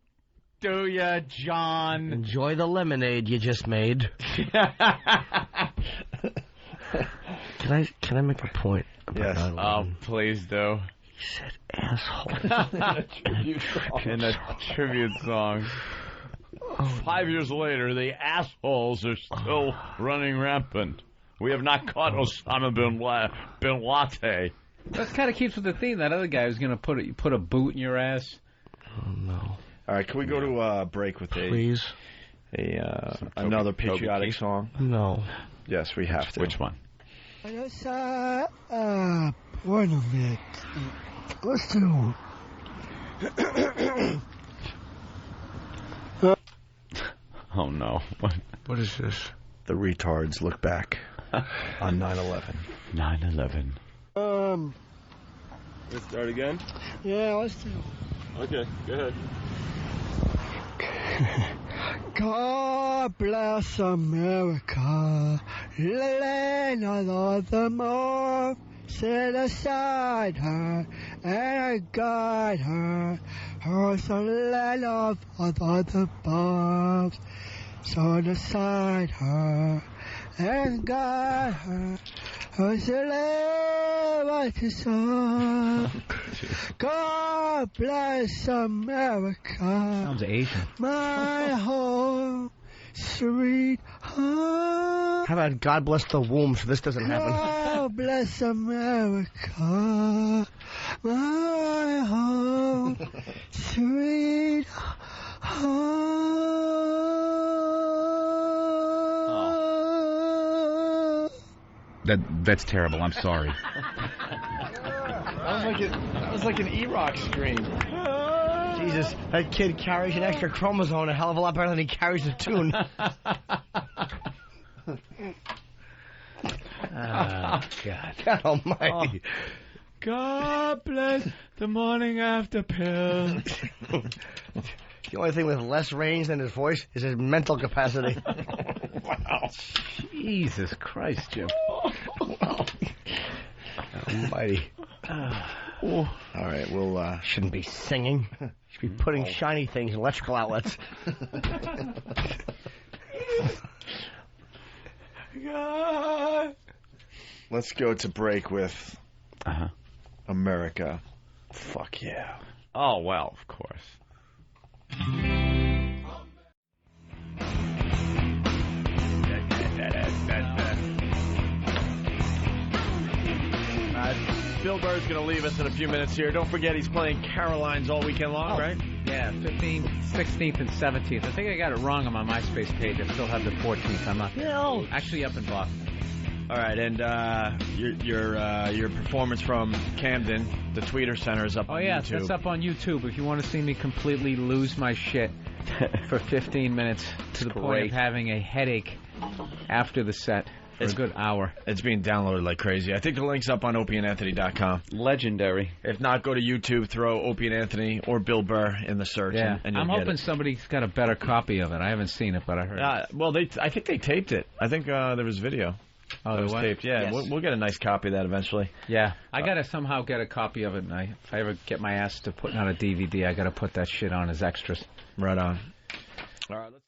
Do ya, John? Enjoy the lemonade you just made. Can I make a point about 9/11? Oh, please do. He said asshole. In a tribute song. 5 years later, the assholes are still running rampant. We have not caught Osama bin Laden. That kind of keeps with the theme. That other guy was going to put a boot in your ass. Oh, no. All right, can we go to a break with Please. another patriotic song? No. Yes, we have to. Which one? Wait a minute. Let's do. Oh, no. What is this? The retards look back. on 9/11. 9/11. Let's start again? Yeah, let's do. Okay, go ahead. God bless America, the land of all the more. Set aside her and guide her. Her's the land of all the bombs. Set aside her and guide her. Her's the land of the sun. God bless America. Sounds Asian. My home, sweet home. How about God bless the womb so this doesn't happen? God bless America. My home, sweet home. That's terrible. I'm sorry. That was like an E-Rock scream. Jesus, that kid carries an extra chromosome a hell of a lot better than he carries a tune. God. God almighty. God bless the morning after pill. The only thing with less range than his voice is his mental capacity. Wow. Jesus Christ, Jim. Almighty. All right, we'll shouldn't be singing. Should be putting shiny things in electrical outlets. God. Let's go to break with America. Fuck yeah. Oh, well, of course. Bill Burr's going to leave us in a few minutes here. Don't forget he's playing Caroline's all weekend long, right? Yeah, 15th, 16th, and 17th. I think I got it wrong on my MySpace page. I still have the 14th. I'm not there. Actually up in Boston. All right, and your performance from Camden, the Tweeter Center, is up on YouTube. That's up on YouTube. If you want to see me completely lose my shit for 15 minutes to the point of having a headache after the set. It's a good hour. It's being downloaded like crazy. I think the link's up on opieandanthony.com. Legendary. If not, go to YouTube, throw Opie and Anthony or Bill Burr in the search. Yeah, and you'll I'm hoping somebody's got a better copy of it. I haven't seen it, but I heard. Well, I think they taped it. I think there was video. Oh, it was taped. Yeah, yes. we'll get a nice copy of that eventually. Yeah, I gotta somehow get a copy of it. And if I ever get my ass to putting on a DVD, I gotta put that shit on as extras. Right on. All right. Let's